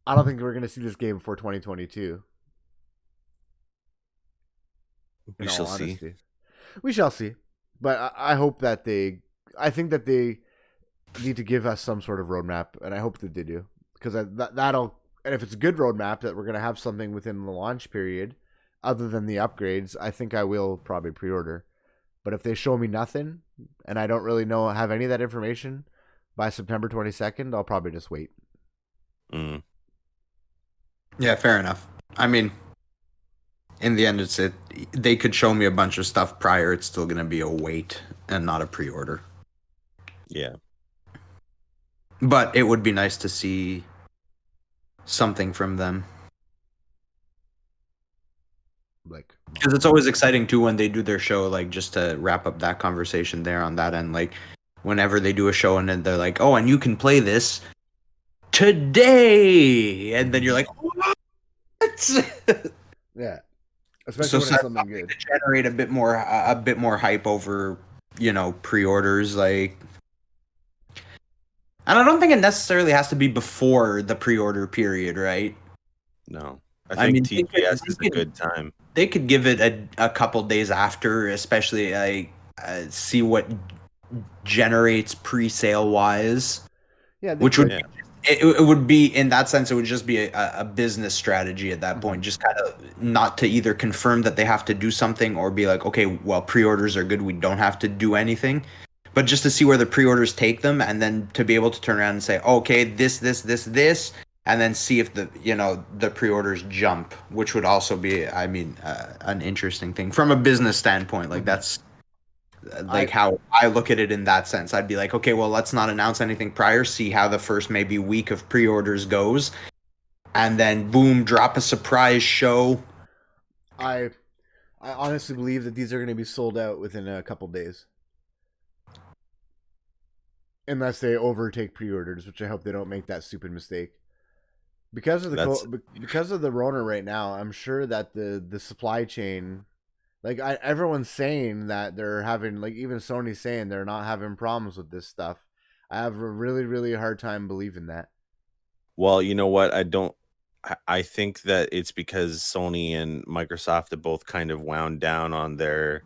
I don't think we're going to see this game before 2022. We shall see. We shall see. But I hope that I think that they need to give us some sort of roadmap, and I hope that they do. Because that'll, and if it's a good roadmap that we're going to have something within the launch period, other than the upgrades, I think I will probably pre-order. But if they show me nothing, and I don't really have any of that information, by September 22nd, I'll probably just wait. Mm. Yeah, fair enough. I mean, in the end, they could show me a bunch of stuff prior. It's still going to be a wait and not a pre-order. Yeah. But it would be nice to see something from them. Like, because it's always exciting too when they do their show. Like, just to wrap up that conversation there on that end, like whenever they do a show and then they're like, "Oh, and you can play this today," and then you're like, "What?" yeah, especially when it's something good. To generate a bit more hype over, pre-orders, like. And I don't think it necessarily has to be before the pre-order period, right? No. I think TGS is a good time. They could give it a couple days after, especially see what generates pre-sale wise. Yeah, which would it would be, in that sense, it would just be a business strategy at that point, just kind of not to either confirm that they have to do something or be like, okay, well, pre-orders are good, we don't have to do anything, but just to see where the pre-orders take them, and then to be able to turn around and say, okay, this, and then see if the pre-orders jump, which would also be, I mean, an interesting thing from a business standpoint. Like, that's like how I look at it in that sense. I'd be like, okay, well, let's not announce anything prior, see how the first maybe week of pre-orders goes, and then boom, drop a surprise show. I honestly believe that these are going to be sold out within a couple days. Unless they overtake pre-orders, which I hope they don't make that stupid mistake. Because of the Rona right now, I'm sure that the supply chain, like everyone's saying that they're having, like even Sony's saying they're not having problems with this stuff. I have a really, really hard time believing that. Well, you know what? I think that it's because Sony and Microsoft have both kind of wound down on their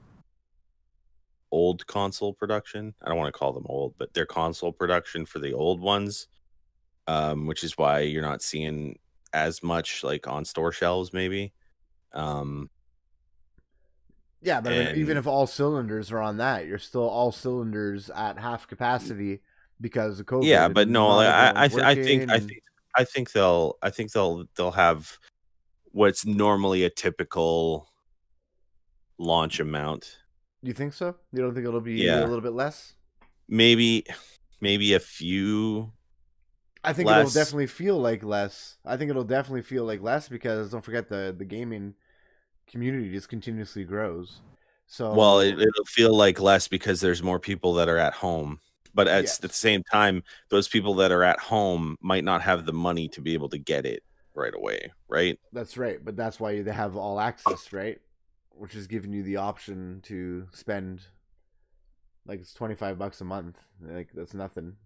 old console production. I don't want to call them old, but their console production for the old ones, which is why you're not seeing as much like on store shelves, maybe. Yeah, but I mean, even if all cylinders are on that, you're still all cylinders at half capacity because of COVID. Yeah, but no, like, I think they'll have what's normally a typical launch amount. You think so? You don't think it'll be a little bit less? Maybe a few. I think it'll definitely feel like less. Because don't forget the gaming community just continuously grows. So, well, it'll feel like less because there's more people that are at home. But at the same time, those people that are at home might not have the money to be able to get it right away, right? That's right, but that's why they have all access, right? Which is giving you the option to spend, like, it's $25 a month. Like, that's nothing.